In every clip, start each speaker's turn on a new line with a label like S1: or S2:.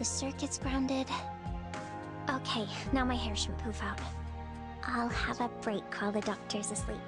S1: The circuit's grounded. Okay, now my hair shouldn't poof out. I'll have a break while the doctor's asleep.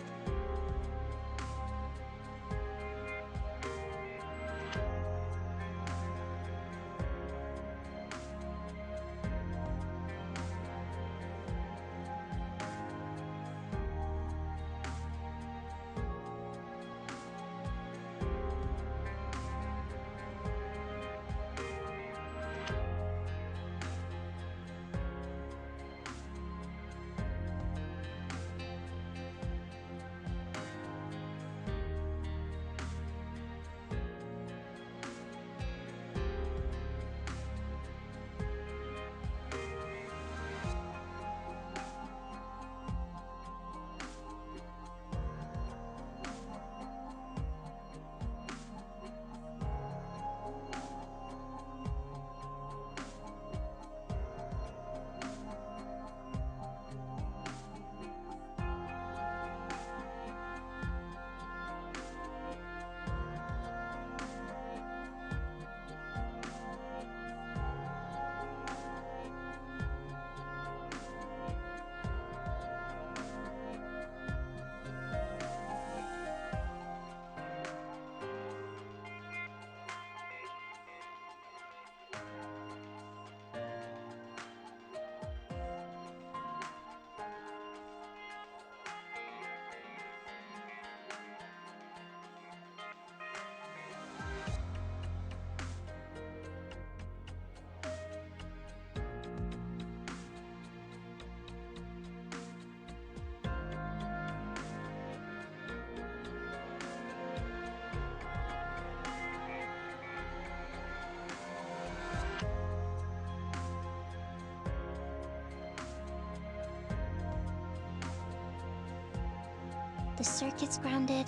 S1: The circuit's grounded.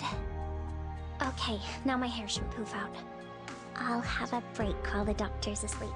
S1: Okay, now my hair shouldn't poof out. I'll have a break while the doctor's asleep.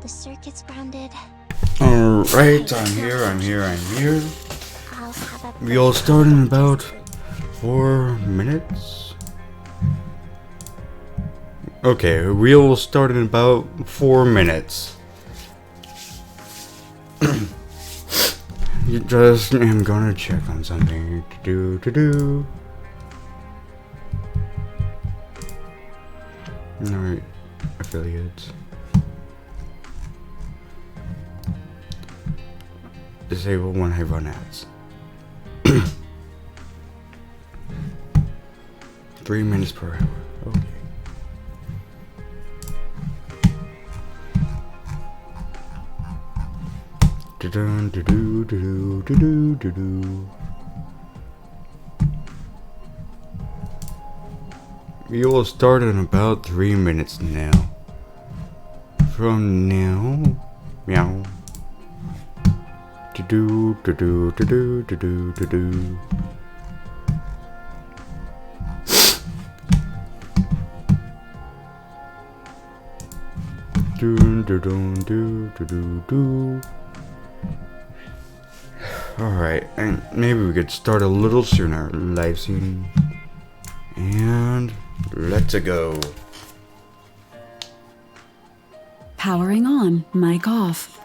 S1: The circuit's grounded.
S2: Alright, I'm here.
S1: I'll have a
S2: We'll start in about 4 minutes. Okay, we'll start in about 4 minutes. I'm gonna check on something to do. Alright, affiliates. Disable when I run ads. 3 minutes per hour. Okay. We will start in about 3 minutes now. From now, meow. To do. Alright, and maybe we could start a little sooner. Live scene. And let's go.
S3: Powering on, mic off.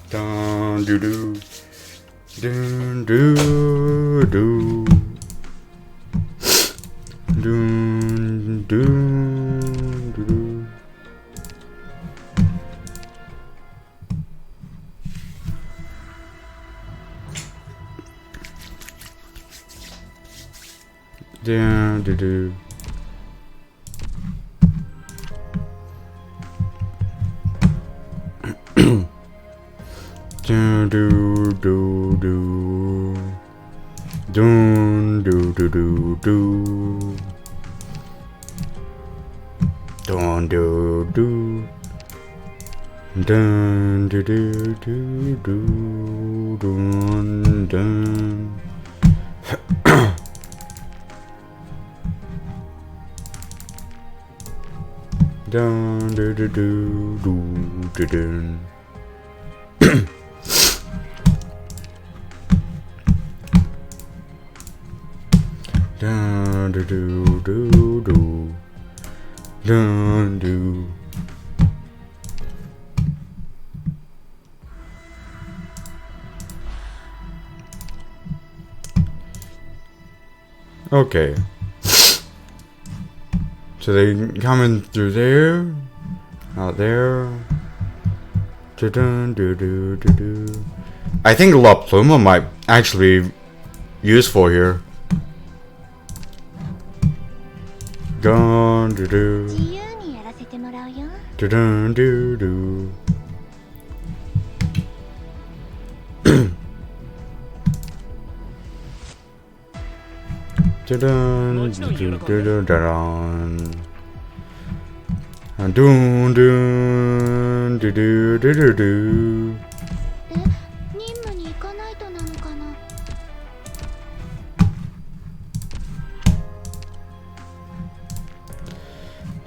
S2: Dun doo doo. Dun doo doo. Dun doo doo. Dun doo doo. Dun doo doo doo. Dun doo doo doo doo. Dun doo doo. Dun doo doo doo doo. Dun dun. Dun doo doo doo doo dun. Dun doo doo doo doo. Dun doo. Okay. So they coming through there, out there. Dun doo doo doo doo. I think La Pluma might actually be useful here. Dun doo doo. Dun doo doo. Dun dun dun dun. Dun dun doo doo doo doo doo.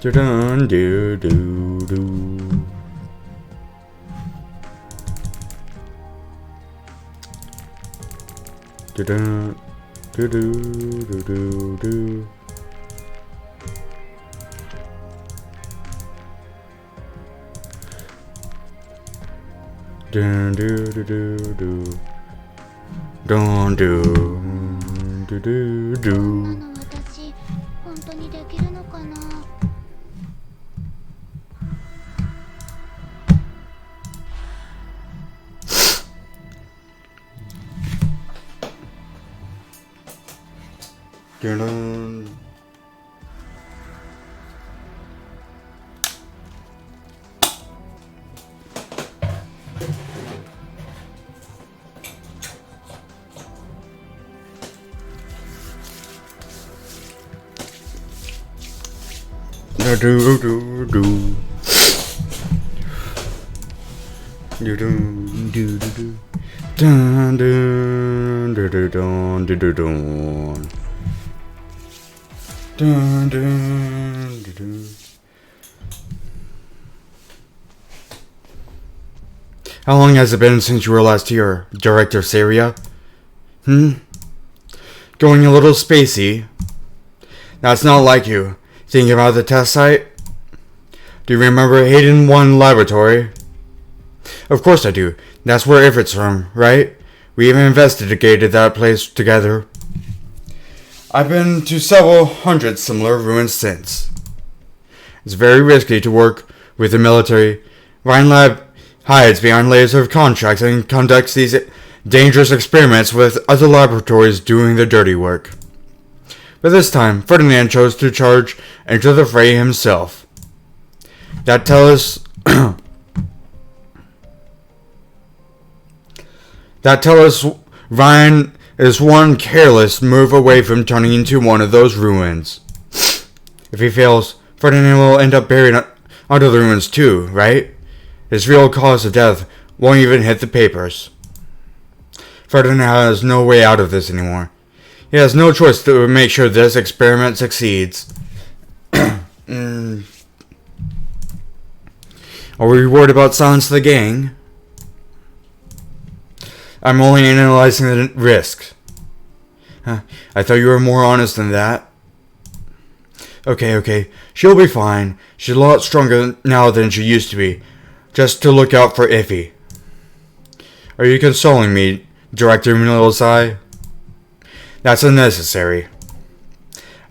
S2: Dun doo doo doo. Dun doo doo doo doo doo. Dun doo doo doo doo. Dun doo doo doo doo. Dun. Do do do do. Do do do do. Dun dun dun dun dun dun dun. Dun, dun, dun, dun. How long has it been since you were last here, Director Saria? Going a little spacey. That's not like you. Thinking about the test site? Do you remember Hayden 1 Laboratory? Of course I do. That's where Ifrit's from, right? We even investigated that place together. I've been to several hundred similar ruins since. It's very risky to work with the military. Rhine Lab hides behind layers of contracts and conducts these dangerous experiments with other laboratories doing the dirty work. But this time, Ferdinand chose to charge into the fray himself. That tells us Ryan is one careless move away from turning into one of those ruins. If he fails, Ferdinand will end up buried under the ruins too, right? His real cause of death won't even hit the papers. Ferdinand has no way out of this anymore. He has no choice to make sure this experiment succeeds. Are we worried about Silence of the Gang? I'm only analyzing the risks. I thought you were more honest than that. Okay. She'll be fine. She's a lot stronger now than she used to be. Just to look out for Iffy. Are you consoling me, Director Middleside? That's unnecessary.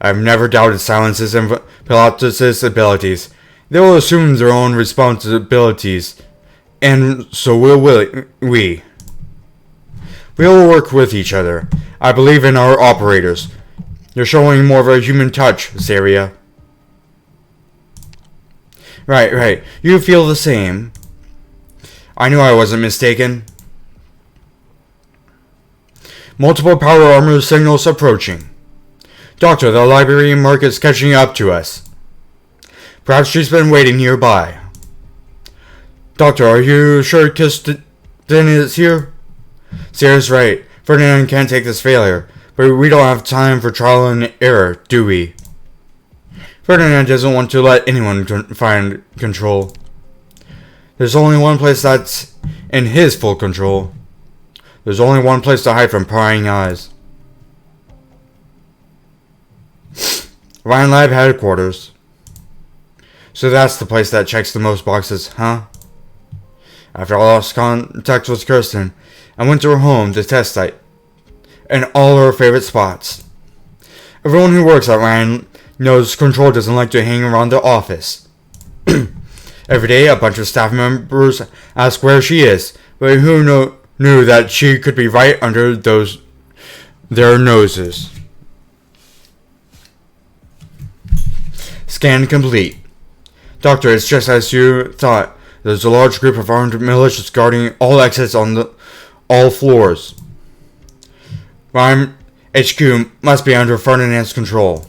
S2: I've never doubted Silence's and Pilatus' abilities. They will assume their own responsibilities, and so will we. We will work with each other. I believe in our operators. You're showing more of a human touch, Saria. Right. You feel the same. I knew I wasn't mistaken. Multiple power armor signals approaching. Doctor, the librarian Mark is catching up to us. Perhaps she's been waiting nearby. Doctor, are you sure Kirsten is here? Sarah's right. Ferdinand can't take this failure, but we don't have time for trial and error, do we? Ferdinand doesn't want to let anyone find control. There's only one place that's in his full control. There's only one place to hide from prying eyes. Ryan Lab headquarters. So that's the place that checks the most boxes, huh? After I lost contact with Kirsten, I went to her home, the test site, and all her favorite spots. Everyone who works at Ryan knows Control doesn't like to hang around the office. Every day, a bunch of staff members ask where she is, but who knew that she could be right under their noses. Scan complete. Doctor, it's just as you thought. There's a large group of armed militias guarding all exits on all floors. Ryan HQ must be under Ferdinand's control.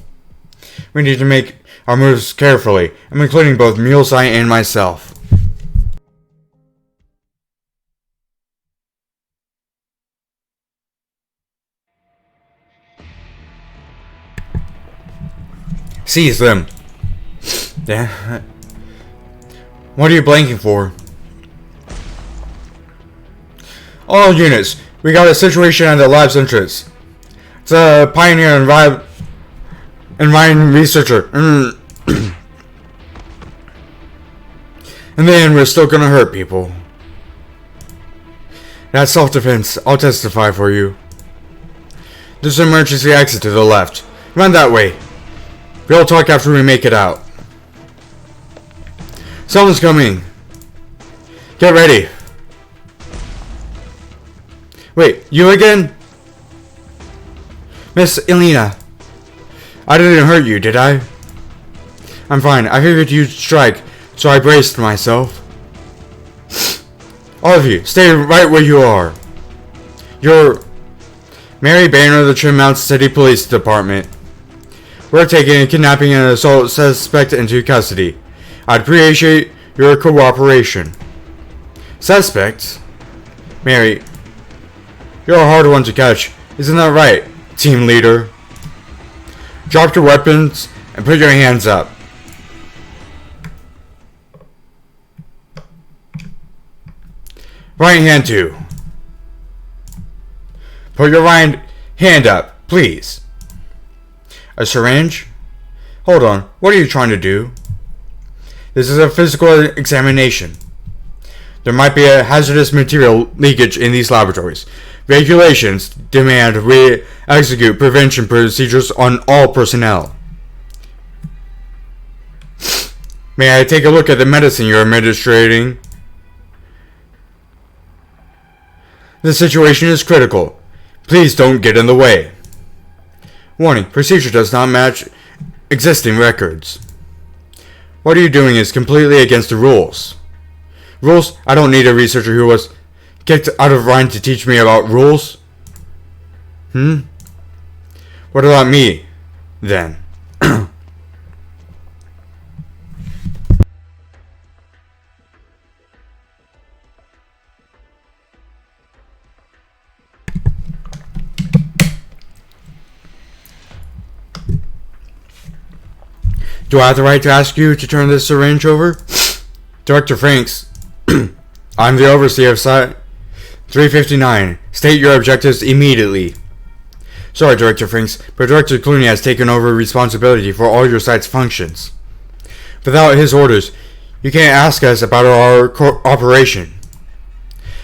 S2: We need to make our moves carefully. I'm including both Mulesite and myself. Seize them. Yeah. What are you blanking for? All units, we got a situation at the lab's entrance. It's a pioneer environment researcher. In the end, we're still gonna hurt people. That's self-defense. I'll testify for you. There's an emergency exit to the left. Run that way. We'll talk after we make it out. Someone's coming. Get ready. Wait, you again? Miss Elena. I didn't hurt you, did I? I'm fine. I figured you'd strike, so I braced myself. All of you, stay right where you are. You're Mary Banner of the Trim Mountain City Police Department. We're taking a kidnapping and assault suspect into custody. I'd appreciate your cooperation. Suspect? Mary, you're a hard one to catch. Isn't that right, team leader? Drop your weapons and put your hands up. Right hand too. Put your right hand up, please. A syringe? Hold on, what are you trying to do? This is a physical examination. There might be a hazardous material leakage in these laboratories. Regulations demand we execute prevention procedures on all personnel. May I take a look at the medicine you're administering? The situation is critical. Please don't get in the way. Warning, procedure does not match existing records. What are you doing is completely against the rules. Rules? I don't need a researcher who was kicked out of Rhine to teach me about rules. What about me, then? Do I have the right to ask you to turn this syringe over? Director Franks, I'm the overseer of Site 359. State your objectives immediately. Sorry, Director Franks, but Director Clooney has taken over responsibility for all your site's functions. Without his orders, you can't ask us about our operation.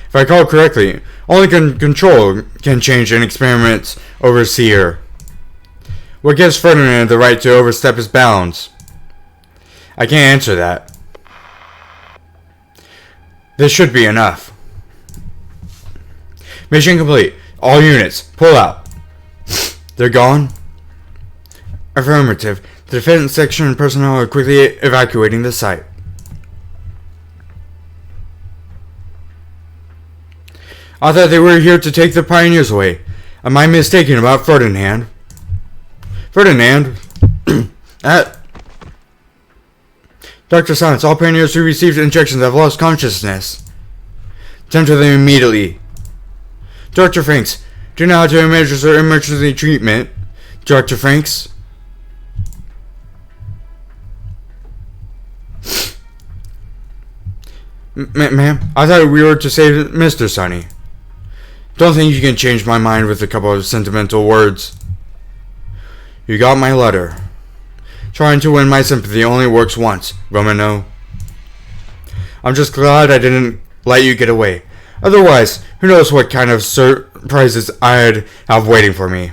S2: If I recall correctly, only control can change an experiment's overseer. What gives Ferdinand the right to overstep his bounds? I can't answer that. This should be enough. Mission complete. All units, pull out. They're gone? Affirmative. The defense section personnel are quickly evacuating the site. I thought they were here to take the pioneers away. Am I mistaken about Ferdinand? Ferdinand? Dr. Silence, all pioneers who received injections have lost consciousness. Tend to them immediately. Dr. Franks, do you know how to administer emergency treatment? Dr. Franks? Ma'am, I thought we were to save Mr. Sonny. Don't think you can change my mind with a couple of sentimental words. You got my letter. Trying to win my sympathy only works once, Romano. I'm just glad I didn't let you get away. Otherwise, who knows what kind of surprises I'd have waiting for me.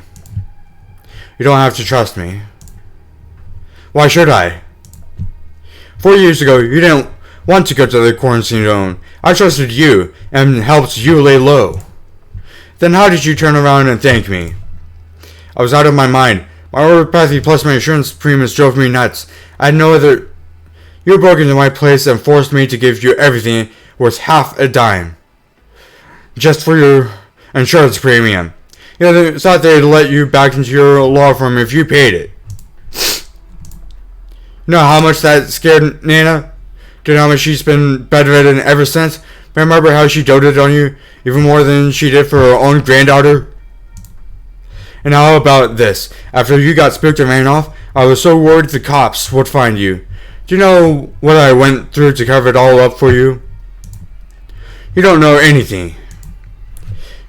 S2: You don't have to trust me. Why should I? 4 years ago, you didn't want to go to the quarantine zone. I trusted you and helped you lay low. Then how did you turn around and thank me? I was out of my mind. My orthopathy plus my insurance premiums drove me nuts. I had no other... You broke into my place and forced me to give you everything worth half a dime. Just for your insurance premium. You know, they thought they'd let you back into your law firm if you paid it. You know how much that scared Nana? Do you know how much she's been bedridden ever since? Remember how she doted on you even more than she did for her own granddaughter? And how about this? After you got spooked and ran off, I was so worried the cops would find you. Do you know what I went through to cover it all up for you? You don't know anything.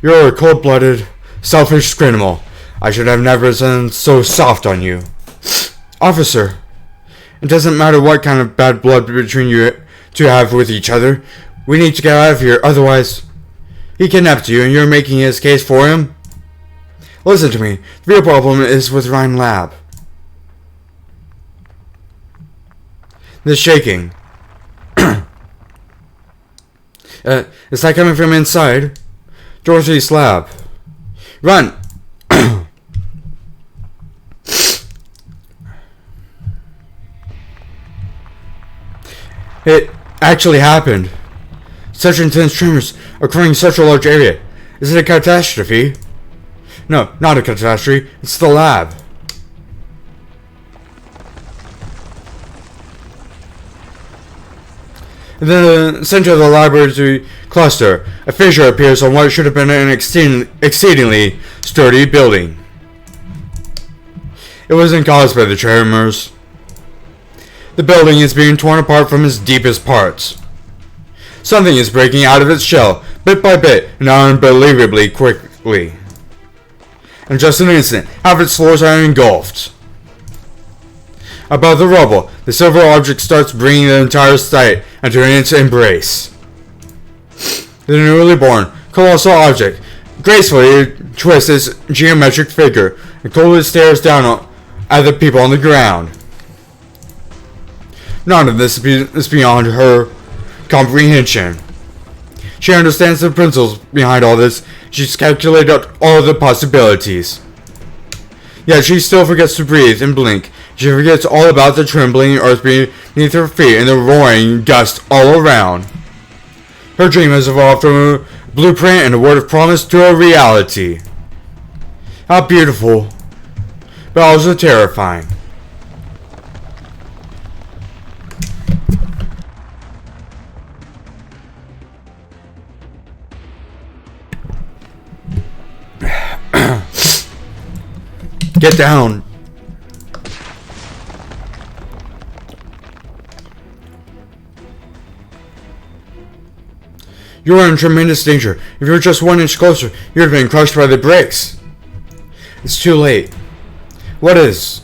S2: You're a cold-blooded, selfish criminal. I should have never been so soft on you. Officer, it doesn't matter what kind of bad blood between you two have with each other. We need to get out of here, otherwise... He kidnapped you and you're making his case for him? Listen to me. The real problem is with Rhine Lab. The shaking. Is that coming from inside? Dorothy's lab. Run! It actually happened. Such intense tremors occurring in such a large area. Is it a catastrophe? No, not a catastrophe. It's the lab. In the center of the laboratory cluster, a fissure appears on what should have been an exceedingly sturdy building. It wasn't caused by the tremors. The building is being torn apart from its deepest parts. Something is breaking out of its shell, bit by bit, and unbelievably quickly. In just an instant, half its floors are engulfed. Above the rubble, the silver object starts bringing the entire site into its embrace. The newly born, colossal object gracefully twists its geometric figure and coldly stares down at the people on the ground. None of this is beyond her comprehension. She understands the principles behind all this. She's calculated out all the possibilities. Yet she still forgets to breathe and blink. She forgets all about the trembling earth beneath her feet and the roaring gust all around. Her dream has evolved from a blueprint and a word of promise to a reality. How beautiful, but also terrifying. Get down. You are in tremendous danger. If you were just 1 inch closer, you would have been crushed by the bricks. It's too late. What is?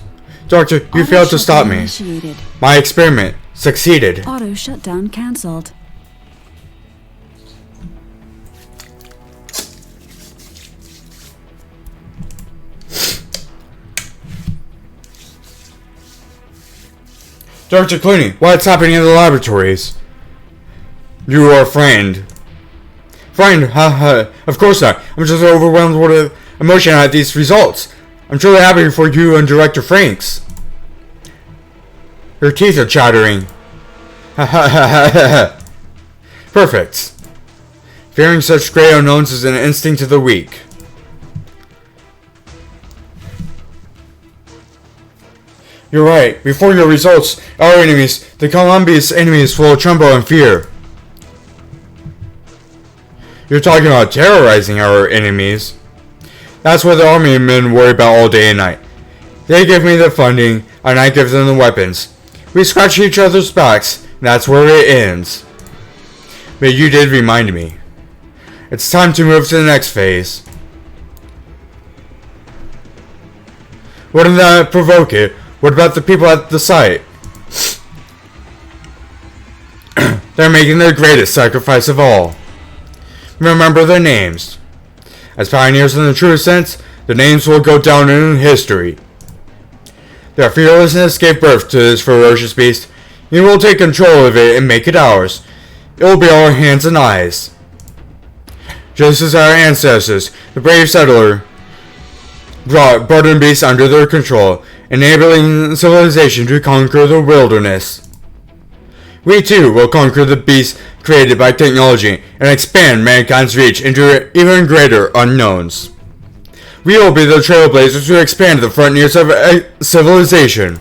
S2: Doctor, you failed to stop me.
S3: Initiated.
S2: My experiment succeeded.
S3: Auto shutdown cancelled.
S2: Dr. Clooney, what's happening in the laboratories? You are a friend. Friend? Haha. Of course not. I'm just overwhelmed with emotion at these results. I'm truly happy for you and Director Franks. Your teeth are chattering. Ha ha ha ha ha. Perfect. Fearing such great unknowns is an instinct of the weak. You're right. Before your results, our enemies, the Columbia's enemies, will tremble in fear. You're talking about terrorizing our enemies. That's what the army men worry about all day and night. They give me the funding, and I give them the weapons. We scratch each other's backs, and that's where it ends. But you did remind me. It's time to move to the next phase. Wouldn't that provoke it? What about the people at the site? They're making their greatest sacrifice of all. Remember their names. As pioneers in the truest sense, their names will go down in history. Their fearlessness gave birth to this ferocious beast. We will take control of it and make it ours. It will be our hands and eyes. Just as our ancestors, the brave settler, brought burden beasts under their control, enabling civilization to conquer the wilderness. We too will conquer the beasts created by technology and expand mankind's reach into even greater unknowns. We will be the trailblazers who expand the frontiers of civilization.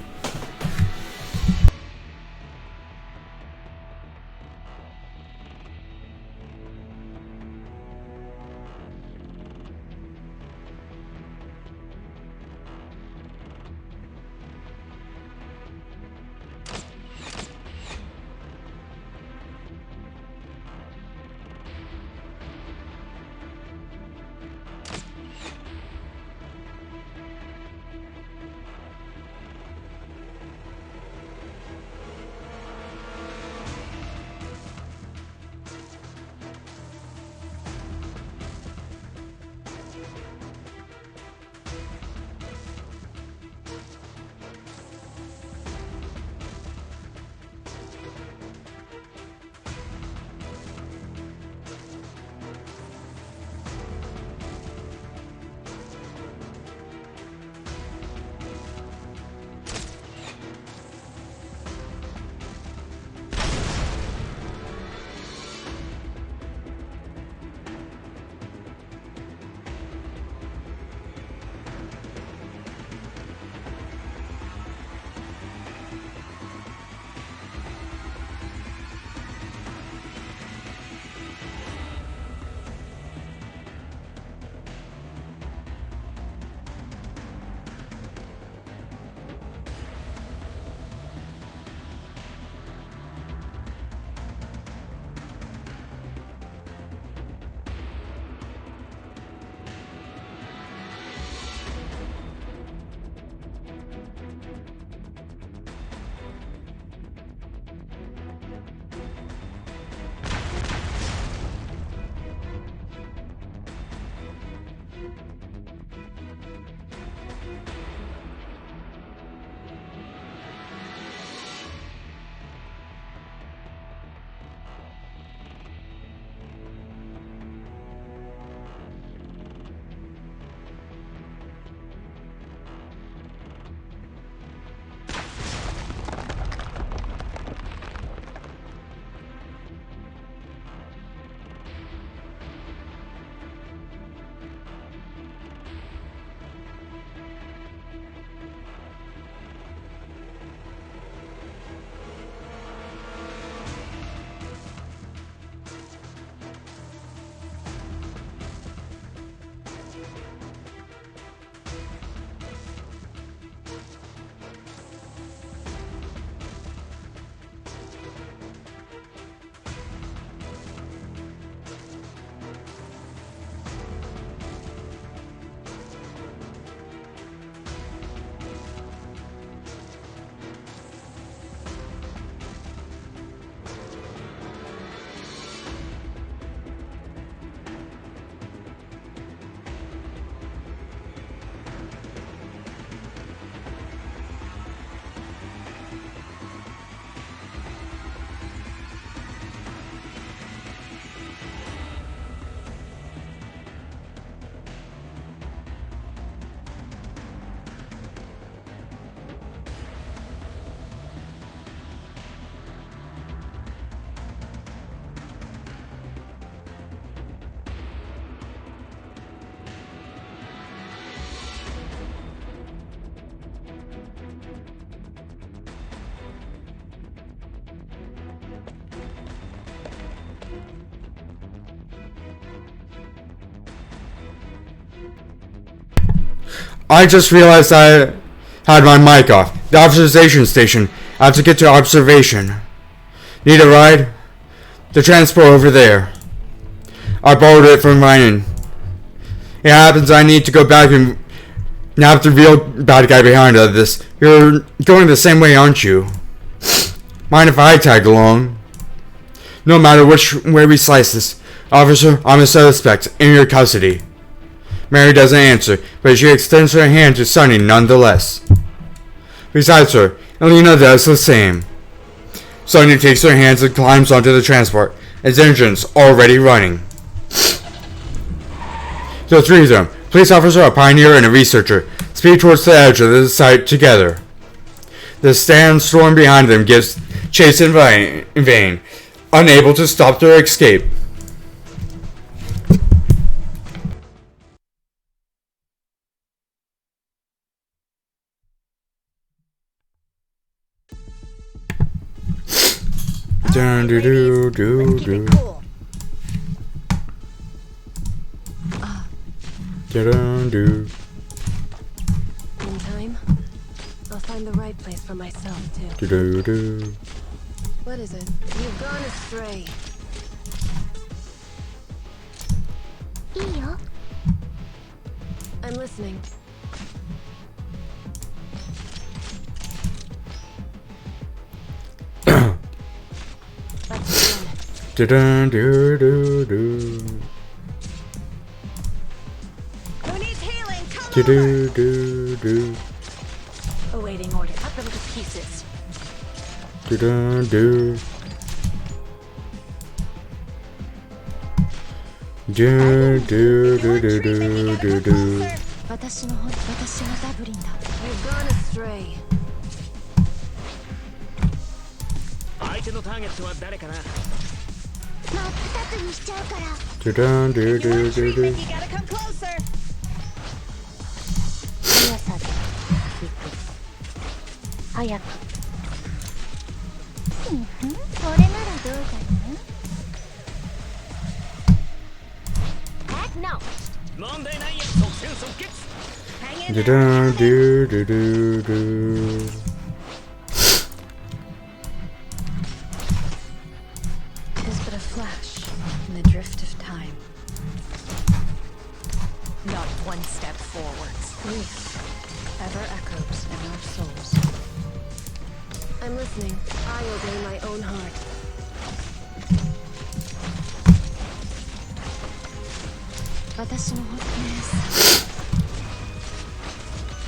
S2: I just realized I had my mic off. The observation station. I have to get to observation. Need a ride? The transport over there. I borrowed it from Ryan. It happens I need to go back and nab the real bad guy behind all this. You're going the same way, aren't you? Mind if I tag along? No matter which way we slice this, officer, I'm a suspect in your custody. Mary doesn't answer, but she extends her hand to Sunny nonetheless. Besides her, Elena does the same. Sunny takes her hands and climbs onto the transport, its engines already running. The three of them, police officer, a pioneer, and a researcher, speed towards the edge of the site together. The sandstorm behind them gives chase in vain, unable to stop their escape. Dun, do, do, do, do. Dun, do.
S4: In time, I'll find the right place for myself too.
S2: Do, do, do.
S4: What is it? You've gone astray.
S1: いいよ。
S4: I'm listening. Let's begin.
S2: Dun, do, do, do.
S4: Who needs healing? Come
S2: Do,
S4: over.
S2: do, do,
S4: Awaiting order. Cut them to pieces.
S2: do, do, do. Do, do, do, do, do, do, do.
S1: 私はダブリンだ。
S4: You've gone astray.
S5: 相手のターゲットは誰かな。
S1: 真っ二つにしちゃうから。
S2: Do, do, do, do, do, do.
S4: You gotta come closer.
S1: 速さで行く。早く。これならどうかな。
S5: 問題ないよ。即戦即決。
S4: Hang in
S2: Do,
S4: there.
S2: do, do, do, do.
S3: It is but a flash in the drift of time. Not one step forwards. Grief ever echoes in our souls.
S4: I'm listening. I obey my own heart.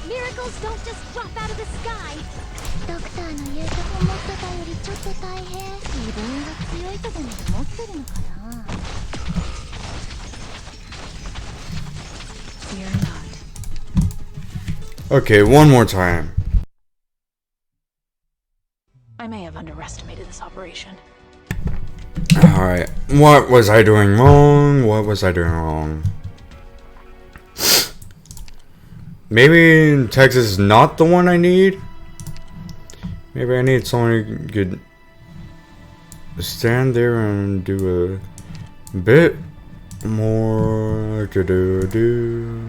S1: Miracles don't just drop out of the sky. ドクターの言うと思ってたよりちょっと大変。自分が強いとでも思ってるのかな。
S3: Fear not.
S2: Okay, one more time.
S3: I may have underestimated this operation.
S2: Alright, what was I doing wrong? What was I doing wrong? Maybe Texas is not the one I need? Maybe I need someone who could stand there and do a bit more to do.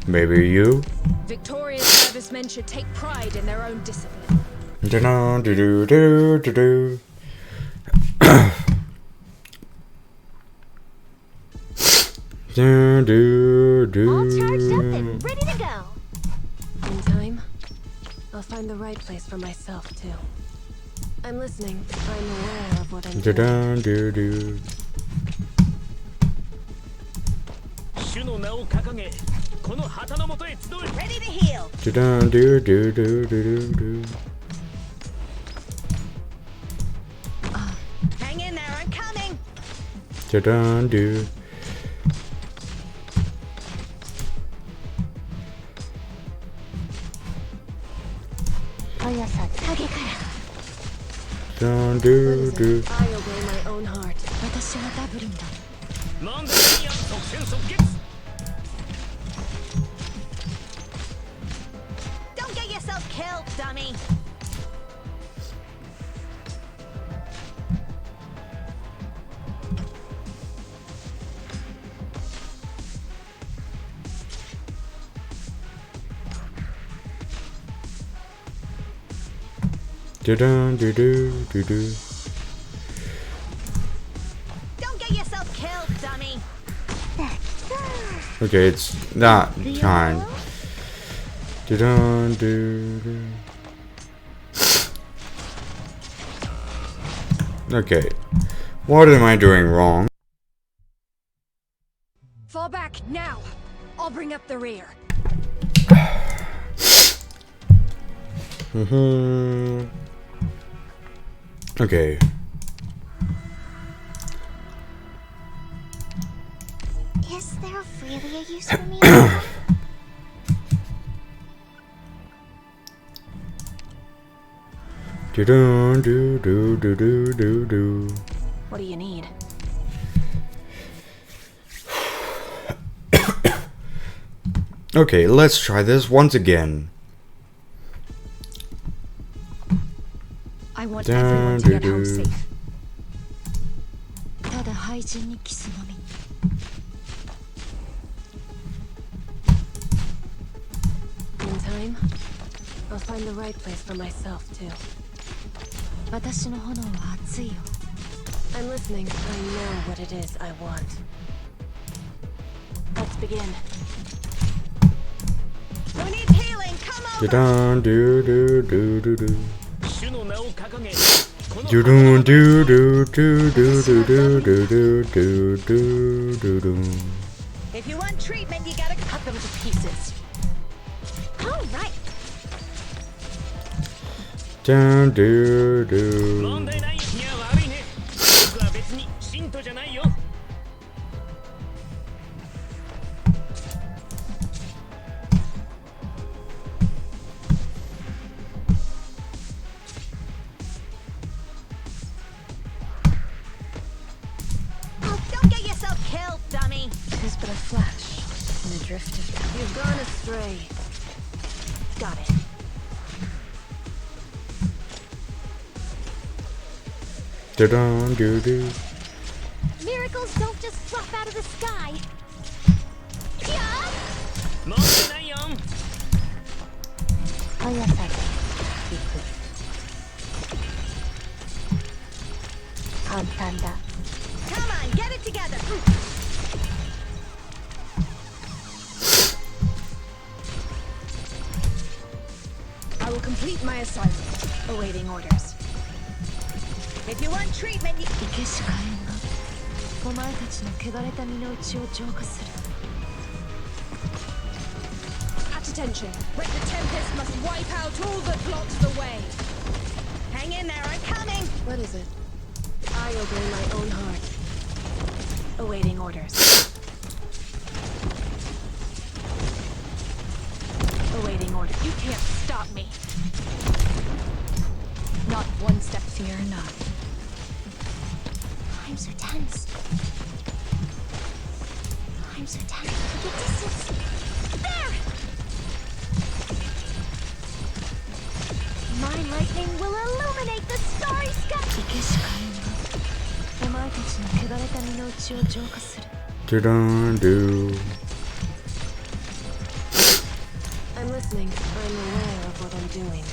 S2: Maybe you?
S4: Victorious servicemen should take pride in their own discipline.
S2: Do-do-do-do-do-do.
S1: All charged up and ready to go.
S4: In time, I'll find the right place for myself too. I'm listening. I'm aware of what I'm doing.
S2: Do-do-do-do.
S5: 主の名を掲げ、この旗の下へ集う。
S4: Ready to heal.
S2: Do-do-do-do-do-do-do.
S4: Hang in there. I'm coming.
S2: Do-do-do.
S4: What is
S2: Do-do-do.
S4: it? I obey my own heart.
S1: 私はダブリンだ。
S5: 問題ないよ。即戦即決。
S4: Don't get yourself killed, dummy.
S2: Do-dun, do-do, do-do.
S1: Don't get yourself killed, dummy.
S2: Okay, it's not kind. Do-dun, do-do. Okay. What am I doing wrong?
S4: Fall back now. I'll bring up the rear.
S2: Okay.
S1: Is there really a use for me?
S2: Do-dun, do-do-do-do-do-do.
S3: What do you need?
S2: Okay, let's try this once again.
S3: I want everyone to get home
S2: do-do.
S3: safe.
S1: ただ廃人にキスのみ。
S4: In time, I'll find the right place for myself too.
S1: 私の炎は熱いよ。
S4: I'm listening. I know what it is I want. Let's begin. Who needs healing? Come on!
S2: Do-dun, do-do-do-do-do.
S5: 主の名を掲げこの
S2: Do-dun, do-do-do-do-do-do-do-do-do-do-do.
S1: If you want treatment, you gotta
S3: Cut them to pieces.
S1: All right.
S2: Dun, do-do.
S5: 問題ない。いや悪いね。僕は別に信徒じゃないよ。
S1: Oh, don't get yourself killed, dummy.
S3: Tis but a flash in a drift of time.
S4: You've gone astray.
S3: Got it.
S2: Do-dun, do-do.
S1: Miracles don't just drop out of the sky. Yeah.
S5: 問題ないよ。
S1: お野菜。簡単だ。Come on, get it together.
S3: I will complete my assignment. Awaiting orders.
S1: If you want treatment, you
S4: 行けしかえんな。お前たちの汚れた身の内を浄化する。
S6: At attention, Red the Tempest must wipe out all that blocks the way.
S1: hang in there. I'm coming.
S4: What is it? I obey my own heart.
S3: Awaiting orders. Awaiting orders. You can't stop me. Not one step, fear not.
S1: Times are tense. Times are tense. The distance. There! My lightning will illuminate the starry sky.
S4: 行けしかえんな。お前たちの汚れた身の内を浄化する。
S2: Do-dun, do.
S4: I'm listening. I'm aware of what I'm doing.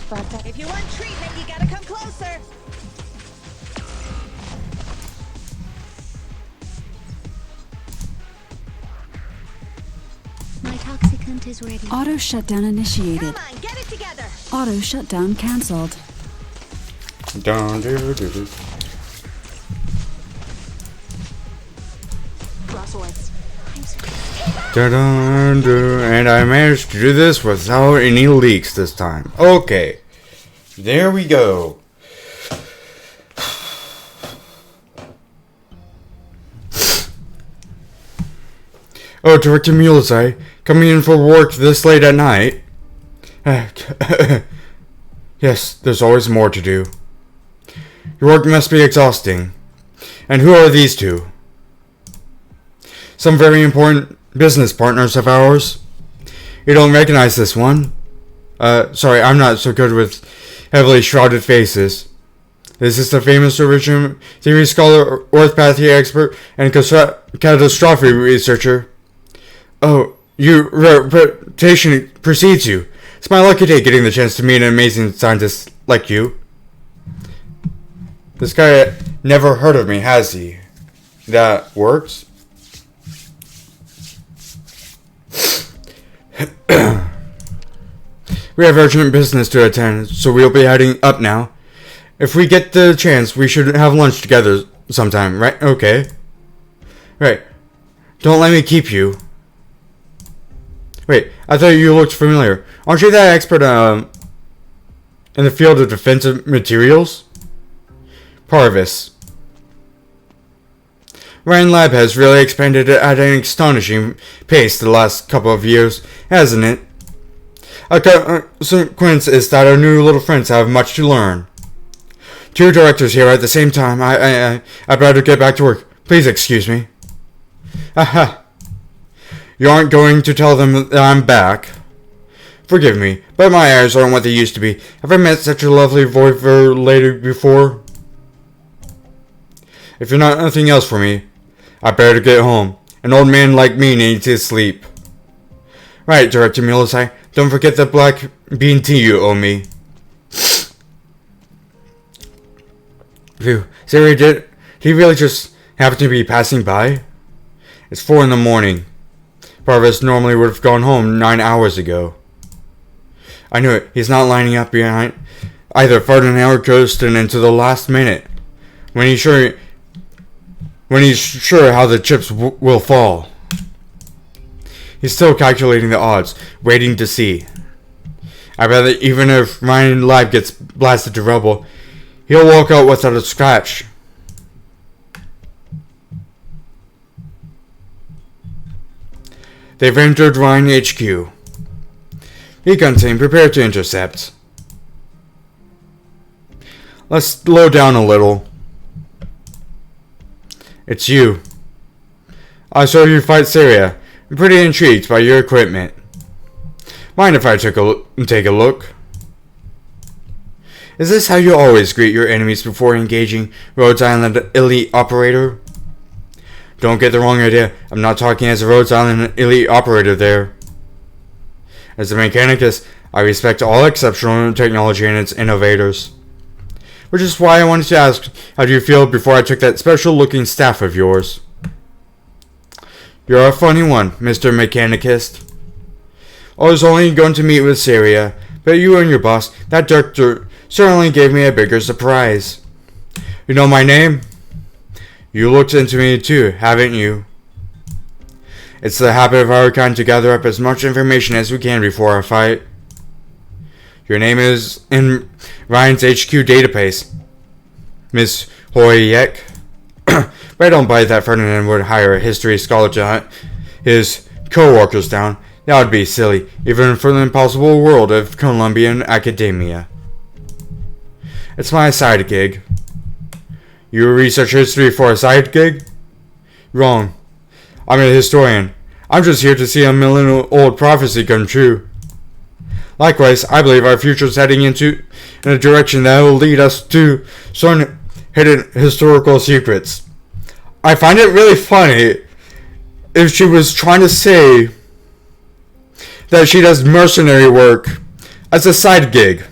S1: But if you want treatment, you gotta come closer. My toxicant is ready.
S7: Auto shutdown initiated.
S1: Come on, get it together.
S7: Auto shutdown cancelled.
S2: Dun, do-do-do.
S3: Crosswords.
S2: Dun, dun, and I managed to do this without any leaks this time. Okay. There we go. Oh, Director Mulesai, coming in for work this late at night. Yes, there's always more to do. Your work must be exhausting. And who are these two? Some very important business partners of ours. You don't recognize this one? Sorry, I'm not so good with heavily shrouded faces. This is the famous original theory scholar, orthopathy expert, and catastrophe researcher. Oh, your reputation precedes you. It's my lucky day getting the chance to meet an amazing scientist like you. This guy never heard of me, has he? That works? We have urgent business to attend, so we'll be heading up now. If we get the chance, we should have lunch together sometime, right? Okay. Right. Don't let me keep you. Wait, I thought you looked familiar. Aren't you that expert in the field of defensive materials? Parvis. Ryan Lab has really expanded at an astonishing pace the last couple of years, hasn't it? A consequence is that our new little friends have much to learn. Two directors here at the same time. I'd better get back to work. Please excuse me. Aha. You aren't going to tell them that I'm back. Forgive me, but my eyes aren't what they used to be. Have I met such a lovely voiver lady before? If you're not nothing else for me, I better get home. An old man like me needs his sleep. Right, Director Milisai. Don't forget the black bean tea you owe me. Phew. Siri, did he really just happen to be passing by? It's 4 in the morning. Parvis normally would have gone home 9 hours ago. I knew it. He's not lining up behind either Ferdinand or Kirsten into the last minute. When he's sure how the chips will fall. He's still calculating the odds, waiting to see. I bet that even if Ryan Lab gets blasted to rubble, he'll walk out without a scratch. They've entered Ryan HQ. Recon team, prepare to intercept. Let's slow down a little. It's you. I saw you fight Syria. I'm pretty intrigued by your equipment. Mind if I take a look? Is this how you always greet your enemies before engaging Rhodes Island elite operator? Don't get the wrong idea. I'm not talking as a Rhodes Island elite operator there. As a mechanicist, I respect all exceptional technology and its innovators. Which is why I wanted to ask, how do you feel before I took that special looking staff of yours? You're a funny one, Mr. Mechanicist. I was only going to meet with Syria, but you and your boss, that director, certainly gave me a bigger surprise. You know my name? You looked into me too, haven't you? It's the habit of our kind to gather up as much information as we can before a fight. Your name is in Ryan's HQ database, Miss Hoyek. But I don't buy that Ferdinand would hire a history scholar to hunt his co-workers down. That would be silly, even for the impossible world of Columbian academia. It's my side gig. You research history for a side gig? Wrong. I'm a historian. I'm just here to see a millennial-old prophecy come true. Likewise, I believe our future is heading in a direction that will lead us to certain hidden historical secrets. I find it really funny if she was trying to say that she does mercenary work as a side gig.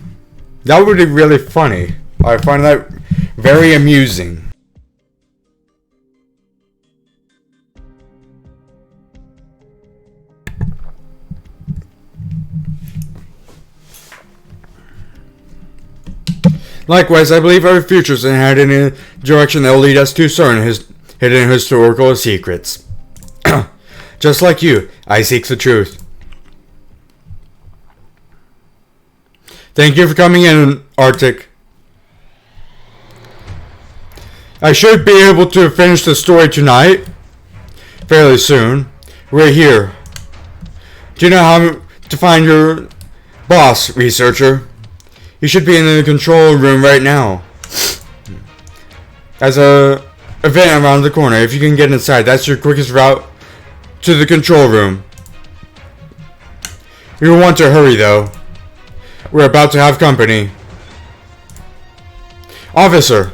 S2: That would be really funny. I find that very amusing. Likewise, I believe our future is headed in a direction that will lead us to certain hidden historical secrets. Just like you, I seek the truth. Thank you for coming in, Arctic. I should be able to finish the story tonight. Fairly soon. We're here. Do you know how to find your boss, researcher? He should be in the control room right now. There's a vent around the corner. If you can get inside, that's your quickest route to the control room. You'll want to hurry though. We're about to have company. Officer,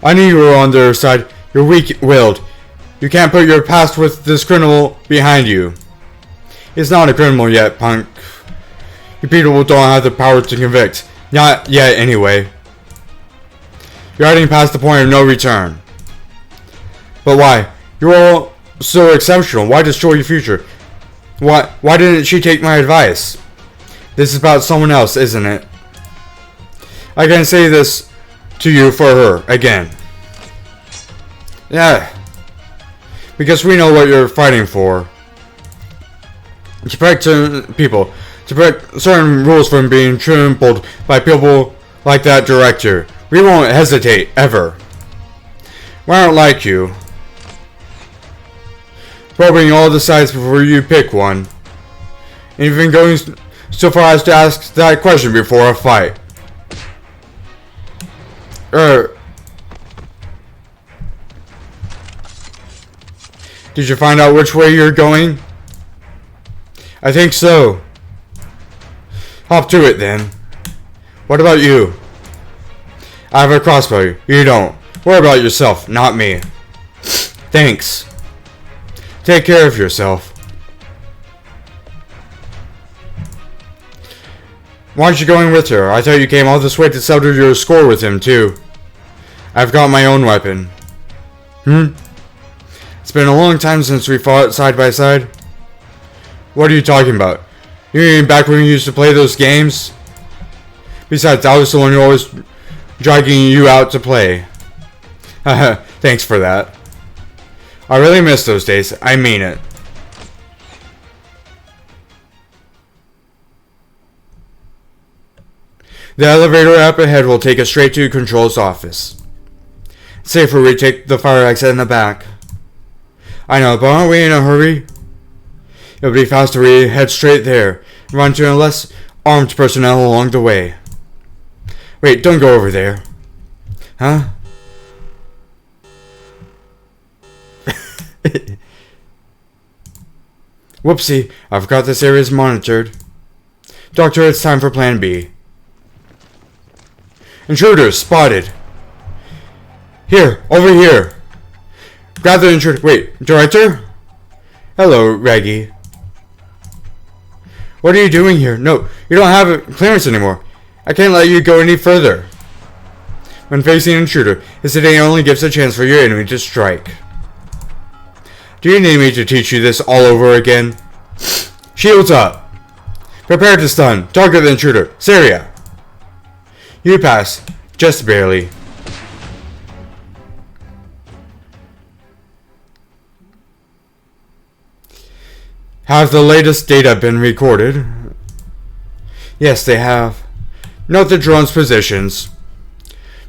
S2: I knew you were on their side. You're weak-willed. You can't put your past with this criminal behind you. He's not a criminal yet, punk. You people don't have the power to convict. Not yet, anyway. You're heading past the point of no return. But why? You're all so exceptional. Why destroy your future? Why didn't she take my advice? This is about someone else, isn't it? I can say this to you for her again. Yeah. Because we know what you're fighting for. To protect certain people. To protect certain rules from being trampled by people like that director. We won't hesitate, ever. We aren't like you. Probing all the sides before you pick one. And even going so far as to ask that question before a fight. Did you find out which way you're going? I think so. Hop to it then. What about you? I have a crossbow. You don't. Worry about yourself, not me. Thanks. Take care of yourself. Why aren't you going with her? I thought you came all this way to settle your score with him, too. I've got my own weapon. It's been a long time since we fought side by side. What are you talking about? You mean back when we used to play those games? Besides, I was the one who always dragging you out to play. Thanks for that. I really miss those days. I mean it. The elevator up ahead will take us straight to Control's office. Safer we take the fire exit in the back. I know, but aren't we in a hurry? It'll be faster we head straight there and run into less armed personnel along the way. Wait, don't go over there. Huh? Whoopsie, I forgot this area is monitored. Doctor, it's time for Plan B. Intruders spotted. Here, over here. Grab the intruder. Wait, Director? Hello, Reggie. What are you doing here? No, you don't have a clearance anymore. I can't let you go any further. When facing an intruder, this today only gives a chance for your enemy to strike. Do you need me to teach you this all over again? Shields up. Prepare to stun. Target the intruder. Syria. You pass. Just barely. Have the latest data been recorded? Yes, they have. Note the drone's positions.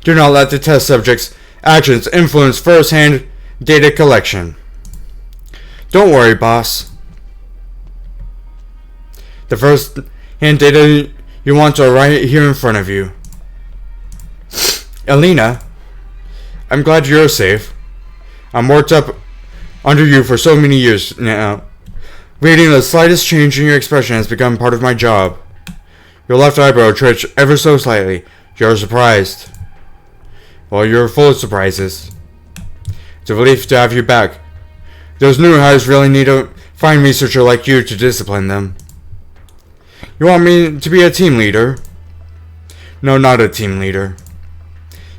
S2: Do not let the test subject's actions influence first-hand data collection. Don't worry, boss. The first-hand data you want are right here in front of you. Elena, I'm glad you're safe. I'm worked up under you for so many years now. Reading the slightest change in your expression has become part of my job. Your left eyebrow twitched ever so slightly. You're surprised. Well, you're full of surprises. It's a relief to have you back. Those new hires really need a fine researcher like you to discipline them. You want me to be a team leader? No, not a team leader.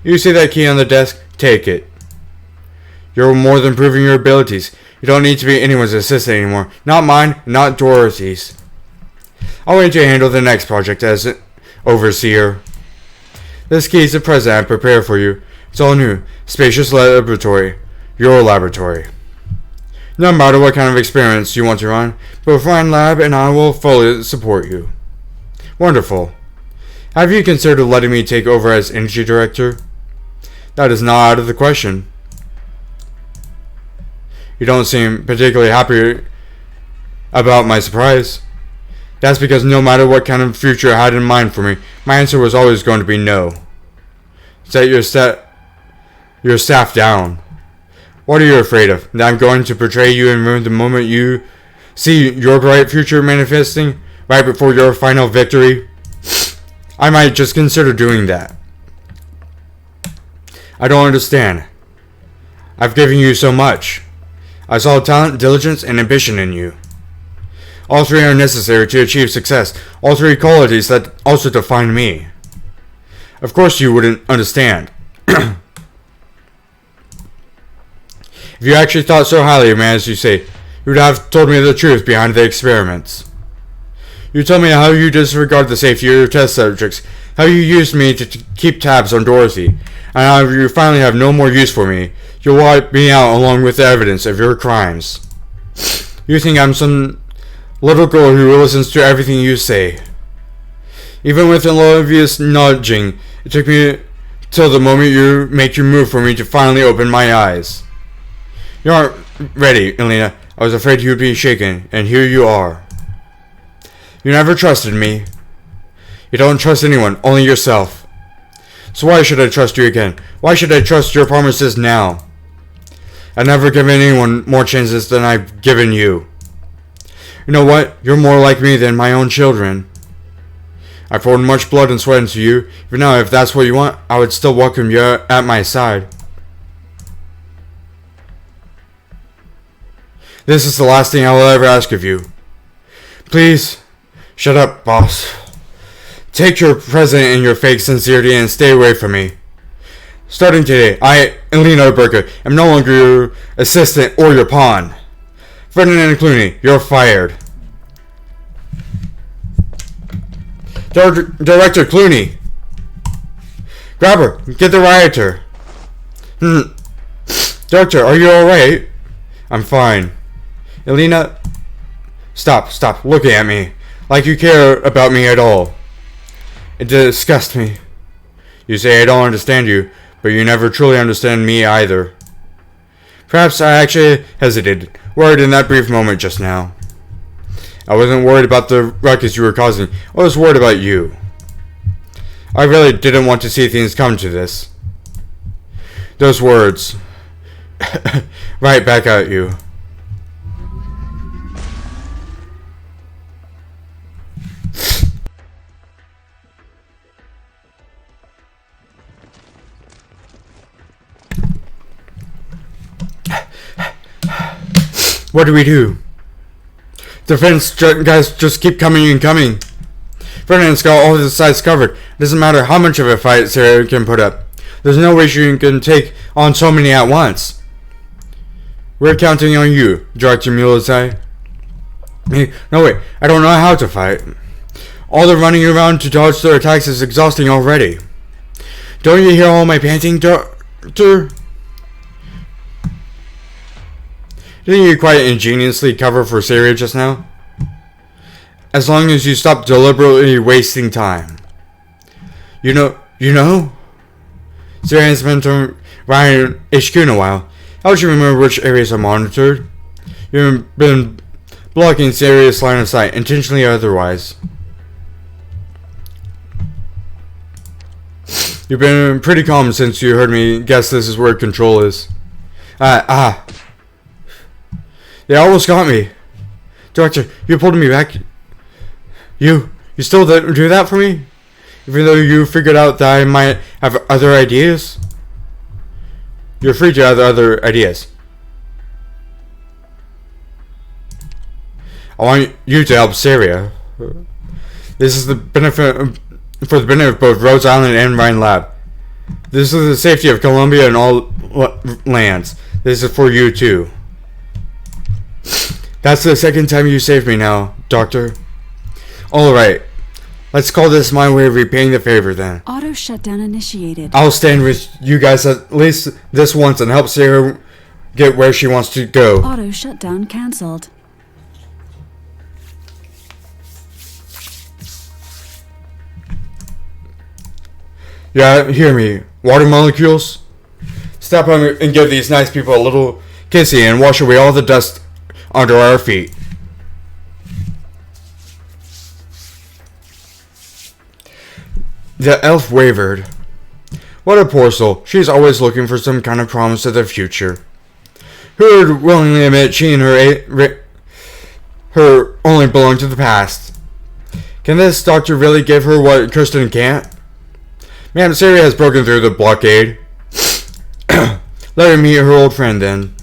S2: You see that key on the desk? Take it. You're more than proving your abilities. You don't need to be anyone's assistant anymore. Not mine, not Dorothy's. I'll wait to handle the next project as overseer. This key is the present I prepared for you. It's all new. Spacious laboratory. Your laboratory. No matter what kind of experiments you want to run, but find lab and I will fully support you. Wonderful. Have you considered letting me take over as energy director? That is not out of the question. You don't seem particularly happy about my surprise. That's because no matter what kind of future I had in mind for me, my answer was always going to be no. Set your staff down. What are you afraid of? That I'm going to betray you and ruin the moment you see your bright future manifesting right before your final victory? I might just consider doing that. I don't understand. I've given you so much. I saw talent, diligence, and ambition in you. All three are necessary to achieve success. All three qualities that also define me. Of course you wouldn't understand. If you actually thought so highly of me as you say, you would have told me the truth behind the experiments. You told me how you disregard the safety of your test subjects, how you used me to keep tabs on Dorothy, and how you finally have no more use for me. You'll wipe me out along with the evidence of your crimes. You think I'm some little girl who listens to everything you say. Even with an obvious nudging, it took me till the moment you make your move for me to finally open my eyes. You aren't ready, Elena. I was afraid you'd be shaken, and here you are. You never trusted me. You don't trust anyone, only yourself. So why should I trust you again? Why should I trust your promises now? I've never given anyone more chances than I've given you. You know what? You're more like me than my own children. I poured much blood and sweat into you. Even now, if that's what you want, I would still welcome you at my side. This is the last thing I will ever ask of you. Please, shut up, boss. Take your present and your fake sincerity and stay away from me. Starting today, I, Elena Burka, am no longer your assistant or your pawn. Ferdinand Clooney, you're fired. Director Clooney. Grab her. Get the rioter. Doctor, are you alright? I'm fine. Elena, stop looking at me. Like you care about me at all. It disgusts me. You say I don't understand you, but you never truly understand me either. Perhaps I actually hesitated, worried in that brief moment just now. I wasn't worried about the ruckus you were causing. I was worried about you. I really didn't want to see things come to this. Those words. Right back at you. What do we do? Defense guys just keep coming and coming. Ferdinand's got all of the sides covered. It doesn't matter how much of a fight Sarah can put up. There's no way she can take on so many at once. We're counting on you, Director Mulesai. No wait, I don't know how to fight. All the running around to dodge their attacks is exhausting already. Don't you hear all my panting, Doctor? Didn't you quite ingeniously cover for Syria just now? As long as you stop deliberately wasting time. You know? Syria has been to Ryan HQ in a while. How would you remember which areas are monitored? You've been blocking Syria's line of sight, intentionally or otherwise. You've been pretty calm since you heard me guess this is where control is. They almost got me. Doctor, you pulled me back. You still do that for me? Even though you figured out that I might have other ideas? You're free to have other ideas. I want you to help Syria. This is the benefit for the benefit of both Rhodes Island and Rhine Lab. This is the safety of Colombia and all lands. This is for you too. That's the second time you saved me now, Doctor. Alright. Let's call this my way of repaying the favor then.
S7: Auto shutdown initiated.
S2: I'll stand with you guys at least this once and help Sarah get where she wants to go.
S7: Auto shutdown cancelled.
S2: Yeah, hear me. Water molecules? Step on and give these nice people a little kissy and wash away all the dust under our feet. The elf wavered. What a poor soul. She's always looking for some kind of promise of the future. Who would willingly admit she and her only belong to the past? Can this doctor really give her what Kirsten can't? Ma'am, Syria has broken through the blockade. Let her meet her old friend then.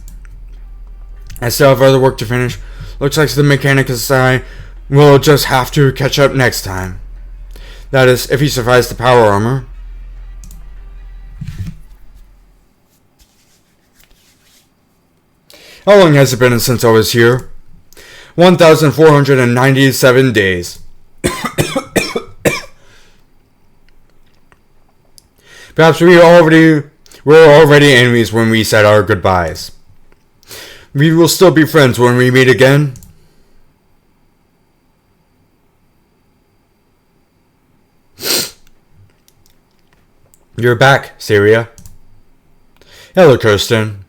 S2: I still have other work to finish. Looks like the Mechanicus guy will just have to catch up next time. That is, if he survives the power armor. How long has it been since I was here? 1,497 days. Perhaps we were already enemies when we said our goodbyes. We will still be friends when we meet again. You're back, Syria. Hello, Kirsten.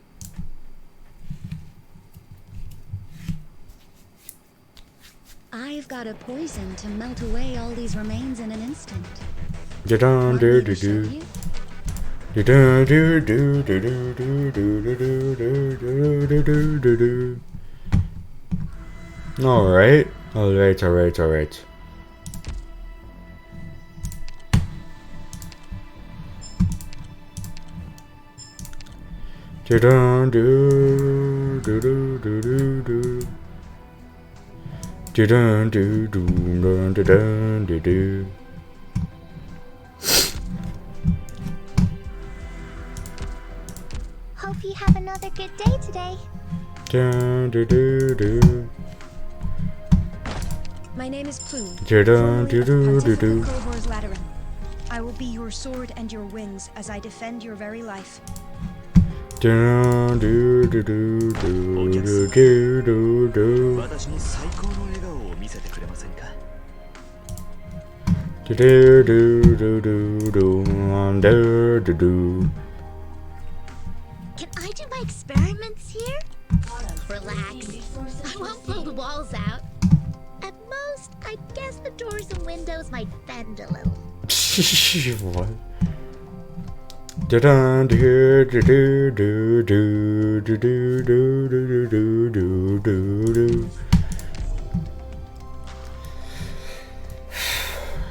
S1: I've got a poison to melt away all these remains in an instant.
S2: Da-dun,
S1: Want me to
S2: do-do-do.
S1: show you?
S2: Do-dun, do-do, do-do, do-do, do-do, do-do, do-do. Alright. Alright. Do-dun, do, do-do, do-do, do. Do-dun, do, do, dun, do-dun, do-do.
S1: Hope you have another good day today.
S2: Dun, do, do, do.
S6: My name is Plume.
S2: Dun, do, do, do, do.
S6: Cohor's Lateran. I will be your sword and your wings as I defend your very life.
S2: Dun, do, do, do, do, do, do, do, do.
S5: 私に最高の笑顔を見せてくれませんか
S2: Do, do, do, do, do, do, do, do, do.
S1: Can I do my experiments here? Relax. I won't blow the walls out. At most, I guess the doors and windows might bend a little.
S2: What? Da-dun, do, do, do, do, do, do, do, do, do, do, do, do.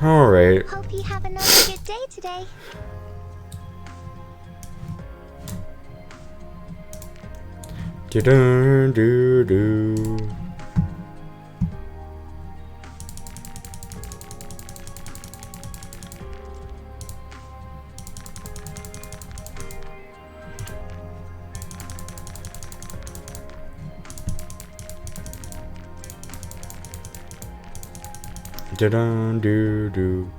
S2: Alright.
S1: Hope you have another good day today.
S2: Da-dun, do, do. Da-dun, do, do.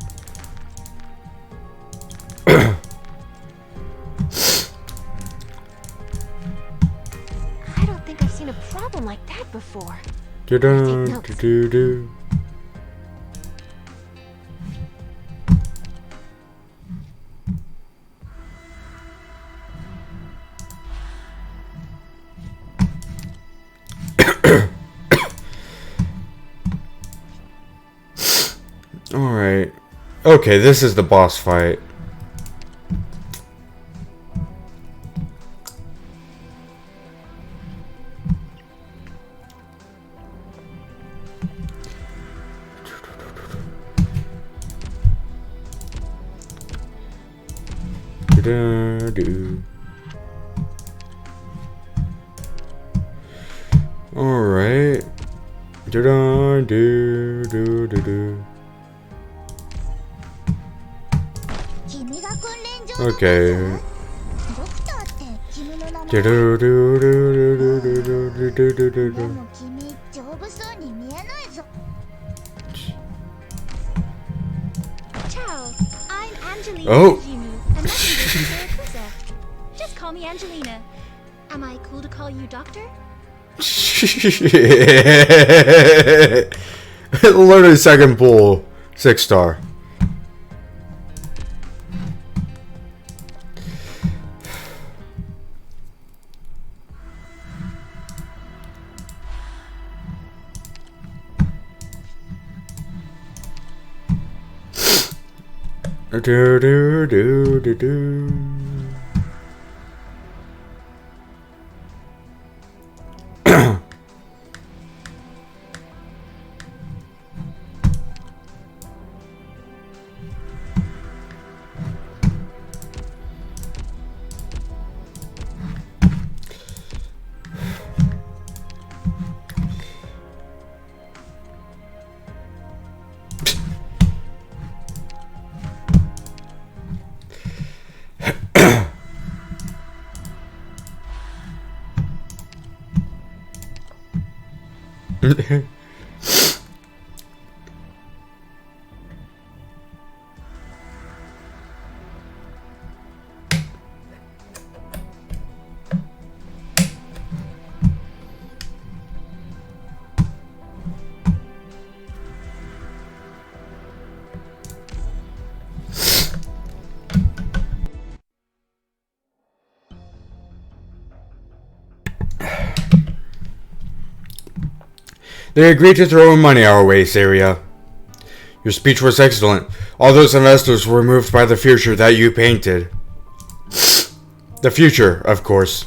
S4: I don't think I've seen a problem like that before.
S2: Da-dun, do, do, do. Alright. Okay, this is the boss fight. Do. Alright. Do, do, do, do. Okay. Do, do, do, do, do, do, do, do, do, do, do.
S1: Ciao, I'm Angelina.
S2: Oh.
S1: And just call me Angelina. Am I cool to call you Doctor?
S2: Literally second pull, 6-star. Do do do do do. They agreed to throw money our way, Saria. Your speech was excellent. All those investors were moved by the future that you painted. The future, of course.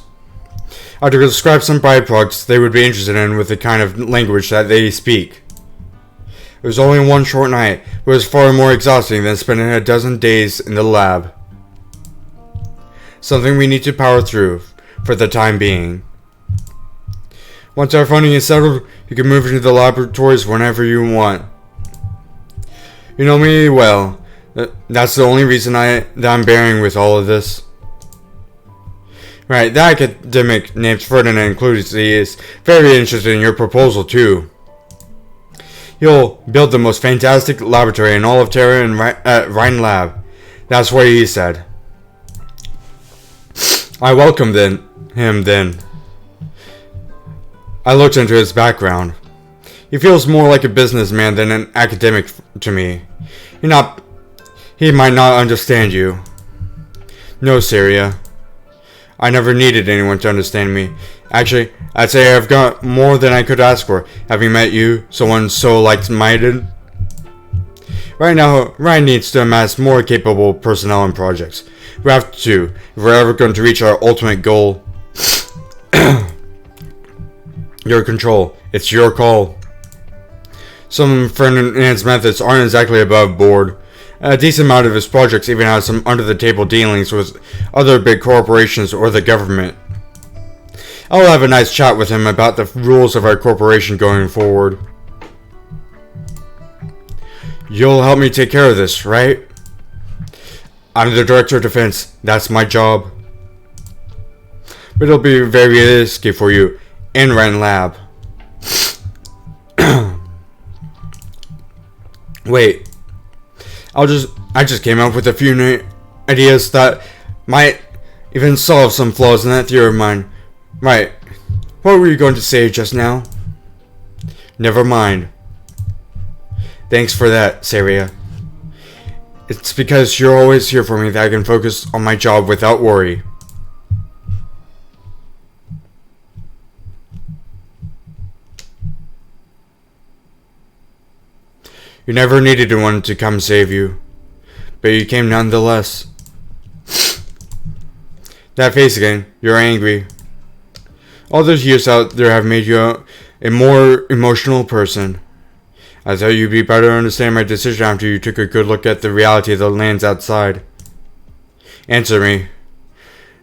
S2: I had to describe some byproducts they would be interested in with the kind of language that they speak. It was only one short night, but it was far more exhausting than spending a dozen days in the lab. Something we need to power through, for the time being. Once our funding is settled, you can move into the laboratories whenever you want. You know me well. That's the only reason that I'm bearing with all of this. Right, the academic named Ferdinand Clutzy is very interested in your proposal too. You'll build the most fantastic laboratory in all of Terra and Rhine Lab. That's what he said. I welcomed him then. I looked into his background. He feels more like a businessman than an academic to me. He might not understand you. No, Saria. I never needed anyone to understand me. Actually, I'd say I've got more than I could ask for, having met you, someone so like-minded. Right now, Ryan needs to amass more capable personnel and projects. We have to, if we're ever going to reach our ultimate goal. Your control. It's your call. Some of Ferdinand's methods aren't exactly above board. A decent amount of his projects even have some under-the-table dealings with other big corporations or the government. I'll have a nice chat with him about the rules of our corporation going forward. You'll help me take care of this, right? I'm the Director of Defense. That's my job. But it'll be very risky for you. In Ren Lab. Wait. I just came up with a few ideas that might even solve some flaws in that theory of mine. Right. What were you going to say just now? Never mind. Thanks for that, Saria. It's because you're always here for me that I can focus on my job without worry. You never needed one to come save you, but you came nonetheless. That face again, you're angry. All those years out there have made you a more emotional person. I thought you'd be better to understand my decision after you took a good look at the reality of the lands outside. Answer me.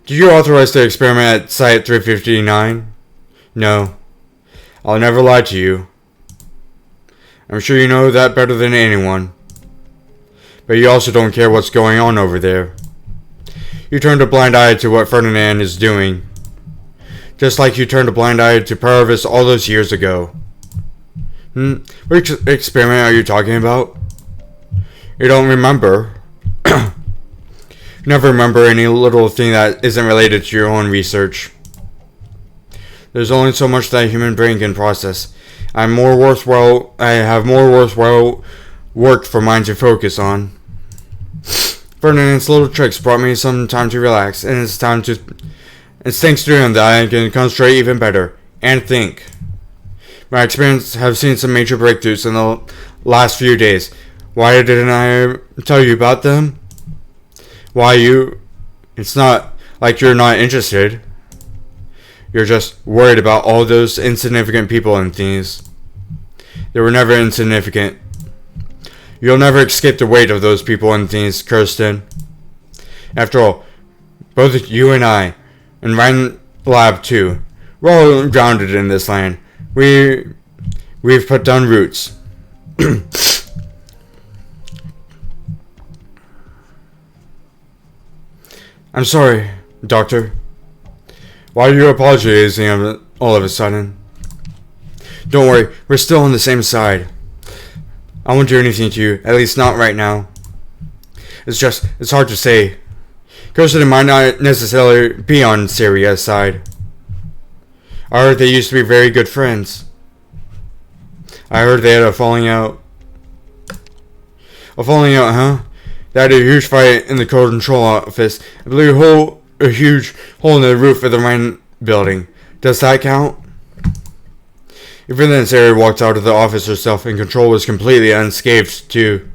S2: Did you authorize the experiment at Site 359? No. I'll never lie to you. I'm sure you know that better than anyone. But you also don't care what's going on over there. You turned a blind eye to what Ferdinand is doing. Just like you turned a blind eye to Paravis all those years ago. Which experiment are you talking about? You don't remember. You never remember any little thing that isn't related to your own research. There's only so much that a human brain can process. I have more worthwhile work for mine to focus on. Ferdinand's little tricks brought me some time to relax, and it's thanks to him that I can concentrate even better, and think. My experience have seen some major breakthroughs in the last few days. Why didn't I tell you about them? It's not like you're not interested. You're just worried about all those insignificant people and things. They were never insignificant. You'll never escape the weight of those people and things, Kirsten. After all, both you and I, and Ryan Lab too, we're all grounded in this land. We've put down roots. I'm sorry, Doctor. Why are you apologizing all of a sudden? Don't worry, we're still on the same side. I won't do anything to you, at least not right now. It's hard to say. Kirsten might not necessarily be on Syria's side. I heard they used to be very good friends. I heard they had a falling out. A falling out, huh? They had a huge fight in the control office. I believe a huge hole in the roof of the Rhine building. Does that count? Even then, Sarah walked out of the office herself, and Control was completely unscathed, too.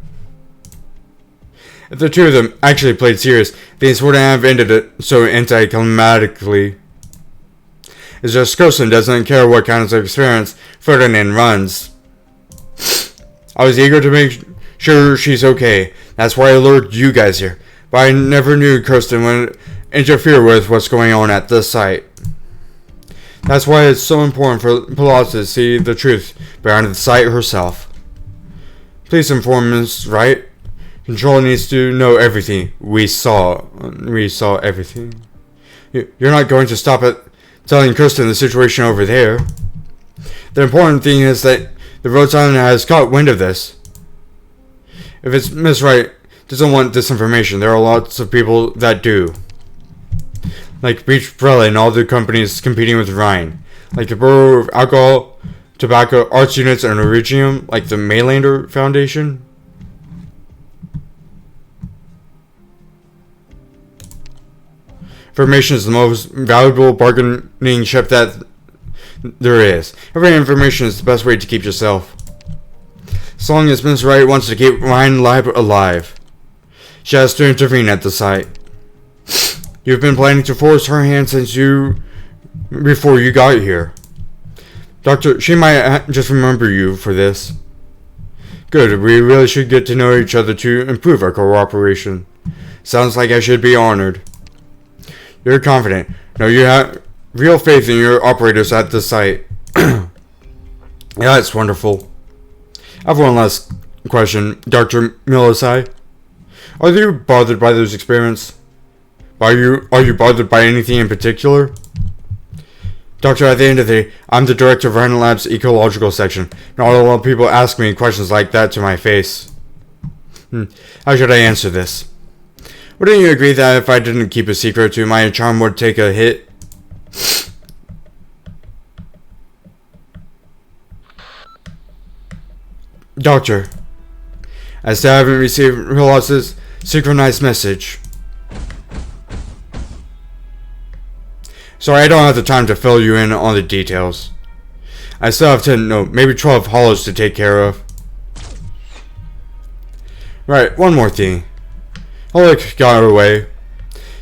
S2: If the two of them actually played serious, things wouldn't have ended it so anticlimactically. It's just Kirsten doesn't care what kind of experiments Ferdinand runs. I was eager to make sure she's okay. That's why I lured you guys here. But I never knew Kirsten would interfere with what's going on at this site. That's why it's so important for Pilatus to see the truth behind the site herself. Please inform us, right? Control needs to know everything. We saw everything. You're not going to stop at telling Kirsten the situation over there. The important thing is that the Rhodes Island has caught wind of this. If it's Miss Wright doesn't want this information, there are lots of people that do. Like Beach Prella and all the companies competing with Rhine. Like the Bureau of Alcohol, Tobacco, Arts Units, and Origium, like the Maylander Foundation. Information is the most valuable bargaining chip that there is. Every information is the best way to keep yourself. As long as Miss Wright wants to keep Rhine Lab alive, she has to intervene at the site. You've been planning to force her hand before you got here. Doctor, she might just remember you for this. Good, we really should get to know each other to improve our cooperation. Sounds like I should be honored. You're confident. No, you have real faith in your operators at the site. Yeah, that's wonderful. I have one last question, Dr. Milasai. Are you bothered by those experiments? Are you bothered by anything in particular? Doctor, at the end of the day, I'm the director of Rhine Lab's ecological section. Not a lot of people ask me questions like that to my face. How should I answer this? Wouldn't you agree that if I didn't keep a secret to my charm would take a hit? Doctor, I still haven't received Rolas's synchronized message. Sorry, I don't have the time to fill you in on the details. I still have 10, no, maybe 12 hollows to take care of. Right, one more thing. Oleg got away.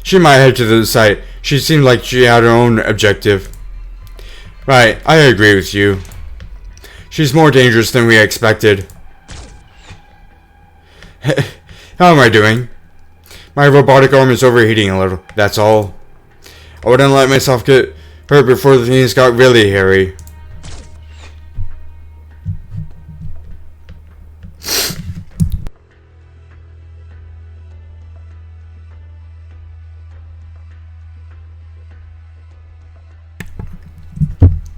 S2: She might head to the site. She seemed like she had her own objective. Right, I agree with you. She's more dangerous than we expected. How am I doing? My robotic arm is overheating a little, that's all. I wouldn't let myself get hurt before things got really hairy.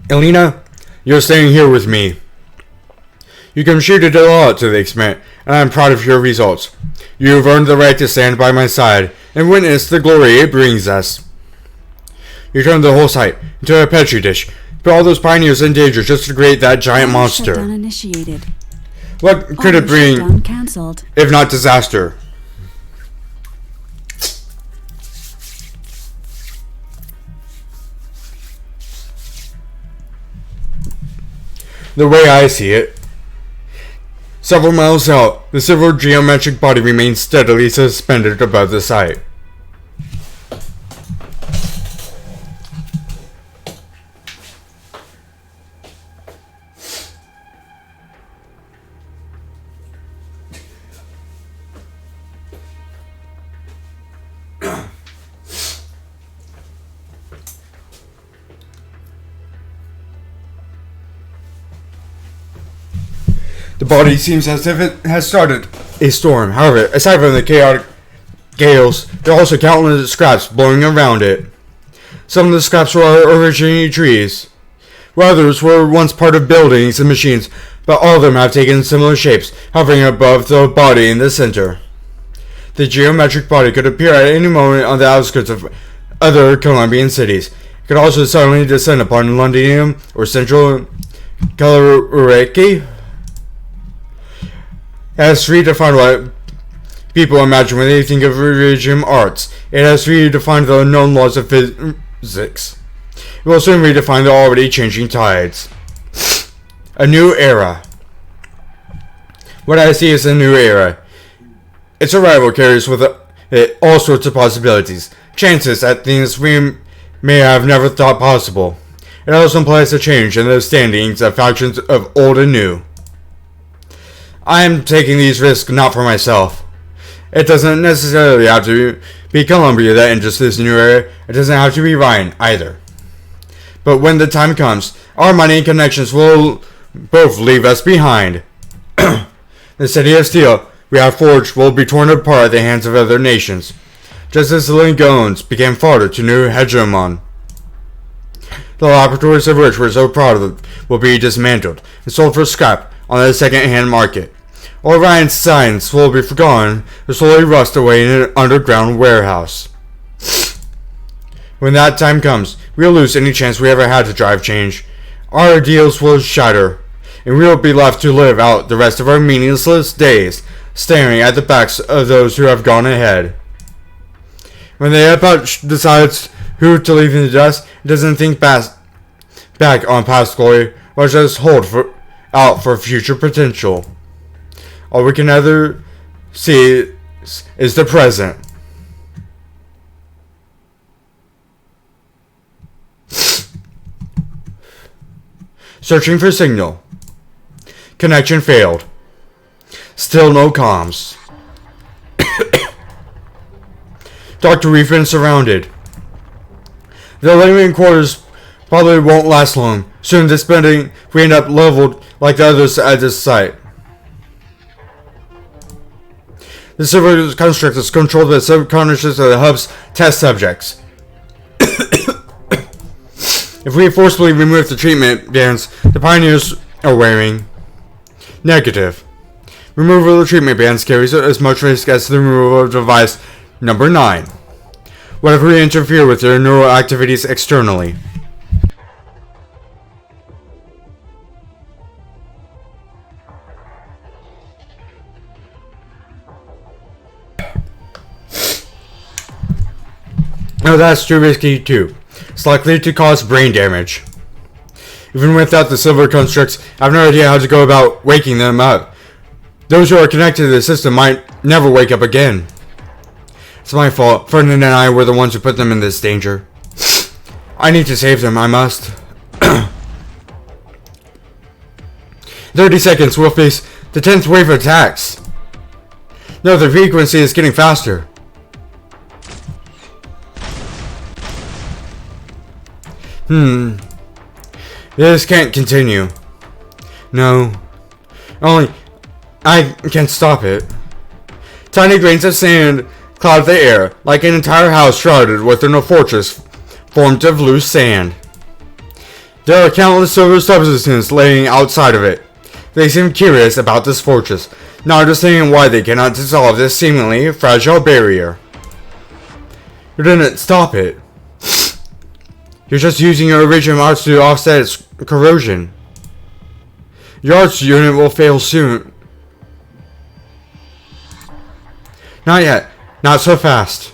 S2: Elena, you're staying here with me. You contributed a lot to the experiment, and I'm proud of your results. You've earned the right to stand by my side and witness the glory it brings us. You turned the whole site into a petri dish, put all those pioneers in danger just to create that giant monster.
S7: Shutdown initiated.
S2: What could it bring,
S7: Shutdown cancelled.
S2: if not disaster? The way I see it, several miles out, the silver geometric body remains steadily suspended above the site. The body seems as if it has started a storm. However, aside from the chaotic gales, there are also countless scraps blowing around it. Some of the scraps were originally trees, where others were once part of buildings and machines, but all of them have taken similar shapes, hovering above the body in the center. The geometric body could appear at any moment on the outskirts of other Colombian cities. It could also suddenly descend upon Londinium or Central Calureki. It has redefined what people imagine when they think of regime arts. It has redefined the known laws of physics. It will soon redefine the already changing tides. A new era. What I see is a new era. Its arrival carries with it all sorts of possibilities, chances at things we may have never thought possible. It also implies a change in the standings of factions of old and new. I am taking these risks not for myself. It doesn't necessarily have to be Columbia that enters this new era. It doesn't have to be Ryan either. But when the time comes, our money and connections will both leave us behind. The city of steel we have forged will be torn apart at the hands of other nations, just as the Lingones became fodder to new hegemon. The laboratories of which we're so proud of will be dismantled and sold for scrap on the second-hand market. Orion's science will be forgotten to slowly rust away in an underground warehouse. When that time comes, we'll lose any chance we ever had to drive change. Our ideals will shatter, and we'll be left to live out the rest of our meaningless days, staring at the backs of those who have gone ahead. When the epoch decides who to leave in the dust, it doesn't think back on past glory, or just hold out for future potential. All we can ever see is the present. Searching for signal. Connection failed. Still no comms. Dr. We've been surrounded. The living quarters probably won't last long. Soon this building we end up leveled like the others at this site. The civil construct is controlled by the subconscious of the hub's test subjects. If we forcibly remove the treatment bands the pioneers are wearing, negative. Removal of the treatment bands carries as much risk as the removal of device number 9. What if we interfere with their neural activities externally? No, that's too risky too. It's likely to cause brain damage. Even without the silver constructs, I have no idea how to go about waking them up. Those who are connected to the system might never wake up again. It's my fault. Ferdinand and I were the ones who put them in this danger. I need to save them, I must. 30 seconds, we'll face the 10th wave of attacks. No, the frequency is getting faster. This can't continue. No. Only I can stop it. Tiny grains of sand cloud the air, like an entire house shrouded within a fortress formed of loose sand. There are countless silver substances laying outside of it. They seem curious about this fortress, not understanding why they cannot dissolve this seemingly fragile barrier. You didn't stop it. You're just using your original arts to offset its corrosion. Your arts unit will fail soon. Not yet. Not so fast.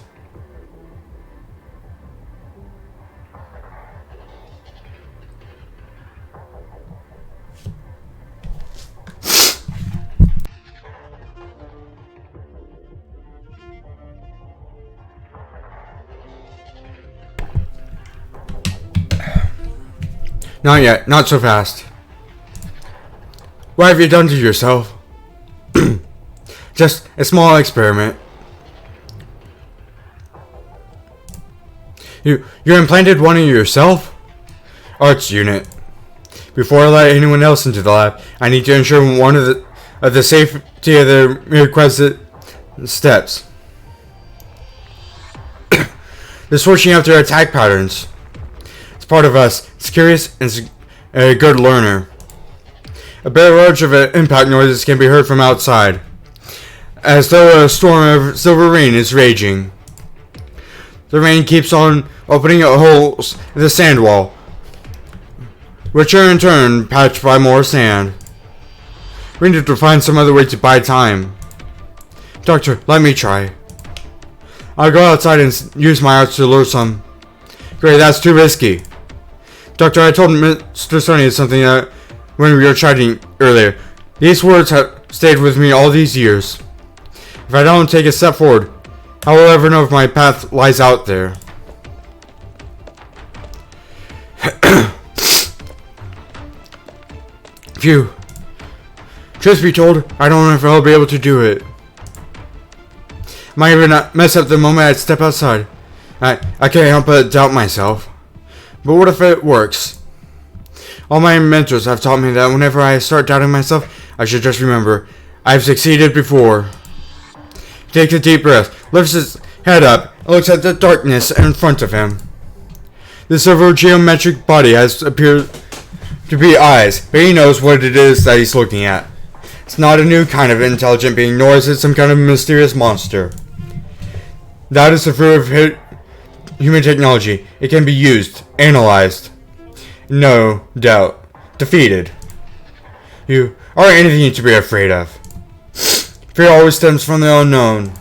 S2: Not yet. Not so fast. What have you done to yourself? Just a small experiment. You implanted one in yourself? Arts unit. Before I let anyone else into the lab, I need to ensure one of the safety of the requisite steps. The switching up their attack patterns. It's part of us. It's curious and a good learner. A barrage of impact noises can be heard from outside, as though a storm of silver rain is raging. The rain keeps on opening holes in the sand wall, which are in turn patched by more sand. We need to find some other way to buy time. Doctor, let me try. I'll go outside and use my arts to lure some. Great, that's too risky. Doctor, I told Mr. Sonny something when we were chatting earlier. These words have stayed with me all these years. If I don't take a step forward, how will I ever know if my path lies out there? Phew. Truth be told, I don't know if I'll be able to do it. Might even mess up the moment I step outside. I can't help but doubt myself. But what if it works? All my mentors have taught me that whenever I start doubting myself, I should just remember, I've succeeded before. Takes a deep breath, lifts his head up, and looks at the darkness in front of him. The silver geometric body has appeared to be eyes, but he knows what it is that he's looking at. It's not a new kind of intelligent being, nor is it some kind of mysterious monster. That is the fruit of human technology. It can be used, analyzed. No doubt. Defeated. You aren't anything to be afraid of. Fear always stems from the unknown.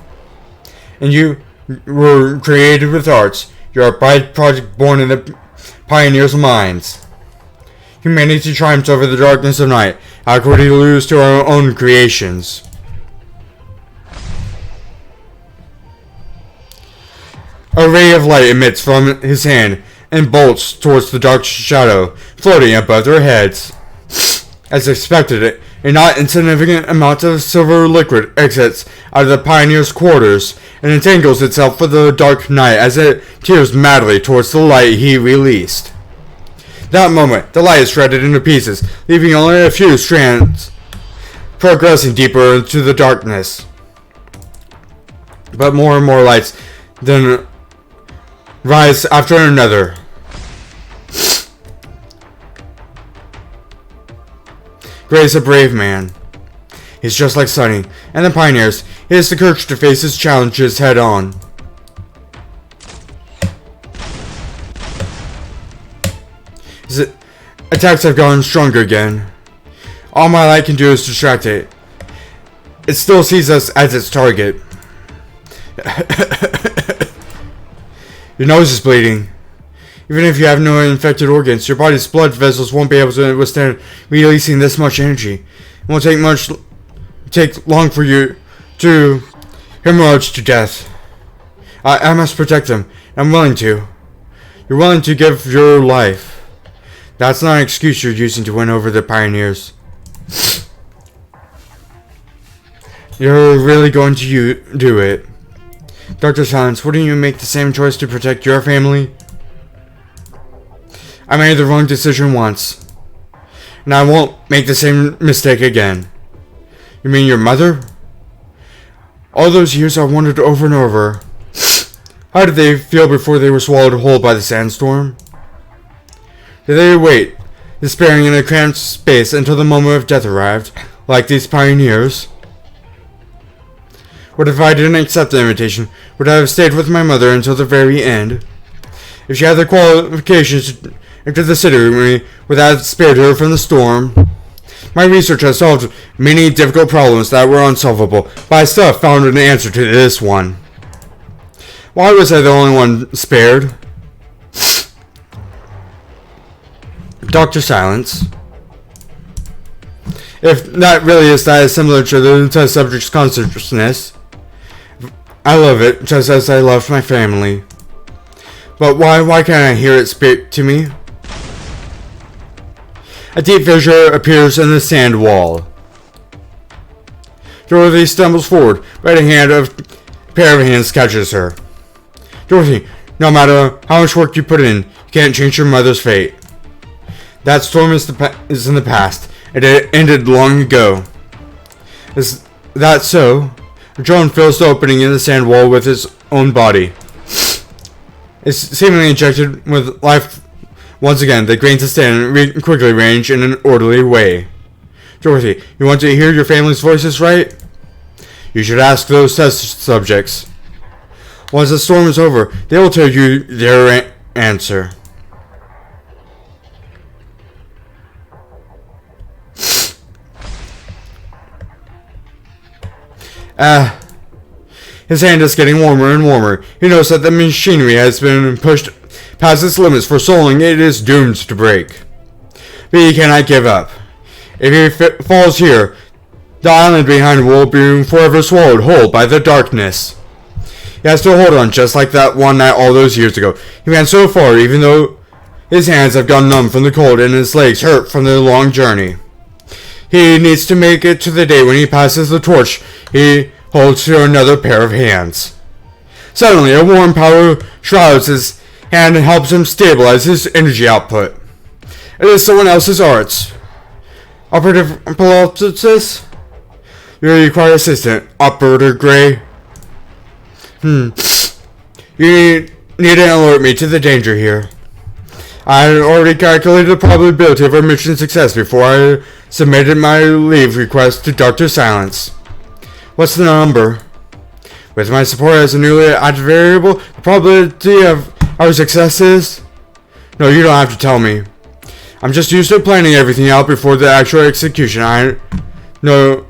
S2: And you were created with arts. You're a byproduct born in the pioneers' minds. Humanity triumphs over the darkness of night. How could we lose to our own creations? A ray of light emits from his hand and bolts towards the dark shadow floating above their heads. As expected, a not insignificant amount of silver liquid exits out of the pioneer's quarters and entangles itself with the dark night as it tears madly towards the light he released. That moment, the light is shredded into pieces, leaving only a few strands, progressing deeper into the darkness. But more and more lights then rise after another. Gray is a brave man. He's just like Sonny and the pioneers. He has the courage to face his challenges head on. His attacks have gotten stronger again. All my light can do is distract it. It still sees us as its target. Your nose is bleeding. Even if you have no infected organs, your body's blood vessels won't be able to withstand releasing this much energy. It won't take long for you to hemorrhage to death. I must protect them. I'm willing to. You're willing to give your life. That's not an excuse you're using to win over the pioneers. You're really going to do it. Dr. Silence, wouldn't you make the same choice to protect your family? I made the wrong decision once, and I won't make the same mistake again. You mean your mother? All those years I wondered over and over. How did they feel before they were swallowed whole by the sandstorm? Did they wait, despairing in a cramped space until the moment of death arrived, like these pioneers? What if I didn't accept the invitation? Would I have stayed with my mother until the very end? If she had the qualifications to enter the city with me, would that have spared her from the storm? My research has solved many difficult problems that were unsolvable, but I still have found an answer to this one. Why was I the only one spared? Dr. Silence. If that really is that is similar to the test subject's consciousness, I love it just as I love my family. But why can't I hear it speak to me? A deep fissure appears in the sand wall. Dorothy stumbles forward, but a pair of hands catches her. Dorothy, no matter how much work you put in, you can't change your mother's fate. That storm is in the past. It ended long ago. Is that so? John fills the opening in the sand wall with his own body. It's seemingly injected with life Once again, the grains of sand quickly range in an orderly way. Dorothy, you want to hear your family's voices, right? You should ask those test subjects. Once the storm is over, they will tell you their answer. His hand is getting warmer and warmer. He knows that the machinery has been pushed past its limits for so long it is doomed to break. But he cannot give up. If he falls here, the island behind will be forever swallowed whole by the darkness. He has to hold on just like that one night all those years ago. He ran so far even though his hands have gone numb from the cold and his legs hurt from the long journey. He needs to make it to the day when he passes the torch he holds to another pair of hands. Suddenly, a warm power shrouds his hand and helps him stabilize his energy output. It is someone else's arts. Operative Pilotus? You require assistant. Operator Gray. You need to alert me to the danger here. I had already calculated the probability of our mission success before I submitted my leave request to Dr. Silence. What's the number? With my support as a newly added variable, the probability of our success is... No, you don't have to tell me. I'm just used to planning everything out before the actual execution. I know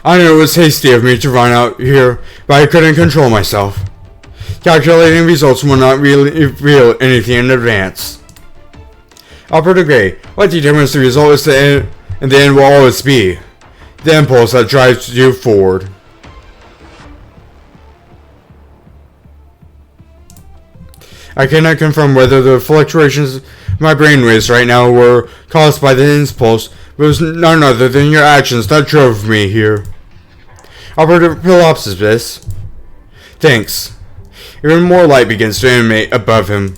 S2: it was hasty of me to run out here, but I couldn't control myself. Calculating results will not really reveal anything in advance. Operator Gray, what determines the result is the end, and the end will always be the impulse that drives you forward. I cannot confirm whether the fluctuations of my brainwaves right now were caused by the impulse, but it was none other than your actions that drove me here. Operator Pilopsis. Thanks. Even more light begins to emanate above him.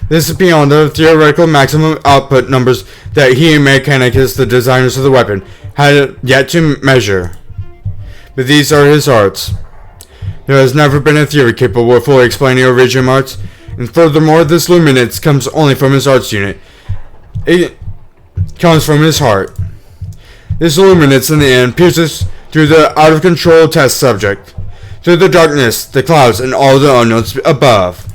S2: This is beyond the theoretical maximum output numbers that he and Mechanicus, the designers of the weapon, had yet to measure. But these are his arts. There has never been a theory capable of fully explaining Origin arts, and furthermore, this luminance comes only from his arts unit. It comes from his heart. This luminance in the end pierces through the out-of-control test subject, through the darkness, the clouds, and all the unknowns above.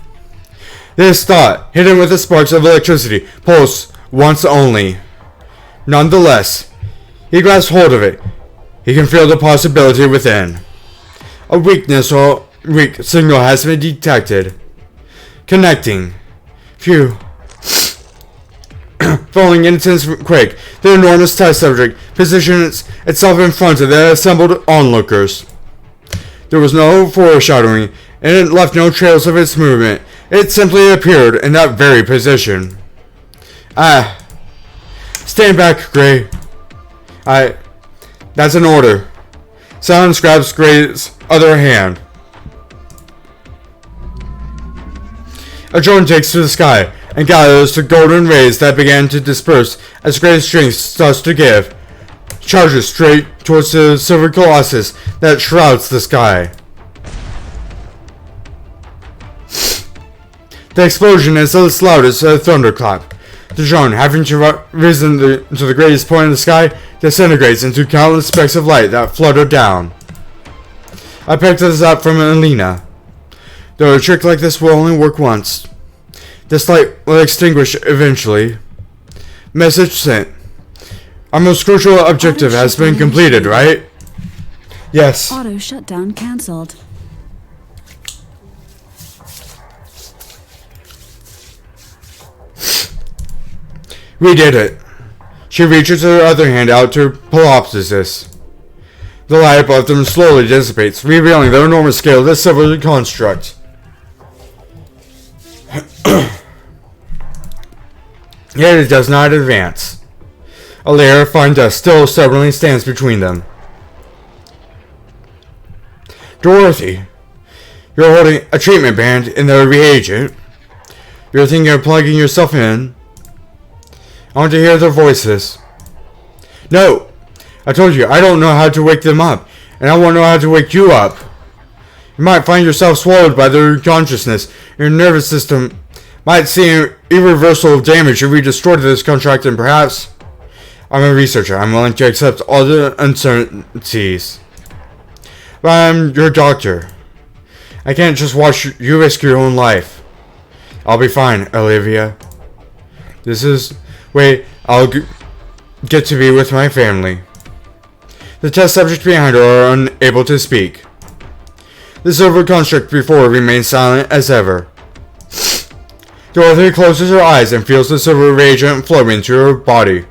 S2: This thought, hidden with the sparks of electricity, pulsed once only. Nonetheless, he grasps hold of it. He can feel the possibility within. A weakness or weak signal has been detected. Connecting. Phew. Following an intense quake, the enormous test subject positions itself in front of the assembled onlookers. There was no foreshadowing, and it left no trails of its movement. It simply appeared in that very position. Stand back, Gray. That's an order. Silence grabs Gray's other hand. A drone takes to the sky and gathers the golden rays that began to disperse as Gray's strength starts to give. Charges straight towards the silver colossus that shrouds the sky. The explosion is as loud as a thunderclap. The drone, having risen to the greatest point in the sky, disintegrates into countless specks of light that flutter down. I picked this up from Alina. Though a trick like this will only work once. This light will extinguish eventually. Message sent. Our most crucial objective has been completed, right? Yes.
S7: Auto shutdown cancelled.
S2: We did it. She reaches her other hand out to Pelopsis. The light above them slowly dissipates, revealing the enormous scale of this silver construct. Yet it does not advance. A layer of fine dust still stubbornly stands between them. Dorothy, you're holding a treatment band in the reagent. You're thinking of plugging yourself in. I want to hear their voices. No! I told you, I don't know how to wake them up, and I won't know how to wake you up. You might find yourself swallowed by their consciousness. Your nervous system might see irreversible damage if we destroyed this contract, and perhaps... I'm a researcher. I'm willing to accept all the uncertainties. But I'm your doctor. I can't just watch you risk your own life. I'll be fine, Olivia. This is way I'll get to be with my family. The test subjects behind her are unable to speak. The silver construct before remains silent as ever. Dorothy closes her eyes and feels the silver reagent flow into her body.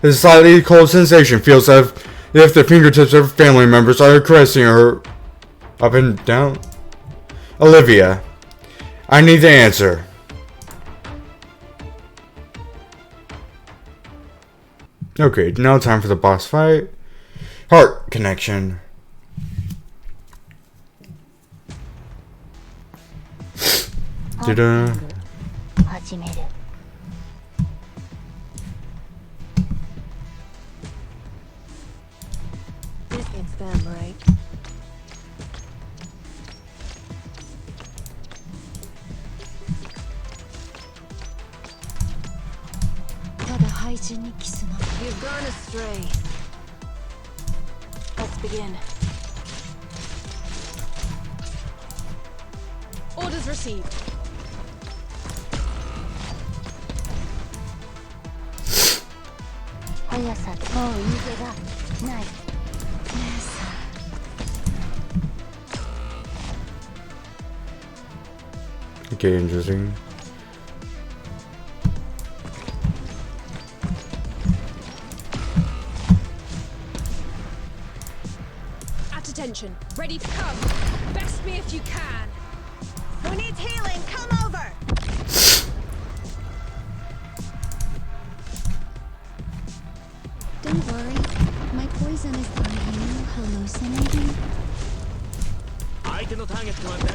S2: The slightly cold sensation feels as if the fingertips of family members are caressing her up and down. Olivia, I need the answer. Okay, now time for the boss fight. Heart connection. Ta-da.
S4: It's them, right? You've gone astray. Let's begin.
S6: Orders received.
S2: Okay, interesting.
S6: At attention. Ready to come. Best me if you can.
S8: Who needs healing? Come over!
S1: Don't worry. My poison is are you hallucinating?
S5: 相手のターゲットは誰か。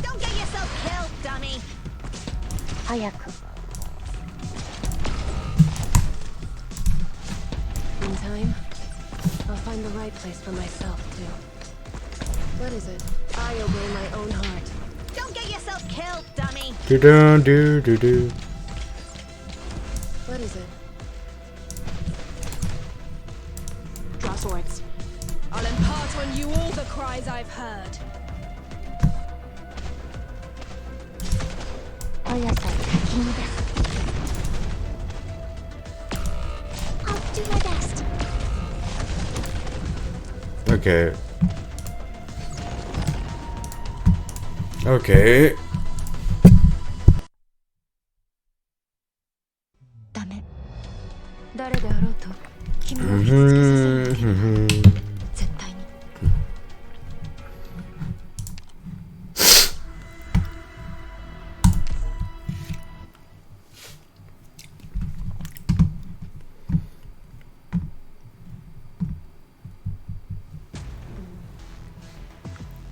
S8: Don't get yourself killed, dummy!
S4: In time, I'll find the right place for myself, too. What is it? I obey my own heart.
S8: Don't get yourself killed, dummy!
S2: Do-do-do-do-do.
S4: What is it?
S6: Draw swords. I'll impart on you all the cries I've heard.
S1: I'll do my best.
S2: Okay. Okay.
S1: ダメ。
S4: 誰であろうと、君を傷つけさせない。絶対に。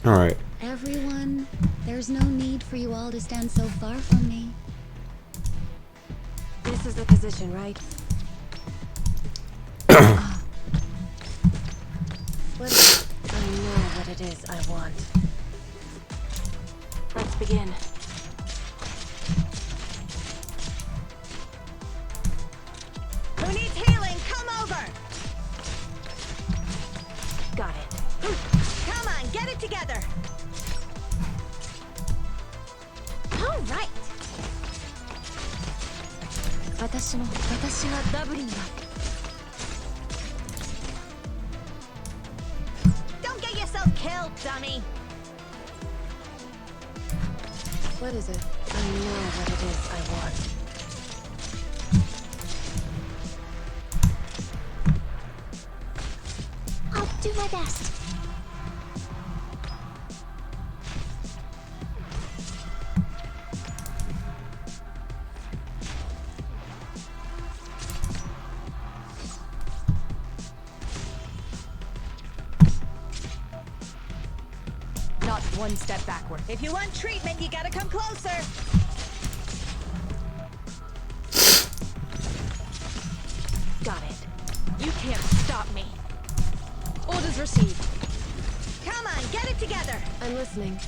S2: All right.
S1: Everyone, there's no need for you all to stand so far from me.
S4: This is the position, right? What is it? I know what it is I want. Let's begin.
S8: Who needs healing? Come over!
S4: Got it.
S8: Come on, get it together! All right!
S4: 私はダブリンだ。
S8: Don't get yourself killed, dummy!
S4: What is it? I know what it is I want.
S1: I'll do my best.
S6: Not one step backward.
S8: If you want treatment, you gotta come closer!
S6: Got it. You can't stop me. Orders received.
S8: Come on, get it together.
S4: I'm listening.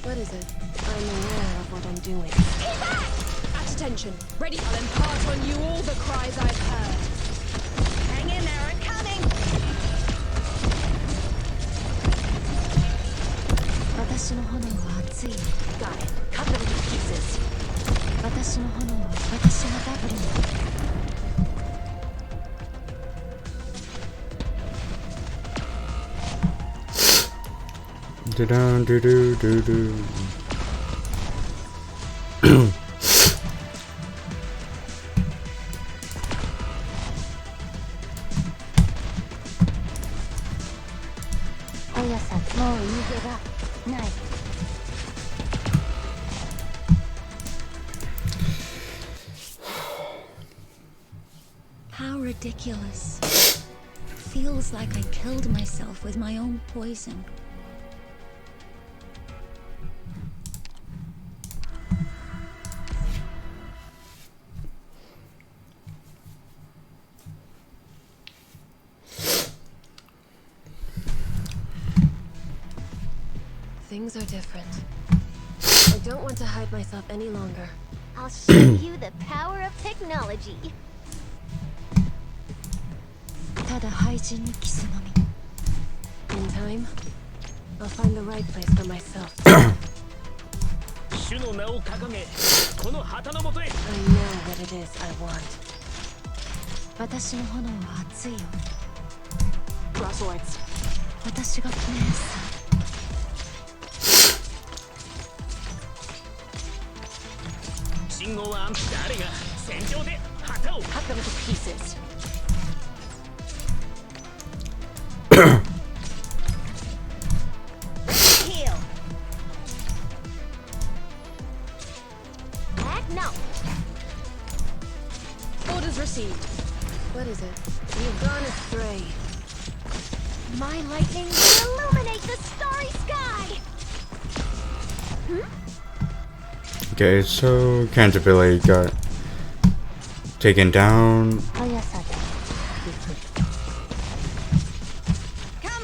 S4: What is it? I'm aware of what I'm doing.
S6: Stay back! At attention. Ready? I'll impart on you all the cries I've heard.
S8: Hang in there, I'm coming.
S1: 私の炎は熱い。
S6: Got it. Cut them to pieces.
S1: 私の炎は私がダブルに。
S2: Do-do-do-do-do-do.
S1: How ridiculous. Feels like I killed myself with my own poison.
S4: Things are different. I don't want to hide myself any longer.
S1: I'll show you the power of technology. ただ廃人にキスのみ。
S4: In time, I'll find the right place for myself.
S5: 主の名を掲げこの旗の下へ
S4: I know what it is I want.
S1: 私の炎は熱いよ。
S6: Crosswords.
S1: 私が姉さん。
S5: 信号は誰が戦場で旗を
S6: Cut them to pieces.
S8: Heal.
S1: Heck no.
S6: Orders received.
S4: What is it? You've gone astray.
S1: My lightning will illuminate the starry sky.
S2: Okay, so Canterbury got taken down.
S8: Come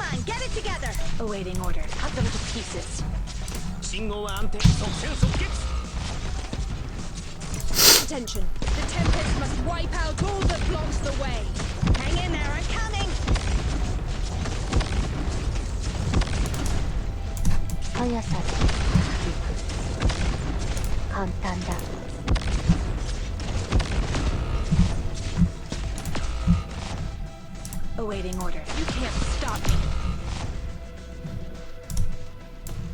S8: on, get it together.
S6: Awaiting order. Cut them to pieces.
S5: 信号は安定即戦即決
S6: Attention. The Tempest must wipe out all that blocks the way.
S8: Hang in there, I'm coming.
S1: 速さで簡単だ。
S6: Awaiting order. You can't stop me.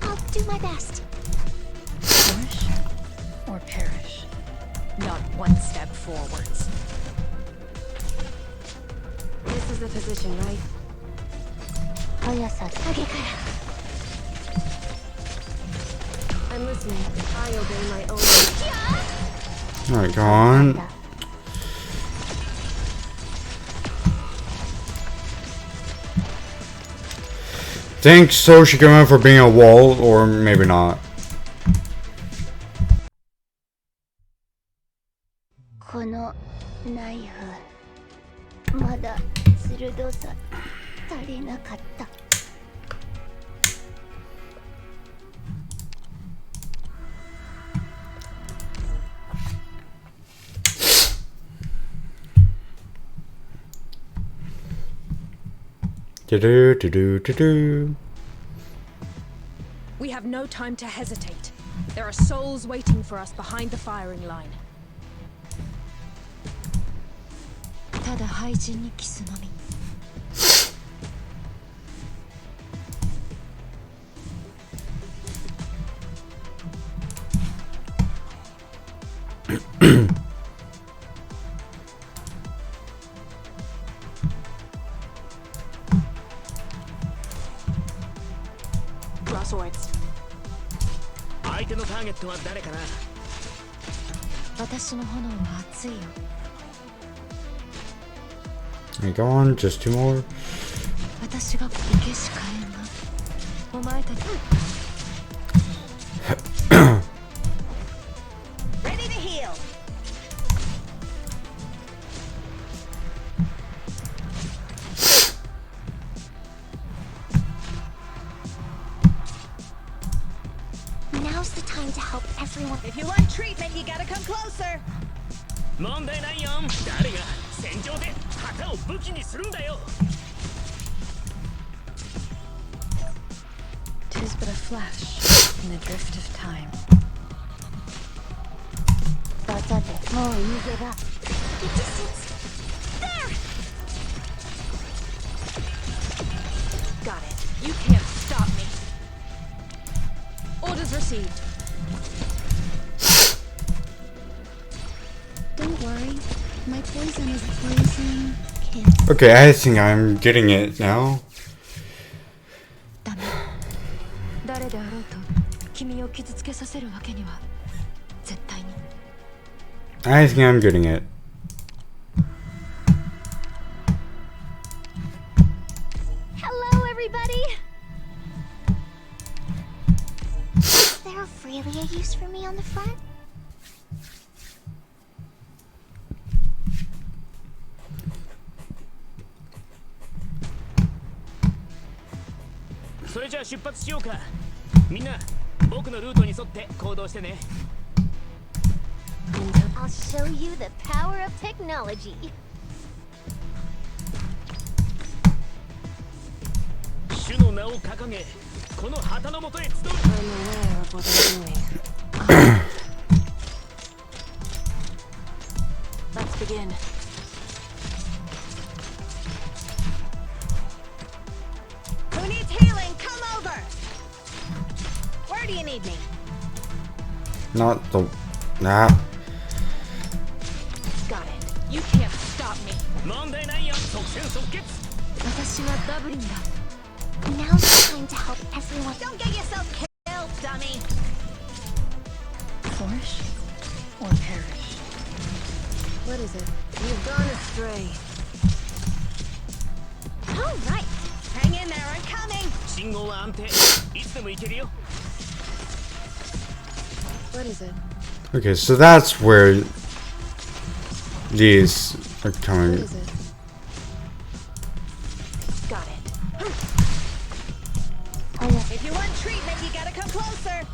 S1: I'll do my best.
S3: Perish or perish. Not one step forwards.
S4: This is the position, right?
S1: 速さで影から。
S4: I'm listening. I obey my own.
S2: Alright, go on. Thanks, Soshikama, for being a wall, or maybe not.
S1: このナイフまだ鋭さ足りなかった。
S2: Do-do-do-do-do-do.
S6: We have no time to hesitate. There are souls waiting for us behind the firing line.
S1: ただ廃人にキスのみ。
S6: Crosswords.
S5: 相手のターゲットは誰かな
S1: 私の炎は熱いよ。
S2: Okay, go on, just two more.
S1: 私がいけしかえんな。お前たち。
S8: Ready to heal.
S1: Now's the time to help everyone.
S8: If you want treatment, you gotta come closer.
S5: 問題ないよ。誰が戦場で旗を武器にするんだよ。
S3: 'Tis but a flash in the drift of time.
S1: バカでもう逃げが。The distance. There.
S6: Got it. You can't stop me. Orders received.
S1: Don't worry. My poison is poison. Can't.
S2: Okay, I think I'm getting it now.
S4: 誰であろうと君を傷つけさせるわけには絶対に。
S2: I think I'm getting it.
S1: Hello, everybody. Is there really a use for me on the front?
S5: それじゃあ出発しようか。みんな、僕のルートに沿って行動してね。
S1: I'll show you the power of technology.
S5: 主の名を掲げ、この旗の下へ集う。
S4: I'm aware of what I'm doing. Let's begin.
S8: Who needs healing? Come over. Where do you need me?
S2: Not the... Nah.
S6: Got it. You can't stop me.
S5: 問題ないよ。即戦即決。
S4: 私はダブリンだ。
S1: Now's the time to help everyone.
S8: Don't get yourself killed, dummy.
S3: Flourish or perish.
S4: What is it? You've gone astray.
S1: All right.
S8: Hang in there, I'm coming.
S5: 信号は安定。いつでも行けるよ。
S4: What is it?
S2: Okay, so that's where these are
S4: What
S2: coming.
S4: is it?
S6: Got it.
S8: If you want treatment, you gotta come closer.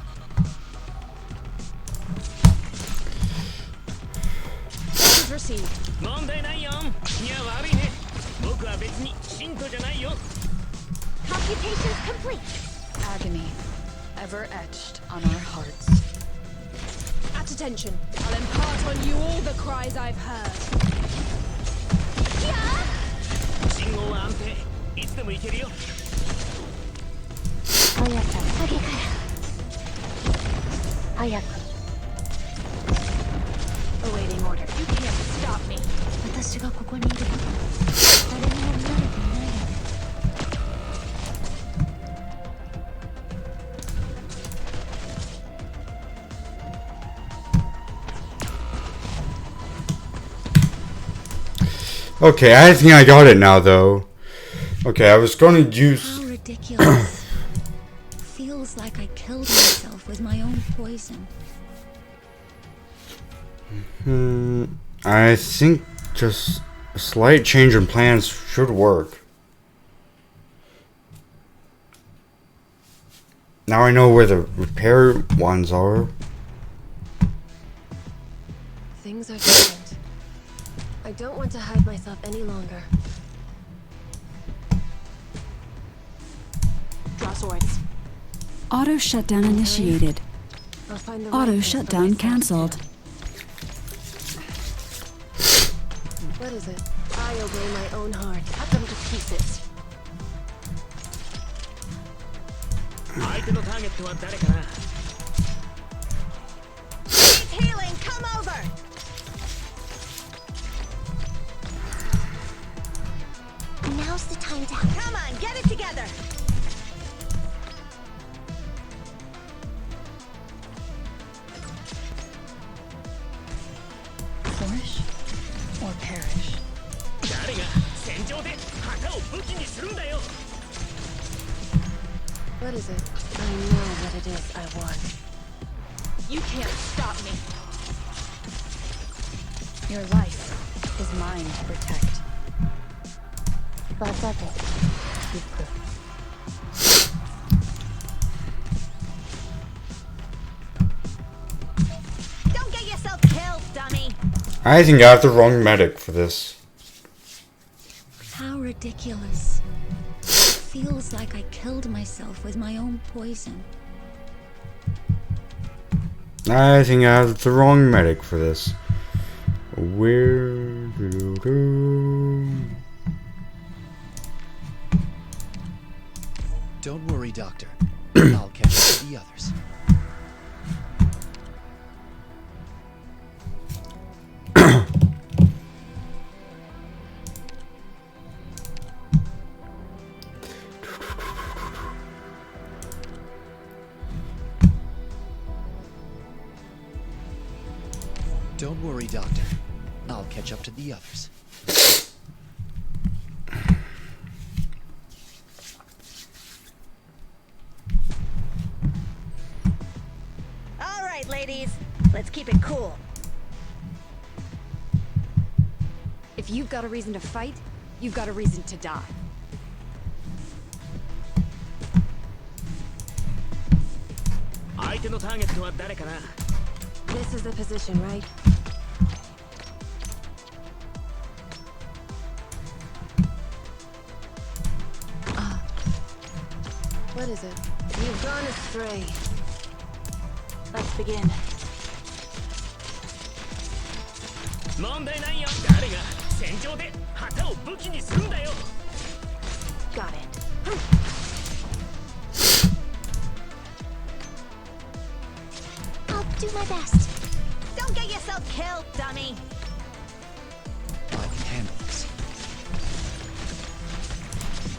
S6: Orders received.
S5: 問題ないよ。いや悪いね。僕は別に信徒じゃないよ。
S1: Computations complete.
S3: Agony, ever etched on our hearts.
S6: At attention. I'll impart on you all the cries I've heard.
S5: 信号は安定。いつでも行けるよ。
S6: Awaiting order. You can't stop me.
S1: 私がここにいること誰にも見られていないよね。
S2: Okay, I think I got it now, though. Okay, I was going to use...
S1: How ridiculous. Feels like I killed myself with my own poison.
S2: I think just a slight change in plans should work. Now I know where the repair ones are.
S4: Things are different. I don't want to hide myself any longer.
S6: Draw swords.
S7: Auto shutdown initiated.
S4: I'll find the right
S7: Auto
S4: place for
S7: shutdown
S4: myself.
S7: cancelled.
S4: What is it? I obey my own heart.
S6: Cut them to pieces.
S5: 相手のターゲットは誰かな。
S8: Needs healing. Come over.
S1: Now's the time to
S8: Come on, get it together.
S3: Flourish or perish.
S5: 誰が戦場で旗を武器にするんだよ。
S4: What is it? I know what it is I want.
S6: You can't stop me.
S3: Your life is mine to protect.
S8: Don't get yourself killed, dummy.
S2: I think I have the wrong medic for this.
S7: How ridiculous. It feels like I killed myself with my own poison.
S2: I think I have the wrong medic for this. Where do go?
S9: Don't worry, Doctor. I'll catch up to the others. Don't worry, Doctor. I'll catch up to the others.
S8: All right, ladies. Let's keep it cool.
S3: If you've got a reason to fight, you've got a reason to die.
S4: This is the position, right? What is it? You've gone astray. Let's begin.
S5: 問題ないよ。誰が戦場で旗を武器にするんだよ。
S4: Got it.
S1: I'll do my best.
S8: Don't get yourself killed, dummy.
S9: I can handle this.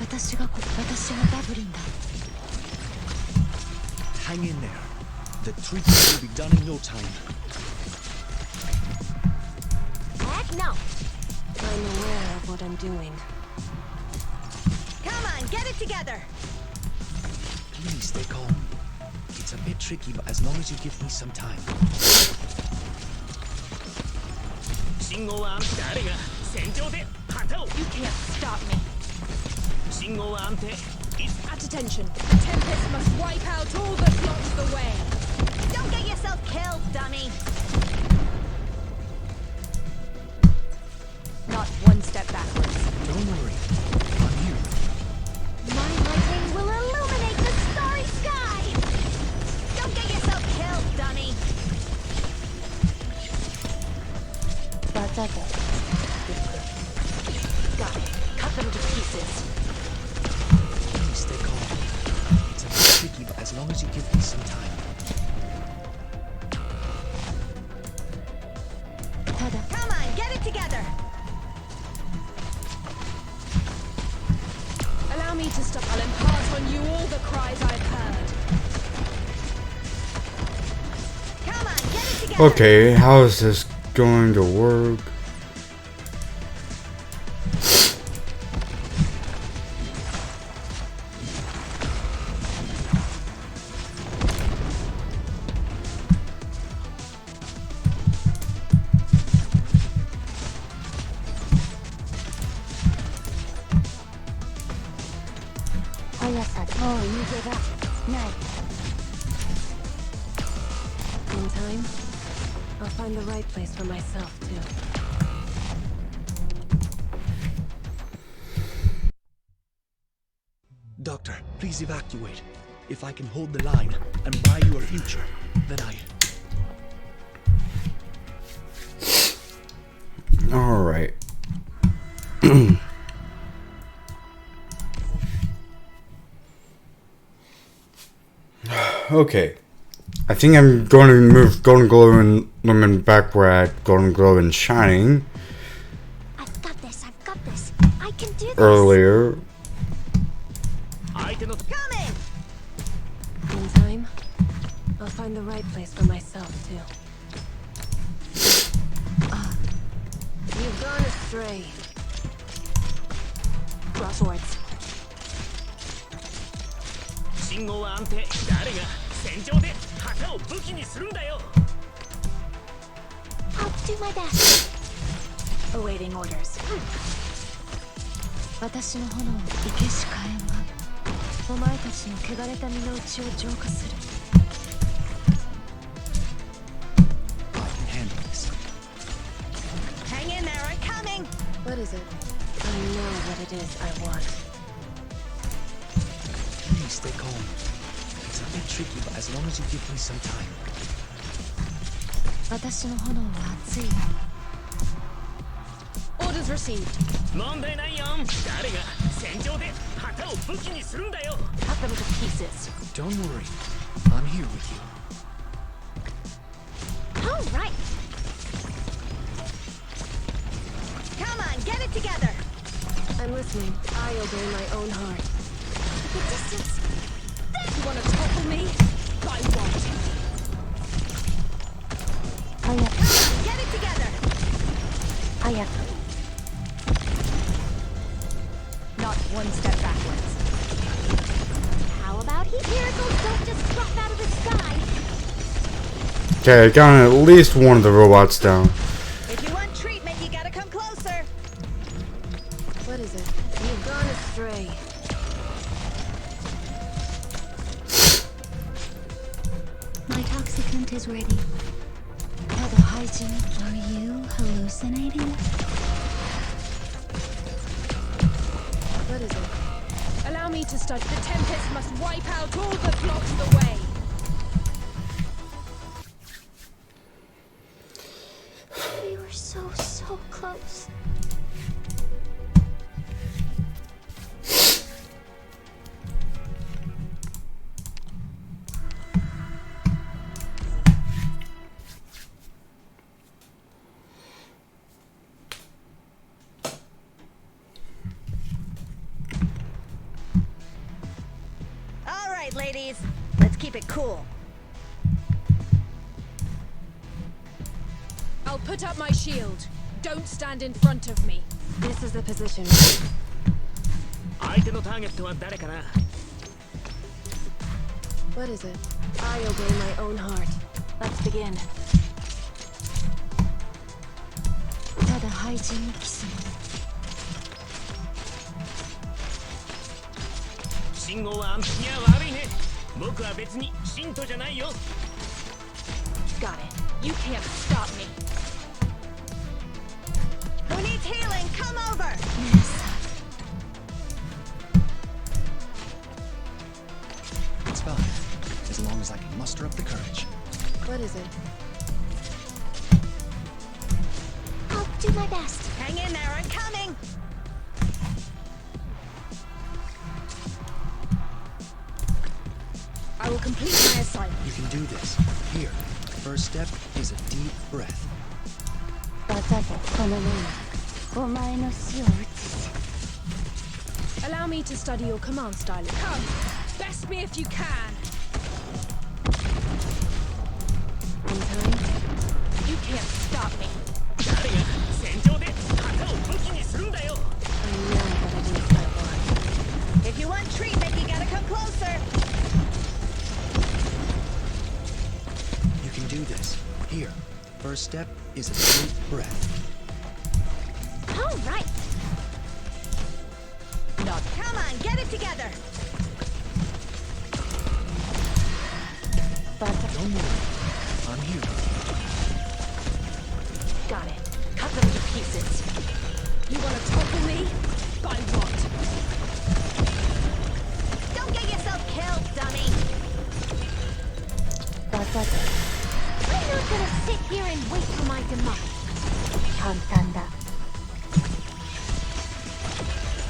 S7: 私がバブリンだ。
S9: Hang in there. The treatment will be done in no time.
S8: Heck no.
S4: I'm aware of what I'm doing.
S8: Come on, get it together.
S9: Please stay calm. It's a bit tricky, but as long as you give me some time.
S5: 信号は誰が戦場で旗を
S6: You can't stop me.
S5: 信号は安定
S6: At attention. The Tempest must wipe out all that blocks the way.
S8: Don't get yourself killed, dummy.
S3: Not one step backwards.
S9: Don't worry. I'm here.
S1: My lightning will illuminate the starry sky.
S8: Don't get yourself killed, dummy.
S3: Got it. Cut them to pieces.
S9: Please stay calm. It's a bit tricky, but as long as you give me some time.
S8: Come on, get it together.
S6: Allow me to stop. I'll impart on you all the cries I've heard.
S8: Come on, get it together.
S2: Okay, how is this going to work?
S4: In time, I'll find the right place for myself, too.
S9: Doctor, please evacuate. If I can hold the line and buy you a future, then I...
S2: Alright. Okay. I think I'm going to move Golden Glow and Lemon back where I had Golden Glow and Shining
S1: I've got this. I can do this.
S2: earlier.
S5: 相手の
S8: Come in.
S4: In time, I'll find the right place for myself, too. You've gone astray.
S3: Draw swords.
S5: 信号は安定誰が戦場で旗旗を武器にするんだよ。
S1: I'll do my best.
S3: Awaiting orders. 私の炎を生けし火炎がお前たちの汚れた身の内を浄化する。
S9: I can handle this.
S8: Hang in there, I'm coming!
S4: What is it? I know what it is I want.
S9: Please stay calm. It's a bit tricky, but as long as you give me some time.
S3: 私の炎は熱い。
S6: Orders received.
S5: 問題ないよ。誰が戦場で旗を武器にするんだよ。
S3: Cut them to pieces.
S9: Don't worry. I'm here with you.
S1: All right.
S8: Come on, get it together!
S4: I'm listening. I obey my own heart.
S1: The distance.
S6: You wanna topple me? By what?
S8: Come on, get it together!
S3: Not one step backwards.
S1: How about he? Miracles don't just drop out of the sky.
S2: Okay, I got at least one of the robots down.
S8: If you want treatment, you gotta come closer!
S4: What is it? You've gone astray.
S7: My toxicant is ready.
S3: Other hygiene.
S7: Are you hallucinating?
S4: What is it?
S6: Allow me to study. The Tempest must wipe out all that blocks the way.
S1: We were so close.
S8: All right, ladies, let's keep it cool.
S6: I'll put up my shield. Don't stand in front of me.
S4: This is the position.
S5: 相手のターゲットは誰かな。
S4: What is it? I obey my own heart.
S3: Let's begin. ただ配置にキス。
S5: 信号は暗記が悪いね。僕は別に信徒じゃないよ。
S6: Got it. You can't stop me.
S8: Who needs healing? Come over!
S9: It's fine. As long as I can muster up the courage.
S4: What is it?
S1: I'll do my best.
S8: Hang in there, I'm coming!
S6: I will complete my assignment.
S9: You can do this. Here. First step is a deep breath.
S7: 技でこの目にお前の死を移す。
S6: Allow me to study your command style. Come, best me if you can.
S4: In time?
S6: You can't stop me.
S5: 誰が戦場で旗を武器にするんだよ。
S4: I know what it is I want.
S8: If you want treatment, you gotta come closer!
S9: You can do this. Here. First step is a deep breath.
S1: All right.
S8: Come on, get it together!
S9: Don't worry. I'm here.
S3: Got it. Cut them to pieces.
S6: You wanna topple me? By what?
S8: Don't get yourself killed, dummy!
S7: 技で
S1: I'm not gonna sit here and wait for my demise.
S7: 簡単だ。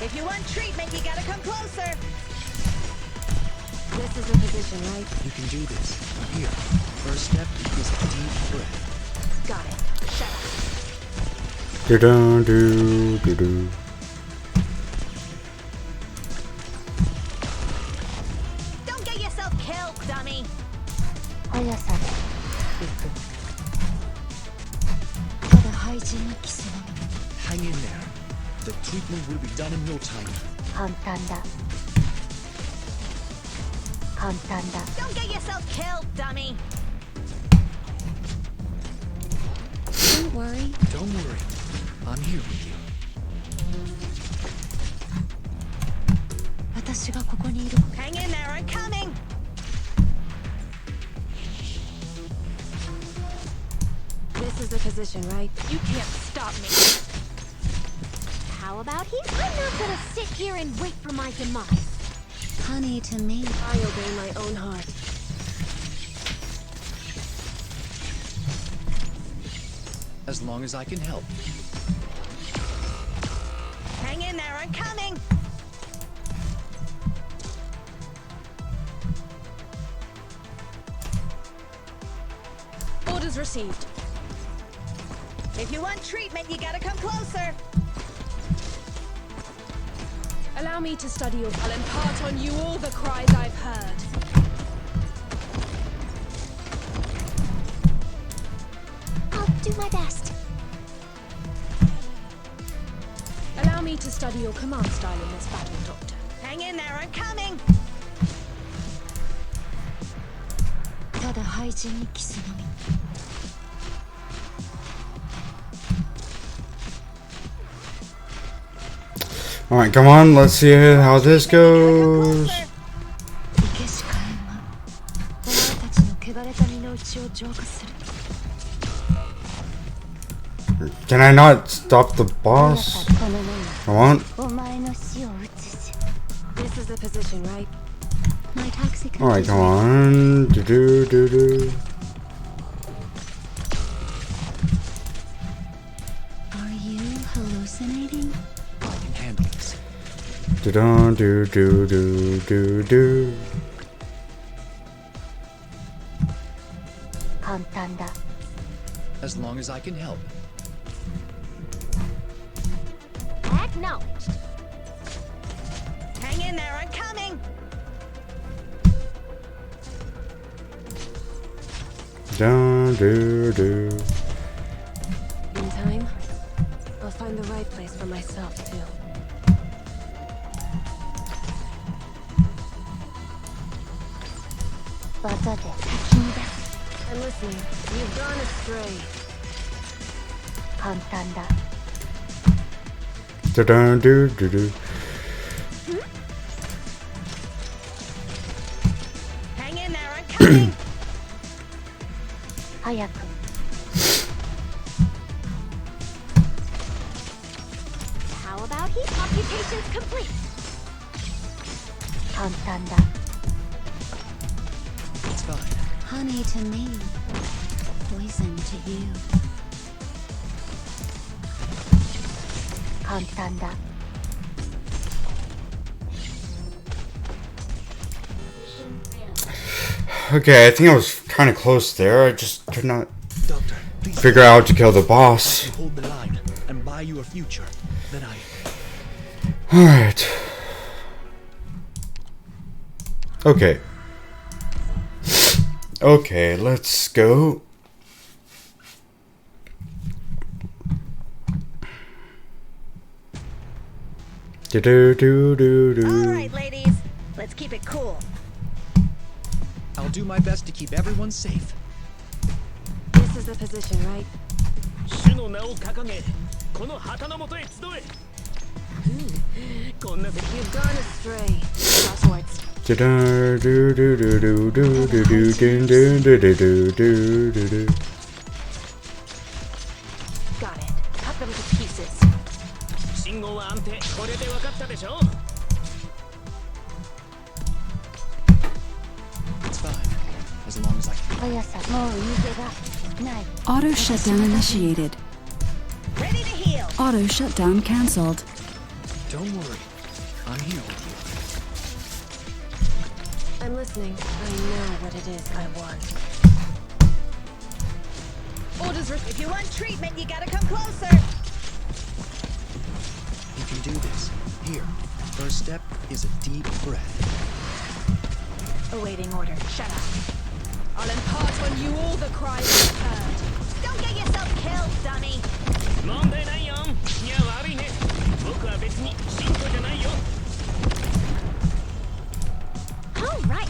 S8: If you want treatment, you gotta come closer!
S4: This is the position, right?
S9: You can do this. Here. First step is a deep breath.
S3: Got it. Shut up.
S2: Do-do-do-do-do.
S8: Don't get yourself killed, dummy!
S7: 速さで行く。
S3: ただ配置にキス。
S9: Hang in there. The treatment will be done in no time.
S7: 簡単だ。簡単だ。
S8: Don't get yourself killed, dummy!
S7: worry.
S9: Don't worry. I'm here with you.
S7: 私がここにいる。
S8: Hang in there, I'm coming!
S4: This is the position, right?
S6: You can't stop me.
S1: How about he? I'm not gonna sit here and wait for my demise.
S7: Honey to me.
S4: I obey my own heart.
S9: As long as I can help.
S8: Hang in there, I'm coming!
S6: Orders received.
S8: If you want treatment, you gotta come closer!
S6: Allow me to study your... I'll impart on you all the cries I've heard.
S1: I'll do my best.
S6: Allow me to study your command style in this battle, Doctor.
S8: Hang in there, I'm coming!
S7: ただ配置にキスのみ。
S2: Alright, come on, let's see how this goes.
S7: 生けしかえま。お前たちの汚れた身の内を浄化する。
S2: Can I not stop the boss?
S7: この目に
S2: Come on.
S7: お前の死を映す。
S4: This is the position, right?
S7: My toxic.
S2: Alright, come on. Do do do do.
S7: Are you hallucinating?
S9: I can handle this.
S2: Do do do do do do.
S7: 簡単だ。
S9: As long as I can help.
S1: Acknowledged.
S8: Hang in there, I'm coming!
S2: Do do do.
S4: In time, I'll find the right place for myself, too. I'm listening. You've gone astray.
S7: 簡単だ。
S2: Do do do do.
S8: Hang in there, I'm coming!
S7: 早く。
S1: How about he? Computation's complete.
S7: 簡単だ。
S9: It's fine.
S7: Honey to me. Poison to you. 簡単だ。
S2: Okay, I think I was kind of close there. I just could not
S9: Doctor, please
S2: figure out how to kill the boss.
S9: hold the line and buy you a future. Then I...
S2: Alright. Okay. Okay, let's go. Do do do do do.
S8: Alright, ladies, let's keep it cool.
S9: I'll do my best to keep everyone safe.
S4: This is the position, right?
S5: 主の名を掲げこの旗の下へ集えこんな席
S4: You've gone astray. Crosswords.
S2: Do do do do do do do do do do do do do do do.
S6: Got it. Cut them to pieces.
S5: 信号は安定これで分かったでしょ
S9: It's fine. As long as I can.
S7: 速さ、もう逃げがない。
S10: Auto shutdown initiated.
S8: Ready to heal!
S10: Auto shutdown cancelled.
S9: Don't worry. I'm here with you.
S4: I'm listening. I know what it is I want.
S6: Orders received.
S8: If you want treatment, you gotta come closer!
S9: You can do this. Here. First step is a deep breath.
S6: Awaiting order. Shut up. I'll impart on you all the cries I've heard.
S8: Don't get yourself killed, dummy!
S5: 問題ないよいや悪いね僕は別に信徒じゃないよ
S1: Alright.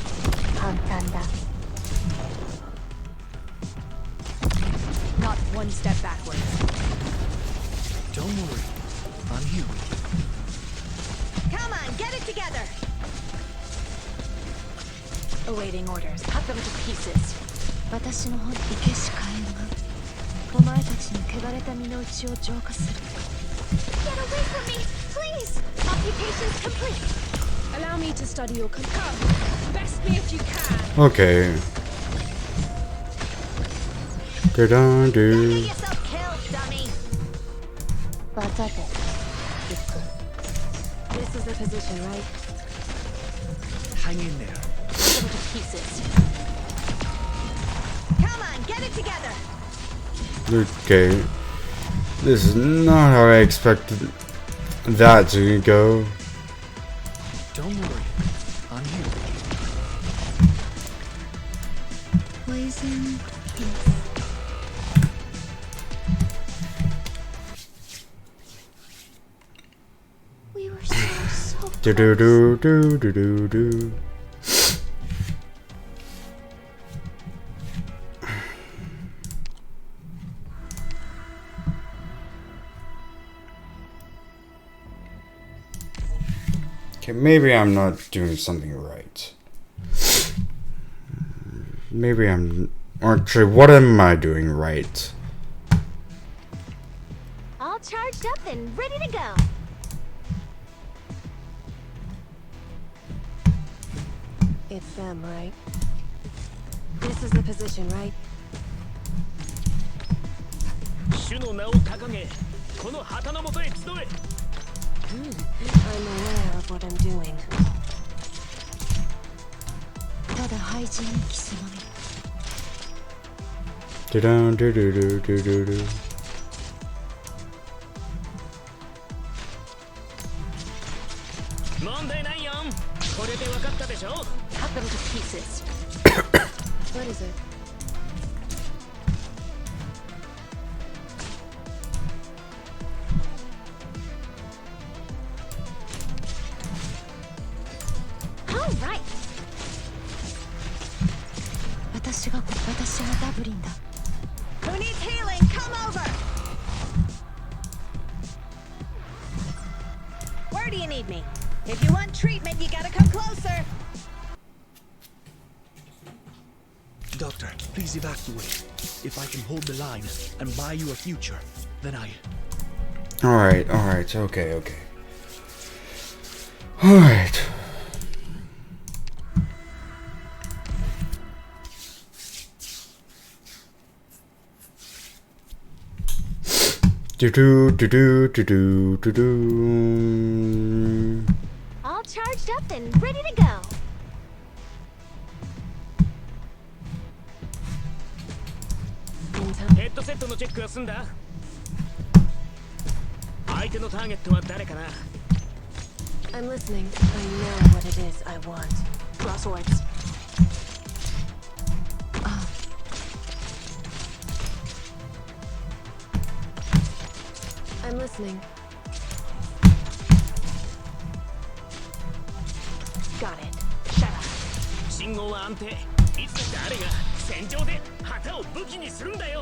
S7: 簡単だ。
S6: Not one step backwards.
S9: Don't worry. I'm here with you.
S8: Come on, get it together.
S3: Awaiting orders. Cut them to pieces.
S7: 私の本生けし火炎がお前たちの汚れた身の内を浄化する。
S1: Get away from me, please! Occupation's complete.
S6: Allow me to study your come. Best me if you can.
S2: Okay.
S8: Don't
S2: Do
S8: get yourself killed, dummy.
S7: バタで
S4: This is the position, right?
S9: Hang in there.
S3: Cut them to pieces.
S8: Come on, get it together.
S2: Okay. This is not how I expected that to go.
S9: Don't worry. I'm here with you.
S7: Poison. We were so
S2: Do do do do do do do. Okay, maybe I'm not doing something right. Maybe I'm... Actually, what am I doing right?
S1: All charged up and ready to go.
S4: It's them, right? This is the position, right?
S5: 主の名を掲げ、この旗の下へ集え。
S4: I'm aware of what I'm doing.
S7: ただ廃人に貴様め
S2: Do do do do do do do.
S5: 問題ないよ。これで分かったでしょ。
S3: Cut them to pieces.
S4: What is it?
S1: All right.
S7: 私がダブリンだ
S8: Who needs healing? Come over. Where do you need me? If you want treatment, you gotta come closer.
S9: Doctor, please evacuate. If I can hold the line and buy you a future, then I...
S2: Alright, okay. Alright. Do do do do do do do do.
S1: All charged up and ready to go.
S4: In time.
S5: ヘッドセットのチェックは済んだ。相手のターゲットは誰かな。
S4: I'm listening. I know what it is I want.
S3: Draw swords.
S4: I'm listening.
S3: Got it. Shut up.
S5: 信号は安定。いつ誰が戦場で旗を武器にするんだよ。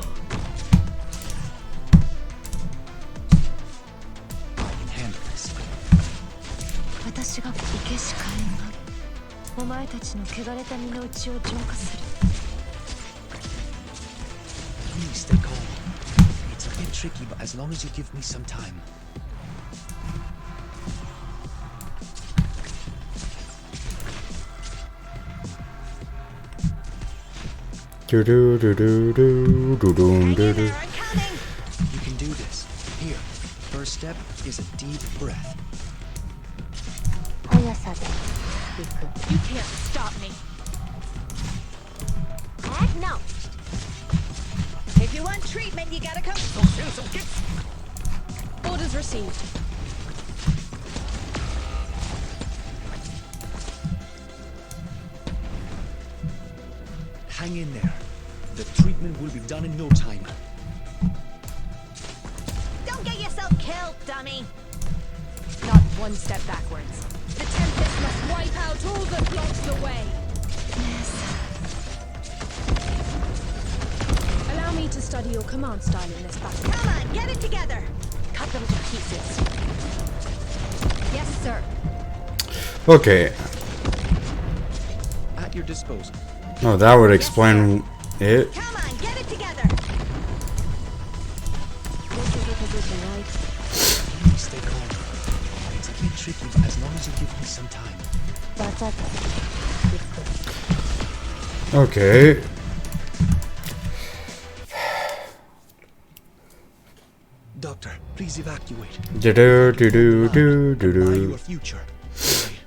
S9: I can handle this.
S7: 私が生けし火炎がお前たちの汚れた身の内を浄化する
S9: Please stay calm. It's a bit tricky, but as long as you give me some time.
S2: Do do do do do do do
S8: Hang
S2: do
S8: in
S2: do.
S8: there, I'm coming.
S9: You can do this. Here, first step is a deep breath.
S7: 速さで行く
S3: You can't stop me.
S1: Heck no.
S8: If you want treatment, you gotta come.
S6: Orders received.
S9: Hang in there. The treatment will be done in no time.
S8: Don't get yourself killed, dummy.
S6: Not one step backwards. The Tempest must wipe out all that blocks the way. Allow me to study your command style in this battle.
S8: Come on, get it together.
S3: Cut cut them to pieces. Yes, sir.
S2: Okay.
S9: At your disposal.
S2: Oh, that would explain it.
S8: Come on, get it together.
S4: This is the position, right?
S9: Please stay calm. It's a bit tricky, but as long as you give me some time.
S2: Okay.
S9: Doctor, please evacuate.
S2: Do do do do do do
S9: Buy
S2: do.
S9: your future. Hurry.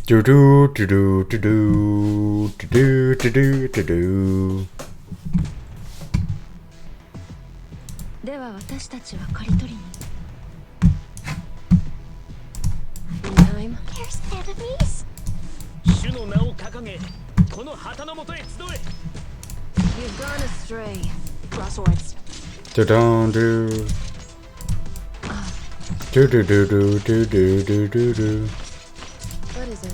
S2: Do do do do do do do do do do do.
S7: では私たちは刈り取りに。
S4: In time.
S1: There's enemies.
S5: 主の名を掲げこの旗の下へ集え
S4: You've gone astray. Draw swords.
S2: Do do do. Do do do do do do do do do.
S4: What is it?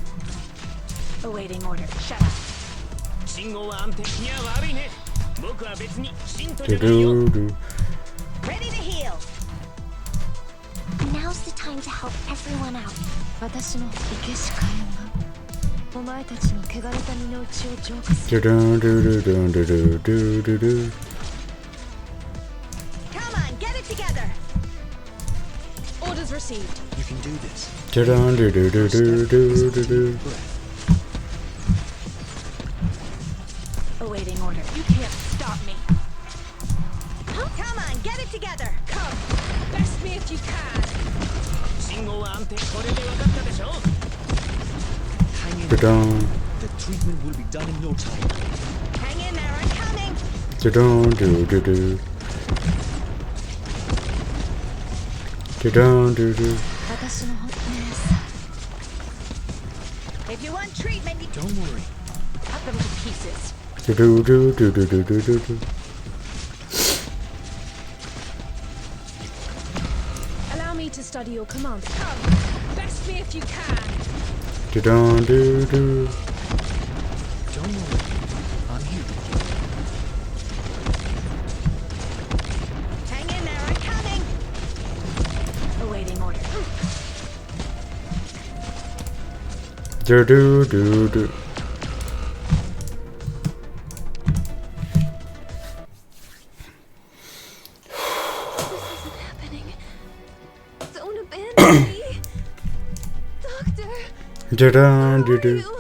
S3: Awaiting order. Shut up.
S5: 信号は安定いや悪いね僕は別に信徒じ
S2: Do
S5: ゃないよ
S2: do do.
S8: Ready to heal.
S1: Now's the time to help everyone out.
S7: 私の生けし火炎がお前たちの汚れた身の内を浄化する。
S2: Do do do do do do do do do.
S8: Come on, get it together.
S6: Orders received.
S9: You can do this.
S2: Do do do do do do do do.
S9: Breath.
S3: Awaiting order. You can't stop me.
S8: Come on, get it together.
S6: Come. Best me if you can.
S5: 信号は安定これで分かったでしょ
S9: Hang in
S2: Do
S9: there.
S2: do
S9: The treatment will be done in no time.
S8: Hang in there, I'm coming.
S2: do do do do. Do do do do.
S7: 私の本音です。
S8: If you want treatment, you...
S9: Don't worry.
S3: Cut them to pieces.
S2: Do do do do do do do do do.
S6: Allow me to study your commands. Come. Best me if you can.
S2: Do do do do.
S9: Don't worry. I'm here.
S8: Hang in there, I'm coming.
S3: Awaiting order.
S2: Do do do do.
S4: Happening. Don't abandon me. Doctor,
S2: Do do
S4: where
S2: do
S4: are
S2: do.
S4: you?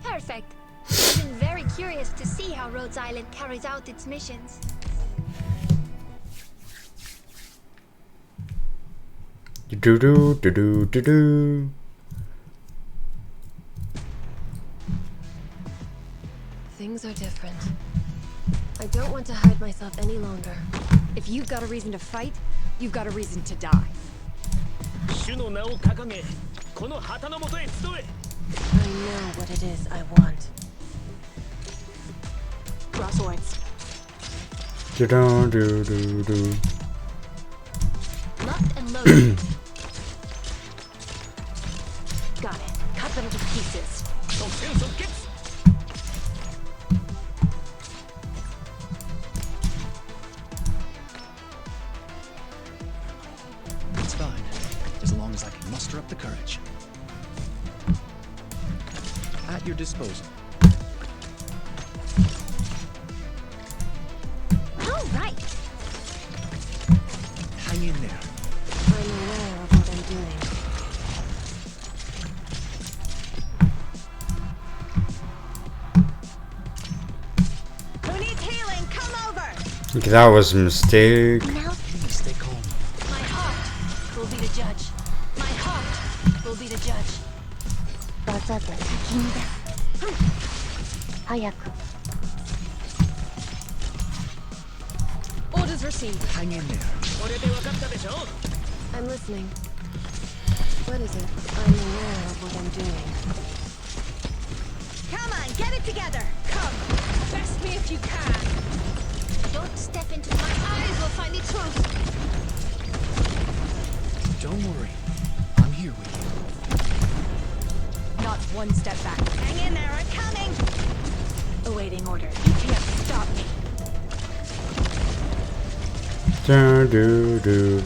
S1: Perfect. I've been very curious to see how Rhodes Island carries out its missions.
S2: Do do do do do do.
S4: Things are different. I don't want to hide myself any longer.
S3: If you've got a reason to fight, you've got a reason to die.
S5: 主の名を掲げこの旗の下へ集え
S4: I know what it is I want.
S3: Draw swords.
S2: Do do do do do.
S1: Locked and loaded.
S3: Got it. Cut them to pieces.
S5: 即戦即決
S9: It's fine. As long as I can muster up the courage. At your disposal.
S1: All right.
S9: Hang in there.
S4: I'm aware of what I'm doing.
S8: Who needs healing? Come over.
S2: That was a mistake.
S1: Now
S9: Please stay calm.
S3: My heart will be the judge. My heart will be the judge.
S1: わざと先に出す。早く。
S6: Orders received.
S9: Hang in there.
S5: これで分かったでしょ
S4: I'm listening. What is it? I'm aware of what I'm doing.
S8: Come Come on, get it together.
S6: Come, best me if you can.
S1: Don't step into my eyes will find the truth.
S9: Don't worry. I'm here with you.
S3: Not one step back.
S8: Hang in there, I'm coming.
S3: Awaiting order. You can't stop me.
S2: Do do do.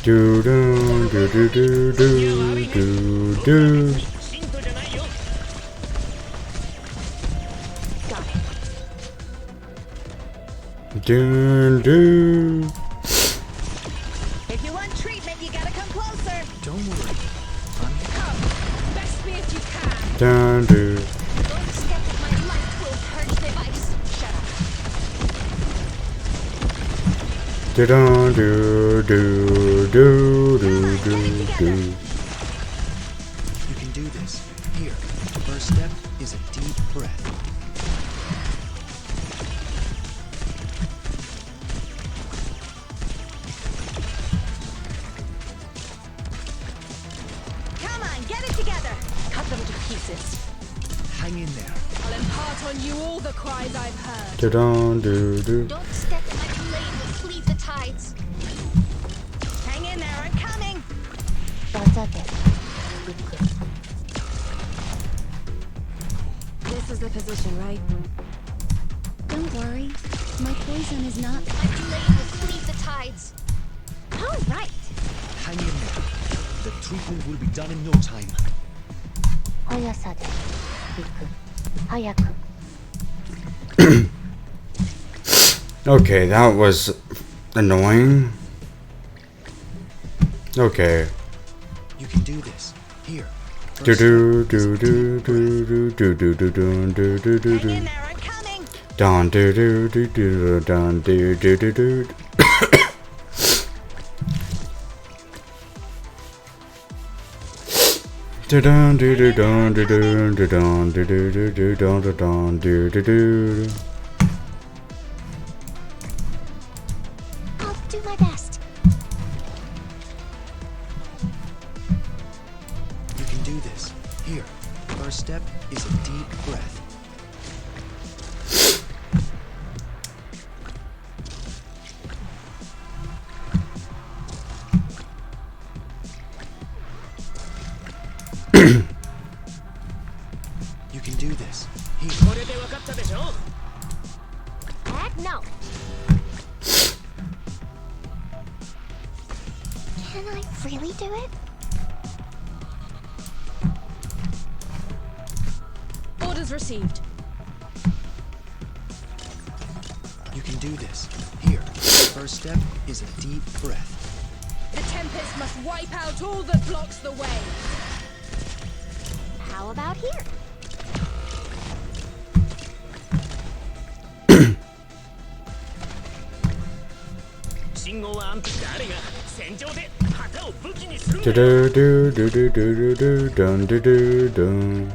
S2: Do do do do do do do.
S5: ヒントじゃないよ。
S3: Got it.
S2: Do do.
S8: If you want treatment, you gotta come closer.
S9: Don't worry. I'm here.
S6: Come, best me if you can.
S2: Do do.
S1: Don't step in my light will purge the vice. Shut up.
S2: Do do do do do do do.
S9: You can do this. Here. First step is a deep breath.
S8: Come on, get it together.
S3: Cut them to pieces.
S9: Hang in there.
S6: I'll impart on you all the cries I've heard.
S2: Do do do.
S1: Don't step in my blade will cleave the tides.
S8: Hang in there, I'm coming.
S4: This is the position, right?
S7: Don't worry. My poison is not.
S1: My blade will cleave the tides.
S8: All right.
S9: Hang in there. The treatment will be done in no time.
S2: Okay, that was annoying. Okay.
S9: You can do this. Here.
S2: Do
S9: First
S2: do
S9: step is a
S2: do
S9: deep
S2: do
S9: breath.
S2: do do do do do do do do
S8: Hang
S2: do.
S8: in there, I'm coming.
S2: Don do do do do don do do do do. Do don do do don do do do don do do do do don do don do do do.
S1: I'll do my best.
S9: You can do this. Here. First step is a deep breath. You can do this. Here.
S5: これで分かったでしょ。
S1: Heck no. Can I really do it?
S6: Orders received.
S9: You can do this. Here. First step is a deep breath.
S6: The Tempest must wipe out all that blocks the way.
S1: How about here?
S2: Do do do do do do do dun do do dun.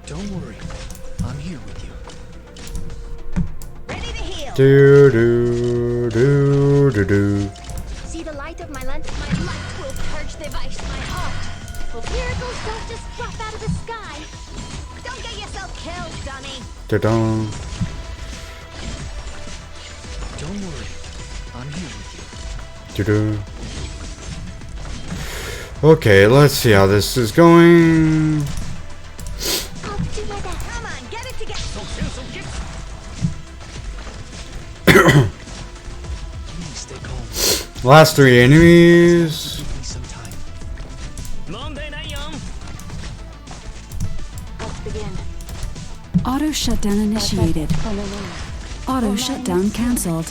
S9: Don't worry. I'm here with you.
S8: Ready to heal.
S2: Do do do do do.
S1: See the light of my lantern? My light will purge the vice, my heart. Well, miracles don't just drop out of the sky.
S8: Don't get yourself killed, dummy.
S2: Da dun.
S9: Don't worry. I'm here with you.
S2: Do do. Okay, let's see how this is going.
S1: I'll do my best.
S8: Come on, get it together.
S9: Please stay calm.
S2: Last three enemies.
S9: Give me some time.
S5: 問題ないよ。
S4: Let's begin.
S10: Auto shutdown initiated. Auto shutdown cancelled.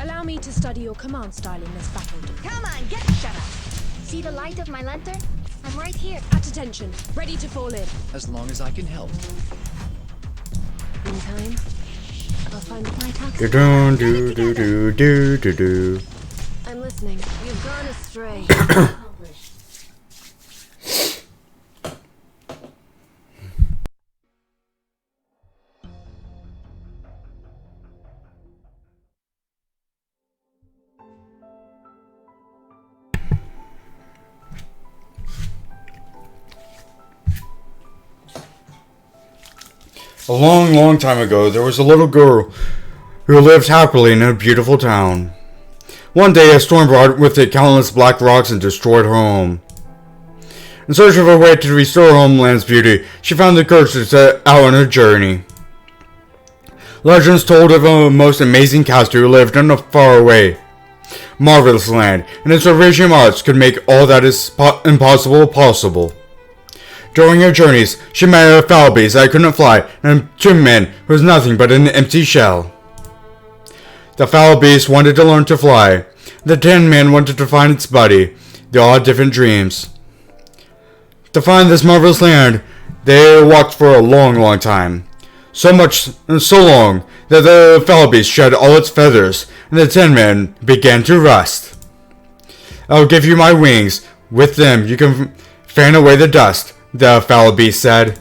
S6: Allow me to study your command style in this battle.
S8: Come on, get shut up.
S1: See the light of my lantern? I'm right here.
S6: At attention, ready to fall in.
S9: As long as I can help.
S4: In time, I'll find my
S2: Do
S4: toxin.
S2: do do do do do do.
S4: I'm listening. You've gone astray.
S2: A long, long time ago, there was a little girl who lived happily in a beautiful town. One day, a storm brought with it countless black rocks and destroyed her home. In search of a way to restore her homeland's beauty, she found the courage to set out on a journey. Legends told of a most amazing caster who lived in a faraway, marvelous land, and its origin arts could make all that is impossible possible. During her journeys, she met a foul beast that couldn't fly, and a tin man who was nothing but an empty shell. The foul beast wanted to learn to fly. The tin man wanted to find its buddy. They all had different dreams. To find this marvelous land, they walked for a long, long time. So long that the foul beast shed all its feathers, and the tin man began to rust. "I'll give you my wings. With them you can fan away the dust," the foul beast said.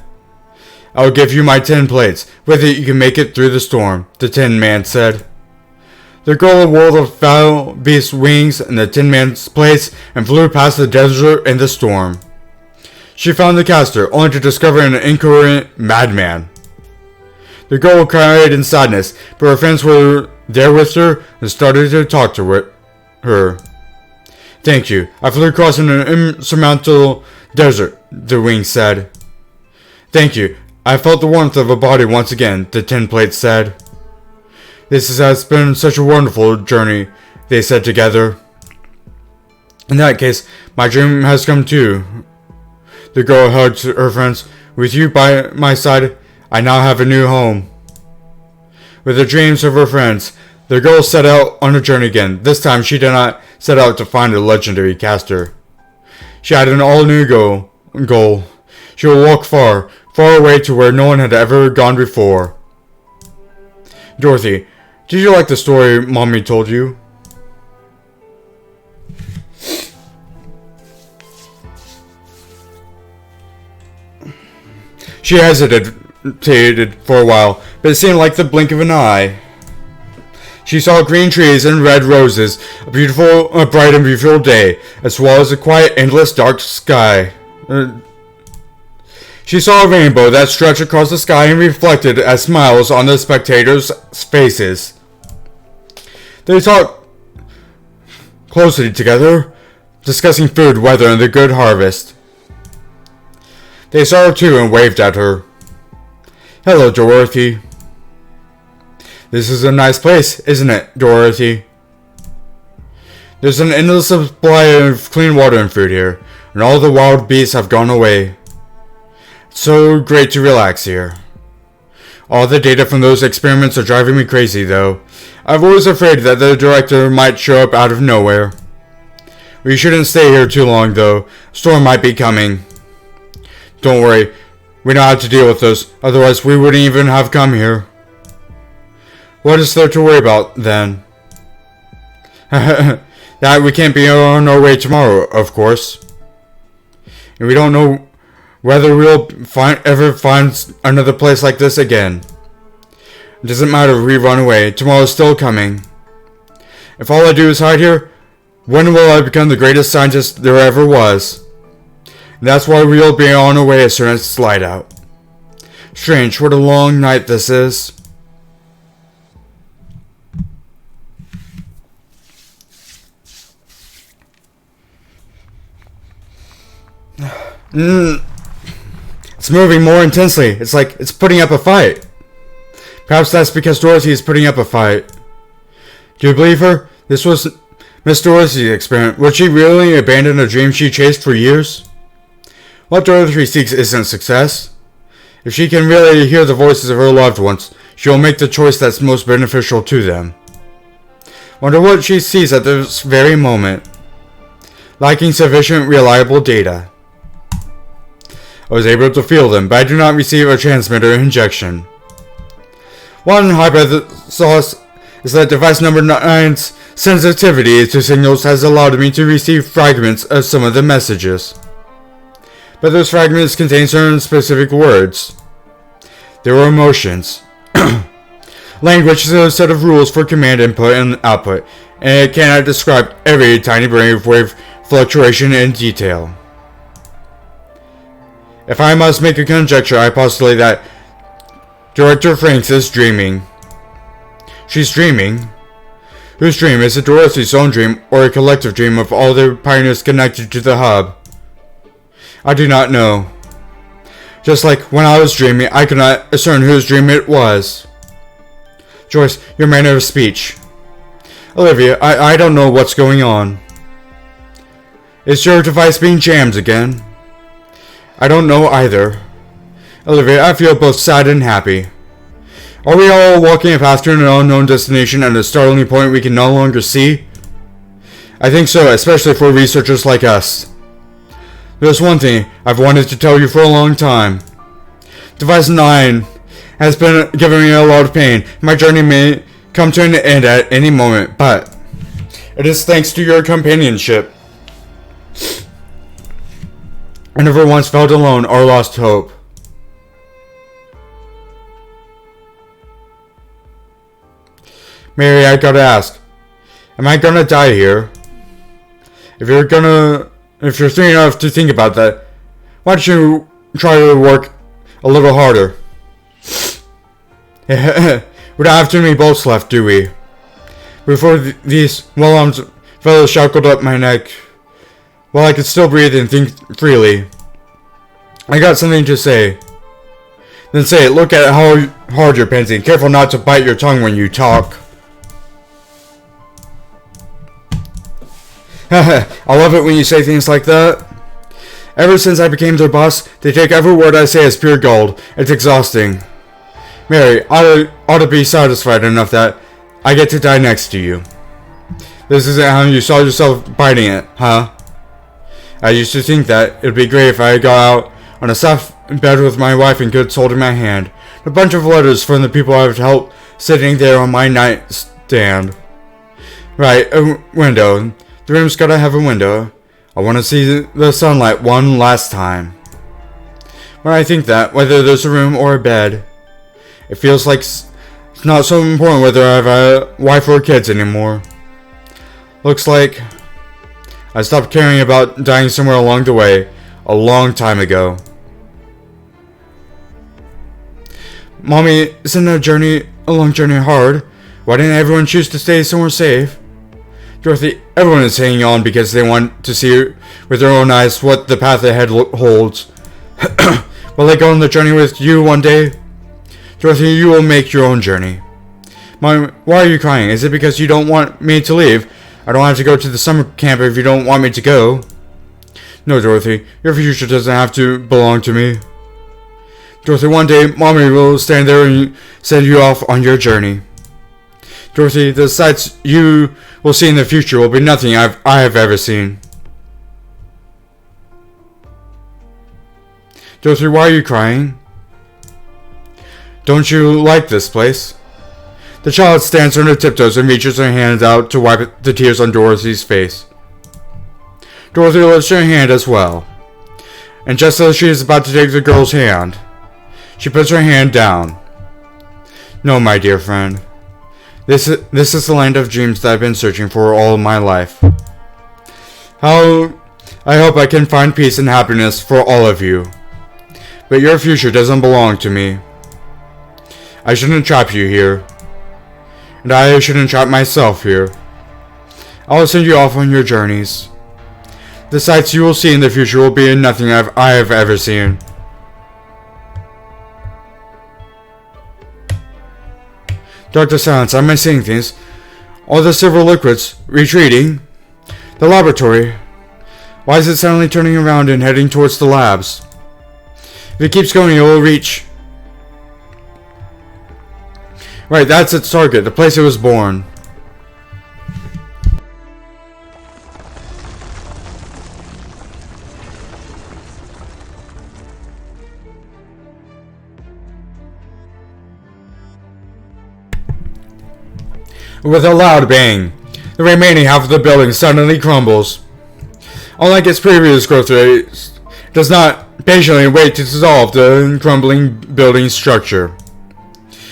S2: "I'll give you my tin plates. With it you can make it through the storm," the tin man said. The girl wore the foul beast's wings and the tin man's plates and flew past the desert and the storm. She found the caster, only to discover an incoherent madman. The girl cried in sadness, but her friends were there with her and started to talk to her. "Thank you. I flew across an insurmountable desert," the wings said. "Thank you. I felt the warmth of a body once again," the tin plate said. "This has been such a wonderful journey," they said together. "In that case, my dream has come true." The girl hugged her friends. "With you by my side, I now have a new home." With the dreams of her friends, the girl set out on a journey again. This time she did not set out to find a legendary caster. She had an all-new goal. She would walk far, far away to where no one had ever gone before. Dorothy, did you like the story Mommy told you? She hesitated for a while, but it seemed like the blink of an eye. She saw green trees and red roses, a bright and beautiful day, as well as a quiet, endless, dark sky. She saw a rainbow that stretched across the sky and reflected as smiles on the spectators' faces. They talked closely together, discussing food, weather, and the good harvest. They saw her too and waved at her. "Hello, Dorothy." "This is a nice place, isn't it, Dorothy?" "There's an endless supply of clean water and food here, and all the wild beasts have gone away. It's so great to relax here. All the data from those experiments are driving me crazy, though. I'm always afraid that the director might show up out of nowhere. We shouldn't stay here too long, though. A storm might be coming." "Don't worry, we know how to deal with those, otherwise we wouldn't even have come here." "What is there to worry about, then?" "That we can't be on our way tomorrow, of course. And we don't know whether we'll ever find another place like this again. It doesn't matter if we run away, tomorrow's still coming. If all I do is hide here, when will I become the greatest scientist there ever was? And that's why we'll be on our way as soon as it's light out. Strange, what a long night this is." It's moving more intensely. It's like it's putting up a fight. Perhaps that's because Dorothy is putting up a fight. Do you believe her? This was Miss Dorothy's experiment. Would she really abandon a dream she chased for years? What Dorothy seeks isn't success. If she can really hear the voices of her loved ones, she will make the choice that's most beneficial to them. Wonder what she sees at this very moment. Lacking sufficient reliable data. I was able to feel them, but I do not receive a transmitter injection. One hypothesis is that device number 9's sensitivity to signals has allowed me to receive fragments of some of the messages. But those fragments contain certain specific words. They were emotions. Language is a set of rules for command input and output, and it cannot describe every tiny brainwave fluctuation in detail. If I must make a conjecture, I postulate that Director Franks is dreaming. She's dreaming? Whose dream? Is it Dorothy's own dream, or a collective dream of all the pioneers connected to the hub? I do not know. Just like when I was dreaming, I could not discern whose dream it was. Joyce, your manner of speech. Olivia, I don't know what's going on. Is your device being jammed again? I don't know either. Olivia, I feel both sad and happy. Are we all walking a path to an unknown destination at a startling point we can no longer see? I think so, especially for researchers like us. There's one thing I've wanted to tell you for a long time. Device 9 has been giving me a lot of pain. My journey may come to an end at any moment, but it is thanks to your companionship. I never once felt alone or lost hope. Mary, I gotta ask, am I gonna die here? If you're thinking enough to think about that, why don't you try to work a little harder? We don't have too many bolts left, do we? Before these well-armed fellows shackled up my neck, while I could still breathe and think freely, I got something to say. Then say it. Look at how hard you're panting. Careful not to bite your tongue when you talk. I love it when you say things like that. Ever since I became their boss, they take every word I say as pure gold. It's exhausting. Mary, I ought to be satisfied enough that I get to die next to you. This isn't how you saw yourself biting it, huh? I used to think that it'd be great if I got out on a soft bed with my wife and goods holding my hand. A bunch of letters from the people I've helped sitting there on my nightstand. Right, a window. The room's gotta have a window. I want to see the sunlight one last time. When I think that, whether there's a room or a bed, it feels like it's not so important whether I have a wife or kids anymore. Looks like I stopped caring about dying somewhere along the way a long time ago. Mommy, isn't a long journey hard? Why didn't everyone choose to stay somewhere safe? Dorothy, everyone is hanging on because they want to see with their own eyes what the path ahead holds. Will they go on the journey with you one day? Dorothy, you will make your own journey. Mom, why are you crying? Is it because you don't want me to leave? I don't have to go to the summer camp if you don't want me to go. No, Dorothy, your future doesn't have to belong to me. Dorothy, one day, Mommy will stand there and send you off on your journey. Dorothy, the sights you will see in the future will be nothing I have ever seen. Dorothy, why are you crying? Don't you like this place? The child stands on her tiptoes and reaches her hand out to wipe the tears on Dorothy's face. Dorothy lifts her hand as well. And just as she is about to take the girl's hand, she puts her hand down. No, my dear friend. This is the land of dreams that I've been searching for all my life. I hope I can find peace and happiness for all of you. But your future doesn't belong to me. I shouldn't trap you here. And I shouldn't trap myself here. I will send you off on your journeys. The sights you will see in the future will be nothing I have ever seen. Dr. Silence, am I seeing things? All the silver liquids retreating? The laboratory? Why is it suddenly turning around and heading towards the labs? If it keeps going, it will reach. Right, that's its target, the place it was born. With a loud bang, the remaining half of the building suddenly crumbles. Unlike its previous growth rate, it does not patiently wait to dissolve the crumbling building structure.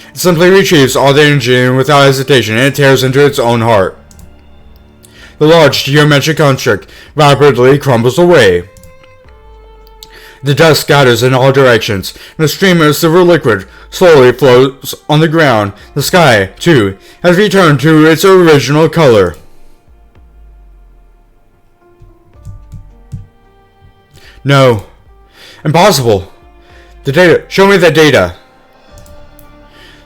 S2: It simply retrieves all the energy and without hesitation it tears into its own heart. The large geometric construct rapidly crumbles away. The dust scatters in all directions, and a stream of silver liquid slowly floats on the ground. The sky, too, has returned to its original color. No. Impossible. The data. Show me the data.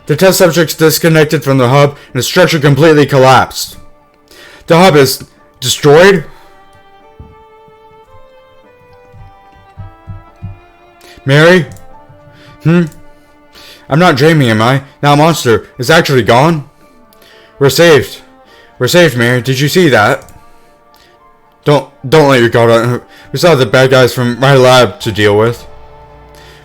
S2: The test subjects disconnected from the hub, and the structure completely collapsed. The hub is destroyed? Mary? I'm not dreaming, am I? That monster is actually gone? We're saved. We're saved, Mary. Did you see that? Don't let your guard on. We still have the bad guys from my lab to deal with.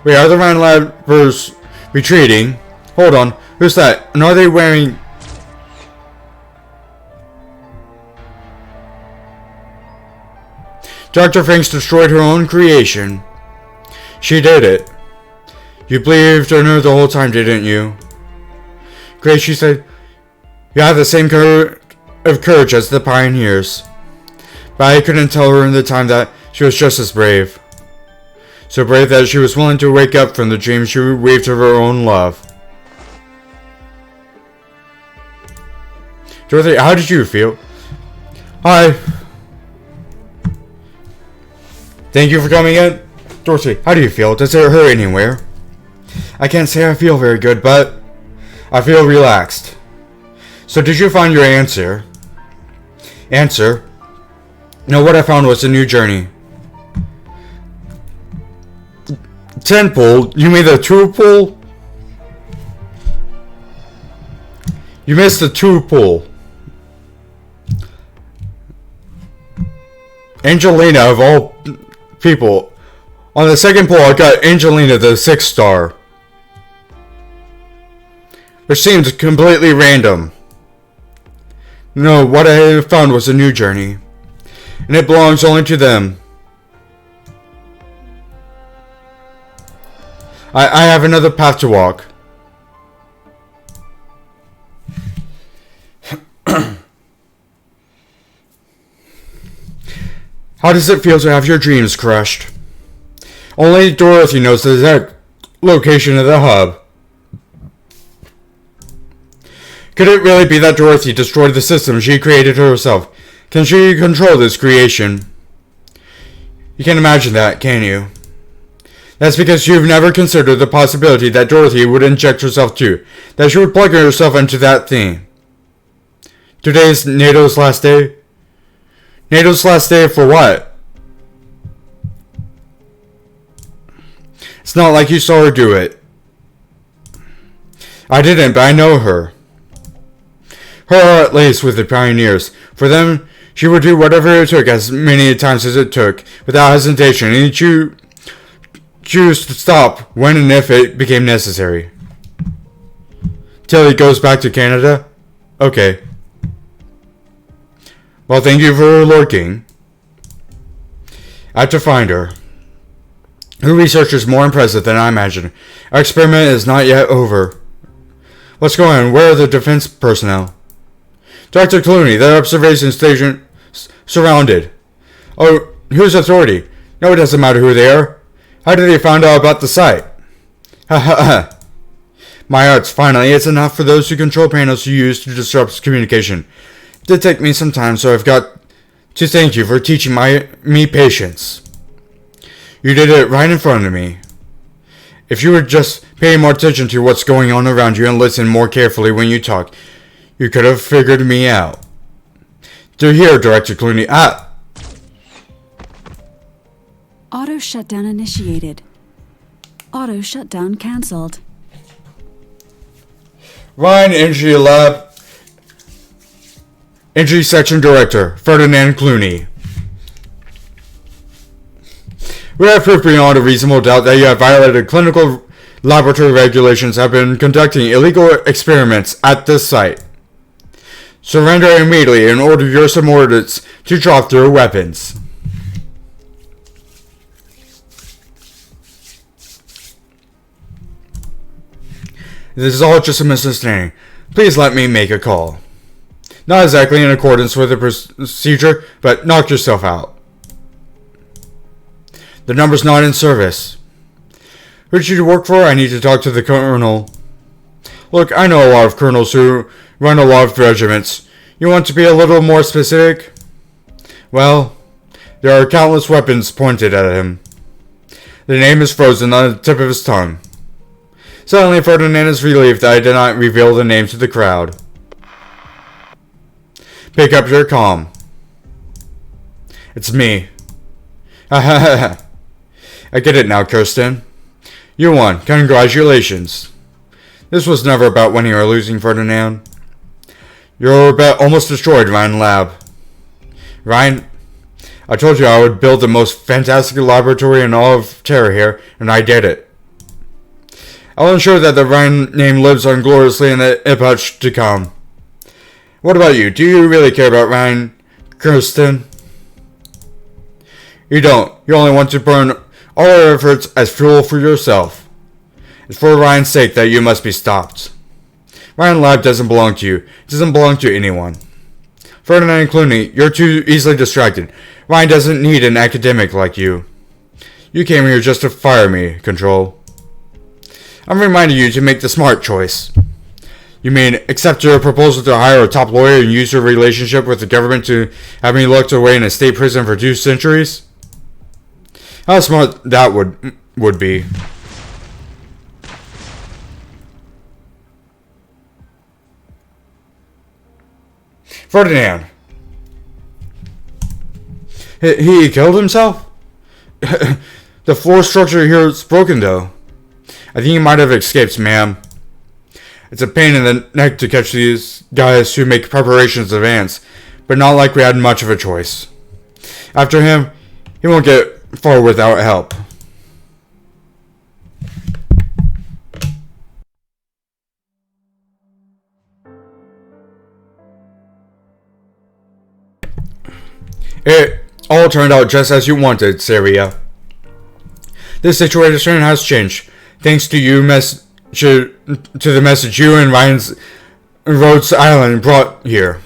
S2: Wait, are the Rhine labbers retreating? Hold on. Who's that? And are they wearing... Dr. Finks destroyed her own creation. She did it. You believed in her the whole time, didn't you? Grace, she said, you have the same courage as the pioneers. But I couldn't tell her in the time that she was just as brave. So brave that she was willing to wake up from the dream she weaved of her own love. Dorothy, how did you feel? Hi. Thank you for coming in. Dorothy, how do you feel? Does it hurt anywhere? I can't say I feel very good, but I feel relaxed. So did you find your answer? Answer? No, what I found was a new journey. 10 pull? You mean the 2 pull? You missed the 2 pull. Angelina, of all people. On the second pull, I got Angelina the 6 star. Which seems completely random. No, what I found was a new journey. And it belongs only to them. I have another path to walk. How does it feel to have your dreams crushed? Only Dorothy knows the exact location of the hub. Could it really be that Dorothy destroyed the system she created herself? Can she control this creation? You can't imagine that, can you? That's because you've never considered the possibility that Dorothy would inject herself too. That she would plug herself into that thing. Today's NATO's last day? NATO's last day for what? It's not like you saw her do it. I didn't, but I know her. Her, at least, with the pioneers. For them, she would do whatever it took as many times as it took, without hesitation, and choose to stop when and if it became necessary. Till he goes back to Canada? Okay. Well, thank you for lurking. I have to find her. Her research is more impressive than I imagined. Our experiment is not yet over. What's going on? Where are the defense personnel? Dr. Clooney, the observation station surrounded. Oh, whose authority? No, it doesn't matter who they are. How did they find out about the site? Ha ha ha. My arts, finally, it's enough for those who control panels you use to disrupt communication. It did take me some time, so I've got to thank you for teaching me patience. You did it right in front of me. If you would just pay more attention to what's going on around you and listen more carefully when you talk, you could have figured me out. To hear, Director Clooney.
S10: Auto shutdown initiated. Auto shutdown cancelled.
S2: Ryan Energy Lab. Energy Section Director, Ferdinand Clooney. We have proof beyond a reasonable doubt that you have violated clinical laboratory regulations and have been conducting illegal experiments at this site. Surrender immediately and order your subordinates to drop their weapons. This is all just a misunderstanding. Please let me make a call. Not exactly in accordance with the procedure, but knock yourself out. The number's not in service. Who should you work for? I need to talk to the colonel. Look, I know a lot of colonels who run a lot of regiments. You want to be a little more specific? Well, there are countless weapons pointed at him. The name is frozen on the tip of his tongue. Suddenly, Ferdinand is relieved that I did not reveal the name to the crowd. Pick up your calm. It's me. I get it now, Kirsten. You won. Congratulations. This was never about winning or losing, Ferdinand. Your bet almost destroyed Ryan Lab. Ryan, I told you I would build the most fantastic laboratory in all of Terra here, and I did it. I'll ensure that the Ryan name lives on gloriously in the epoch to come. What about you? Do you really care about Ryan, Kirsten? You don't. You only want to burn all your efforts as fuel for yourself. It's for Ryan's sake that you must be stopped. Ryan Lab doesn't belong to you. It doesn't belong to anyone. Ferdinand and Clooney, you're too easily distracted. Ryan doesn't need an academic like you. You came here just to fire me, Control. I'm reminding you to make the smart choice. You mean accept your proposal to hire a top lawyer and use your relationship with the government to have me locked away in a state prison for 2 centuries? How smart that would be. Ferdinand. He killed himself? The floor structure here is broken, though. I think he might have escaped, ma'am. It's a pain in the neck to catch these guys who make preparations in advance, but not like we had much of a choice. After him, he won't get far without help. It all turned out just as you wanted, Saria. This situation has changed, thanks to the message you and Ryan's Rhodes Island brought here.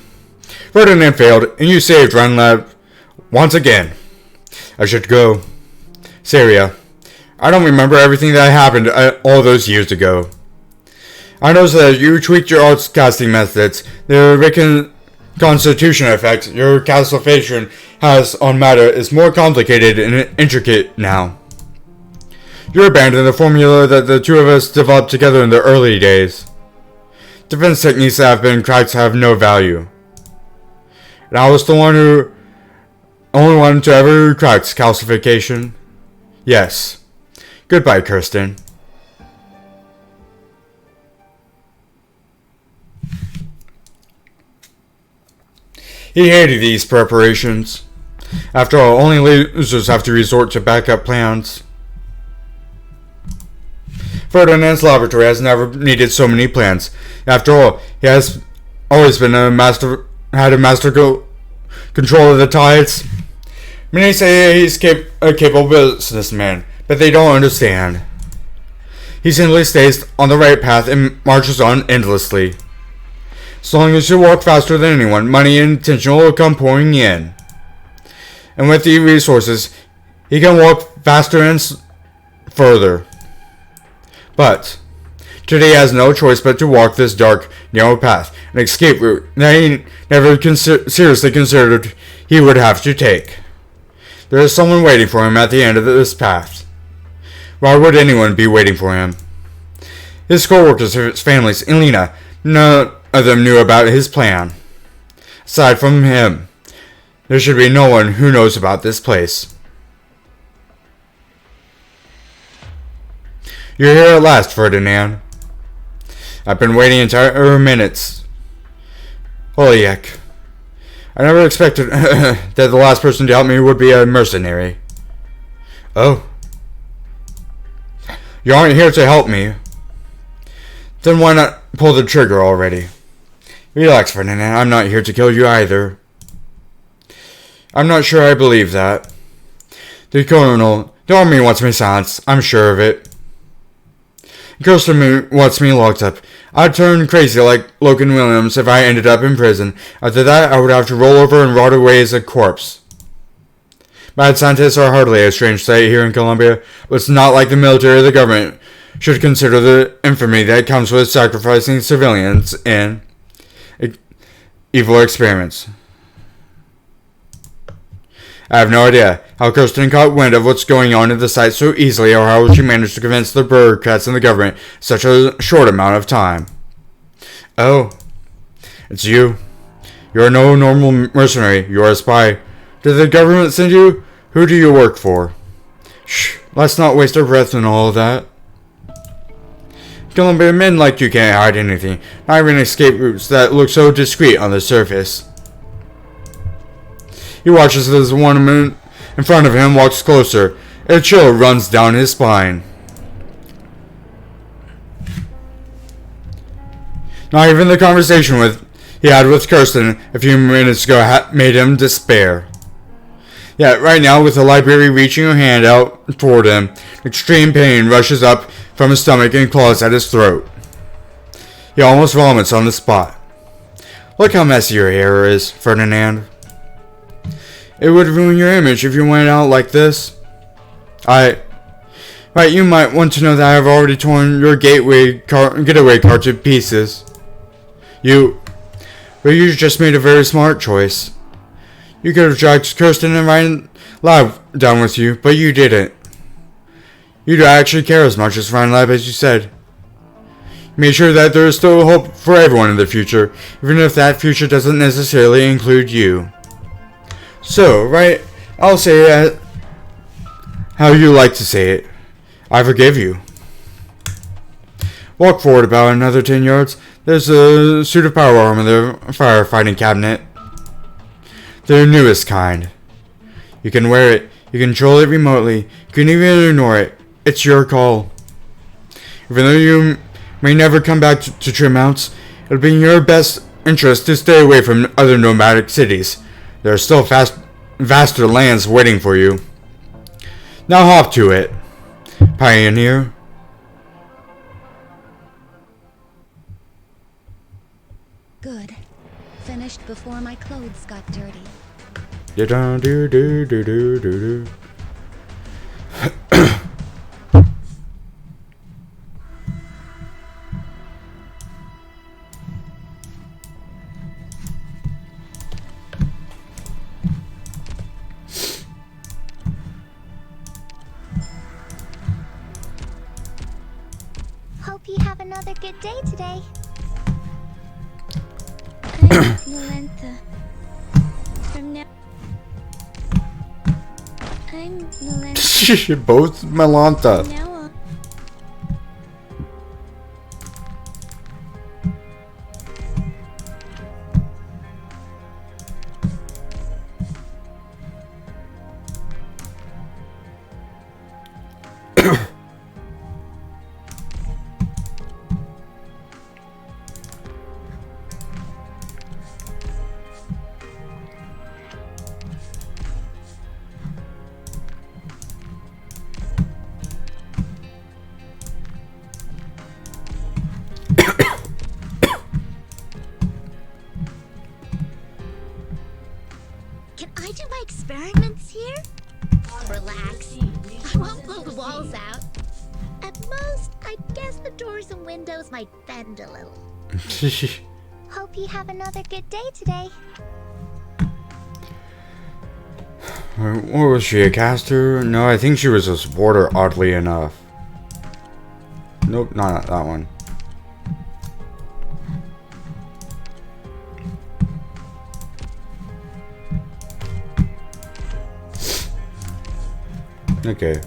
S2: Ferdinand failed, and you saved Ryan Lab once again. I should go. Saria, I don't remember everything that happened all those years ago. I noticed that you tweaked your arts casting methods. The reconstitution effect your castlefation has on matter is more complicated and intricate now. You abandoned the formula that the two of us developed together in the early days. Defense techniques that have been cracked have no value. And I was the only one to ever crack calcification. Yes. Goodbye, Kirsten. He hated these preparations. After all, only losers have to resort to backup plans. Ferdinand's laboratory has never needed so many plans. After all, he has always been a master control of the tides. Many say he's a capable businessman, but they don't understand. He simply stays on the right path and marches on endlessly. As long as you walk faster than anyone, money and attention will come pouring in. And with the resources, he can walk faster and further. But today he has no choice but to walk this dark, narrow path, an escape route that he never seriously considered he would have to take. There is someone waiting for him at the end of this path. Why would anyone be waiting for him? His co-workers, his families, and Lena, none of them knew about his plan. Aside from him, there should be no one who knows about this place. You're here at last, Ferdinand. I've been waiting entire minutes. Holy heck. I never expected that the last person to help me would be a mercenary. Oh. You aren't here to help me. Then why not pull the trigger already? Relax, Ferdinand. I'm not here to kill you either. I'm not sure I believe that. The army wants me silenced. I'm sure of it. Kirsten wants me locked up. I'd turn crazy like Logan Williams if I ended up in prison. After that, I would have to roll over and rot away as a corpse. Mad scientists are hardly a strange sight here in Colombia, but it's not like the military or the government should consider the infamy that comes with sacrificing civilians in evil experiments. I have no idea how Kirsten caught wind of what's going on at the site so easily, or how she managed to convince the bureaucrats in the government in such a short amount of time. Oh, it's you. You're no normal mercenary. You're a spy. Did the government send you? Who do you work for? Shh, let's not waste our breath and all of that. Colombian men like you can't hide anything, not even escape routes that look so discreet on the surface. He watches as one man in front of him walks closer. A chill runs down his spine. Not even the conversation he had with Kirsten a few minutes ago made him despair. Yet right now, with the library reaching a hand out toward him, extreme pain rushes up from his stomach and claws at his throat. He almost vomits on the spot. Look how messy your hair is, Ferdinand. It would ruin your image if you went out like this. Right, you might want to know that I have already torn your getaway car to pieces. But you just made a very smart choice. You could have dragged Kirsten and Ryan Lab down with you, but you didn't. You don't actually care as much as Ryan Lab as you said. You made sure that there is still hope for everyone in the future, even if that future doesn't necessarily include you. So, right, I'll say it how you like to say it. I forgive you. Walk forward about another 10 yards. There's a suit of power armor in the firefighting cabinet. The newest kind. You can wear it. You can control it remotely. You can even ignore it. It's your call. Even though you may never come back to Trimounts, it'll be in your best interest to stay away from other nomadic cities. There are still vaster lands waiting for you. Now hop to it, Pioneer.
S7: Good. Finished before my clothes got dirty.
S2: Do-do-do-do-do-do-do.
S1: Hope you have another good day today. I'm Lolenta. From now... I'm Lolenta.
S2: You're both Malanta.
S1: From now on. Can I do my experiments here? Relax. I won't blow the walls out. At most, I guess the doors and windows might bend a little. Hope you have another good day today.
S2: What was she, a caster? No, I think she was a supporter, oddly enough. Nope, not that one. Okay.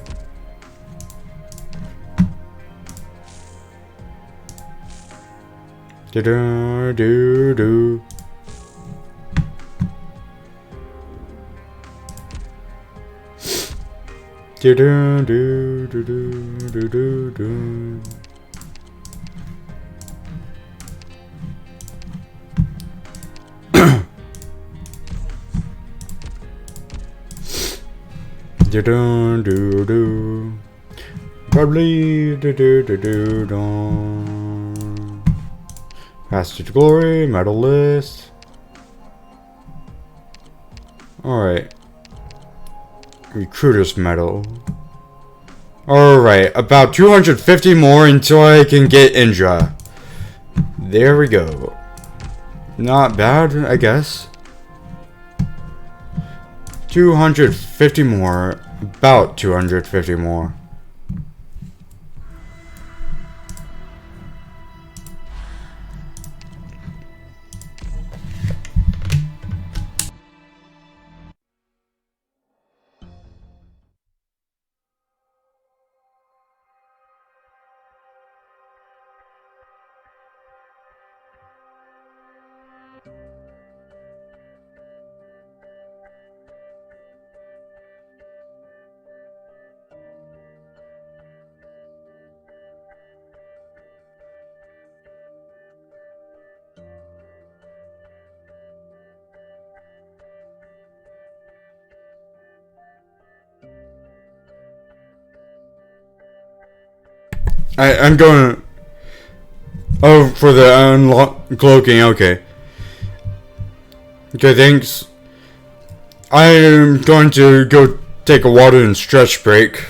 S2: Do-do-do-do. Do-do-do-do-do-do-do-do. Do-do-do-do. Probably do-do-do-do-do. Path to Glory, medalist. Alright. Recruiter's medal. Alright, about 250 more until I can get Indra. There we go. Not bad, I guess. 250 more. About 250 more. I'm going. Oh, for the uncloaking. Okay. Okay, thanks. I'm going to go take a water and stretch break.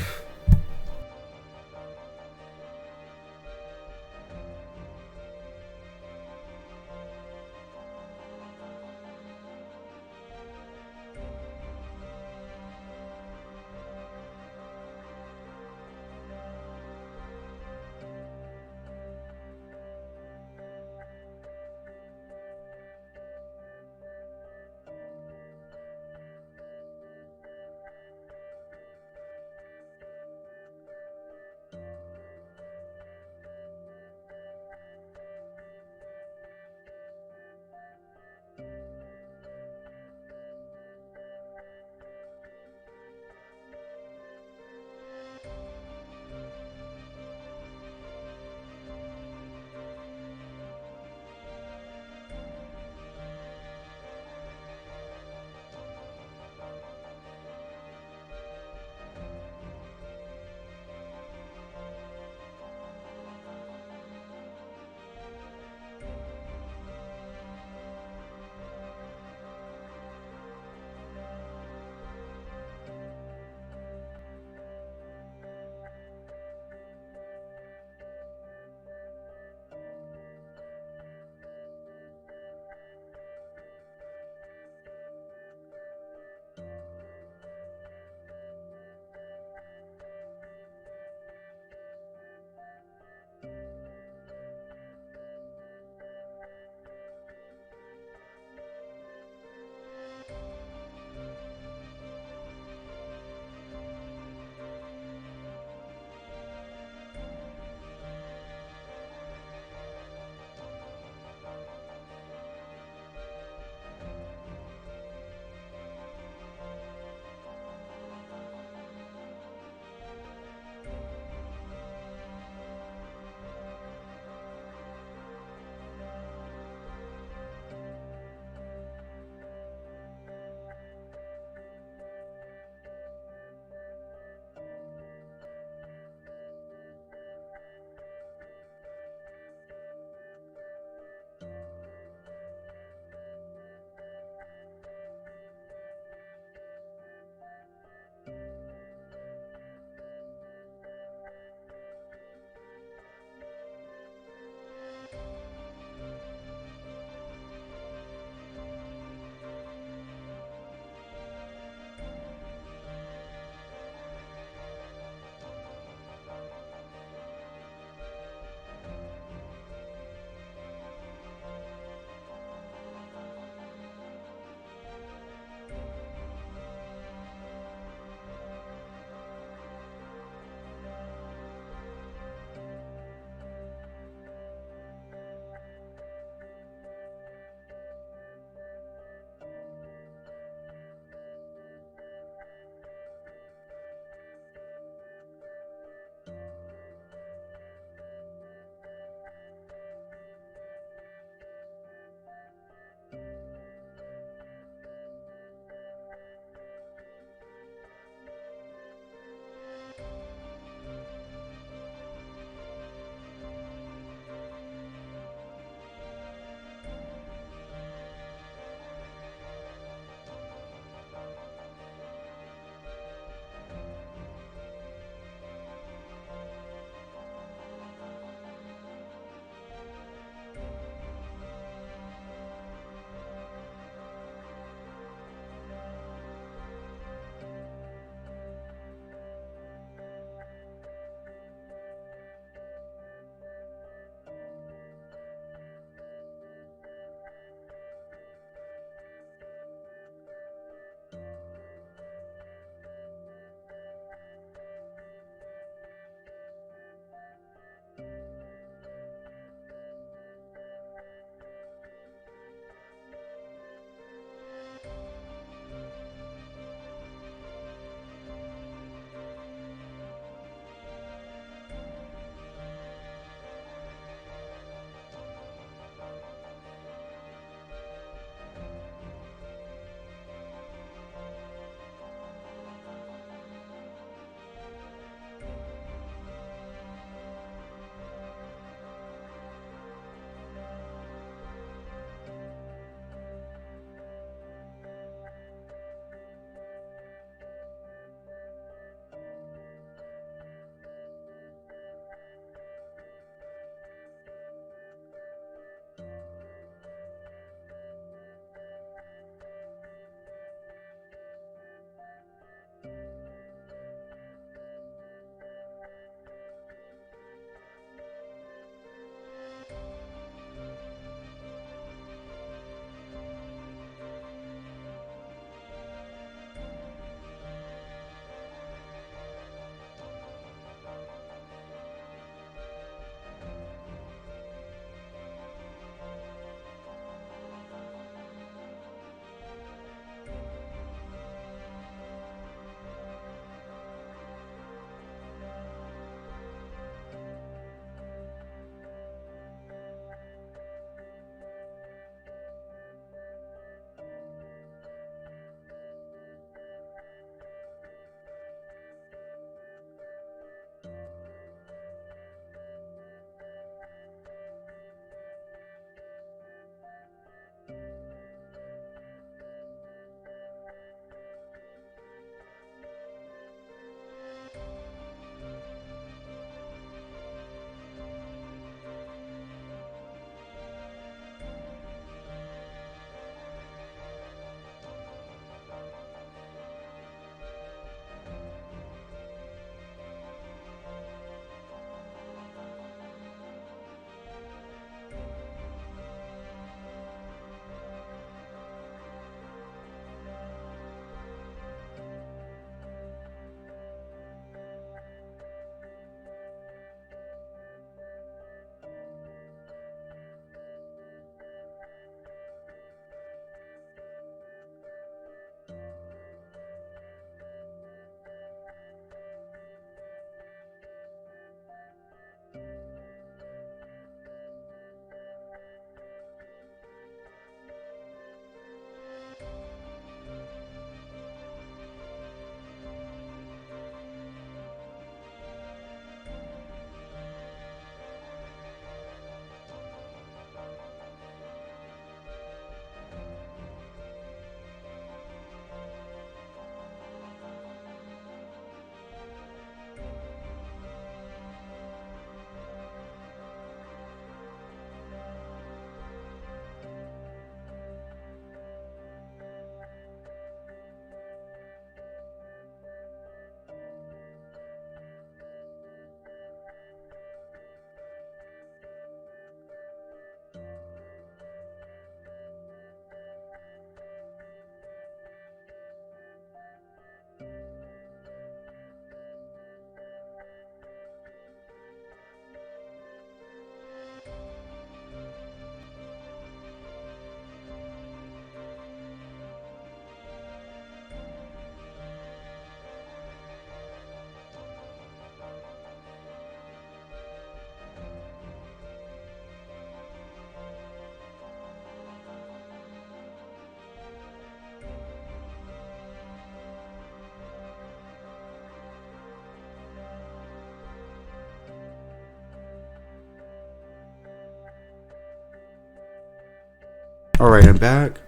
S2: Alright, I'm back.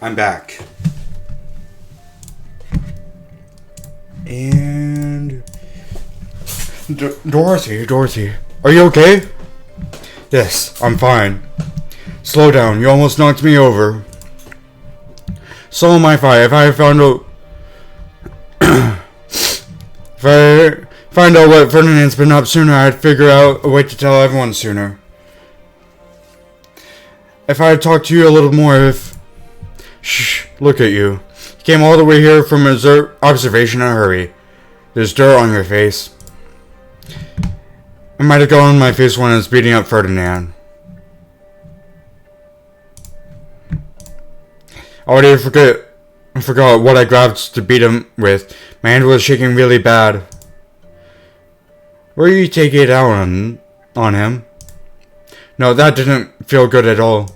S2: I'm back. And... Dorothy, are you okay? Yes, I'm fine. Slow down, you almost knocked me over. So am I. If I found out... if I find out what Ferdinand's been up sooner, I'd figure out a way to tell everyone sooner. If I had talked to you a little more, Shh, look at you. You came all the way here from observation in a hurry. There's dirt on your face. It might have gone on my face when I was beating up Ferdinand. I already forgot what I grabbed to beat him with. My hand was shaking really bad. Where did you take it out on him? No, that didn't feel good at all.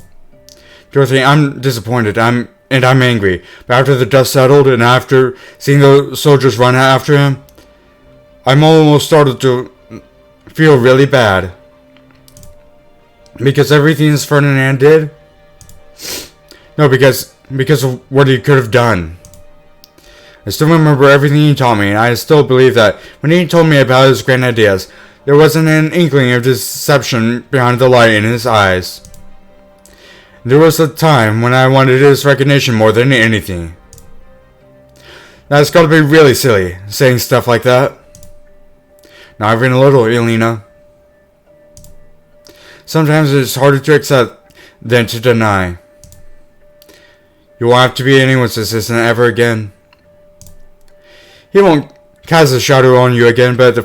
S2: Dorothy, I'm disappointed. I'm angry. But after the dust settled and after seeing the soldiers run after him, I'm almost started to feel really bad. Because everything Ferdinand did? No, because of what he could have done. I still remember everything he taught me, and I still believe that when he told me about his grand ideas, there wasn't an inkling of deception behind the light in his eyes. There was a time when I wanted his recognition more than anything. That's gotta be really silly, saying stuff like that. Not even a little, Elena. Sometimes it's harder to accept than to deny. You won't have to be anyone's assistant ever again. He won't cast a shadow on you again, but the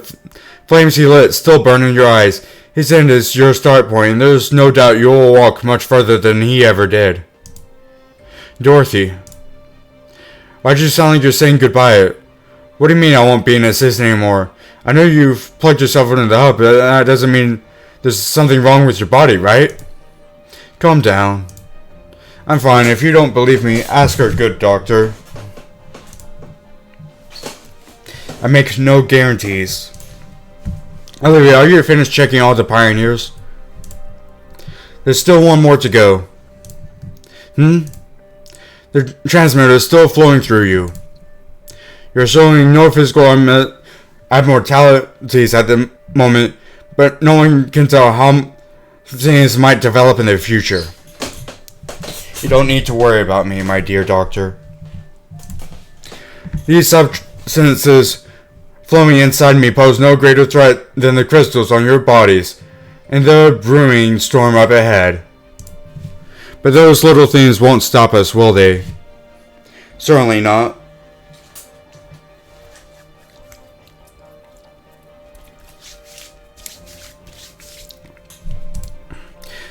S2: flames he lit still burn in your eyes. His end is your start point, and there's no doubt you will walk much further than he ever did. Dorothy. Why'd you sound like you're saying goodbye? What do you mean I won't be an assistant anymore? I know you've plugged yourself into the hub, but that doesn't mean there's something wrong with your body, right? Calm down. I'm fine. If you don't believe me, ask our good doctor. I make no guarantees. Olivia, are you finished checking all the pioneers? There's still one more to go. The transmitter is still flowing through you. You're showing no physical abnormalities at the moment, but no one can tell how things might develop in the future. You don't need to worry about me, my dear doctor. These substances flowing inside me pose no greater threat than the crystals on your bodies and the brewing storm up ahead. But those little things won't stop us, will they? Certainly not.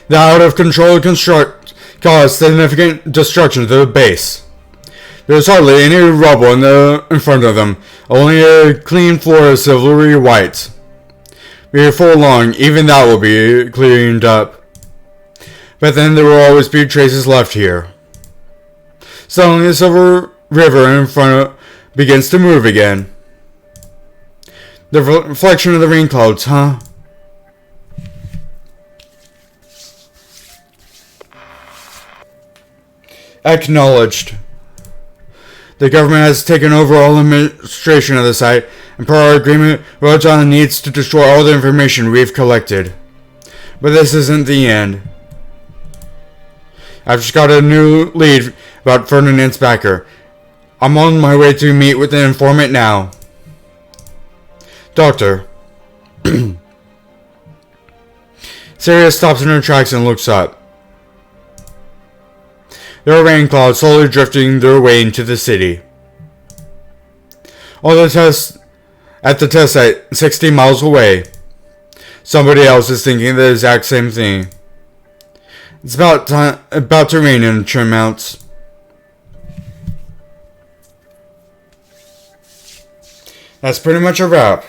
S2: The out-of-control construct caused significant destruction to the base. There's hardly any rubble in front of them, only a clean floor of silvery white. Before long, even that will be cleaned up. But then there will always be traces left here. Suddenly the silver river in front begins to move again. The reflection of the rain clouds, huh? Acknowledged. The government has taken over all administration of the site, and per our agreement, Rojan needs to destroy all the information we've collected. But this isn't the end. I've just got a new lead about Ferdinand's backer. I'm on my way to meet with the informant now. Doctor. Syria stops in her tracks and looks up. There are rain clouds slowly drifting their way into the city. All the tests at the test site, 60 miles away. Somebody else is thinking the exact same thing. It's about to rain in trim mounts. That's pretty much a wrap.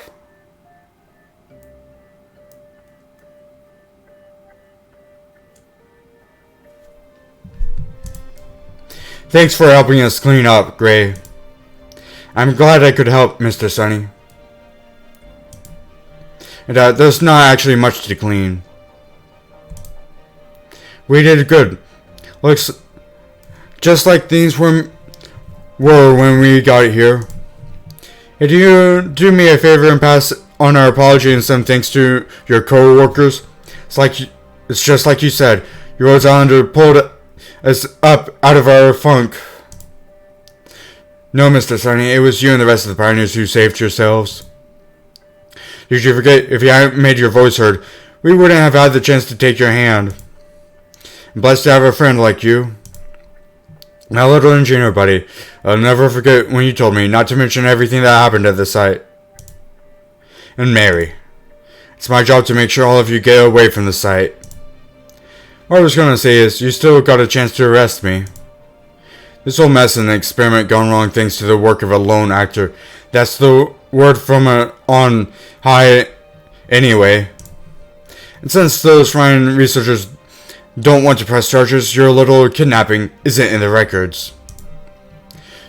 S2: Thanks for helping us clean up, Gray. I'm glad I could help, Mr. Sunny. And there's not actually much to clean. We did good. Looks just like things were when we got here. Could you do me a favor and pass on our apology and some thanks to your co-workers? It's just like you said. Your Rhodes Islander pulled us up out of our funk. No, Mr. Sunny, it was you and the rest of the pioneers who saved yourselves. Did you forget, if you hadn't made your voice heard, we wouldn't have had the chance to take your hand. I'm blessed to have a friend like you. My little engineer buddy, I'll never forget when you told me, not to mention everything that happened at the site. And Mary. It's my job to make sure all of you get away from the site. What I was going to say is, you still got a chance to arrest me. This whole mess and the experiment gone wrong thanks to the work of a lone actor. That's the word from on high anyway. And since those fine researchers don't want to press charges, your little kidnapping isn't in the records.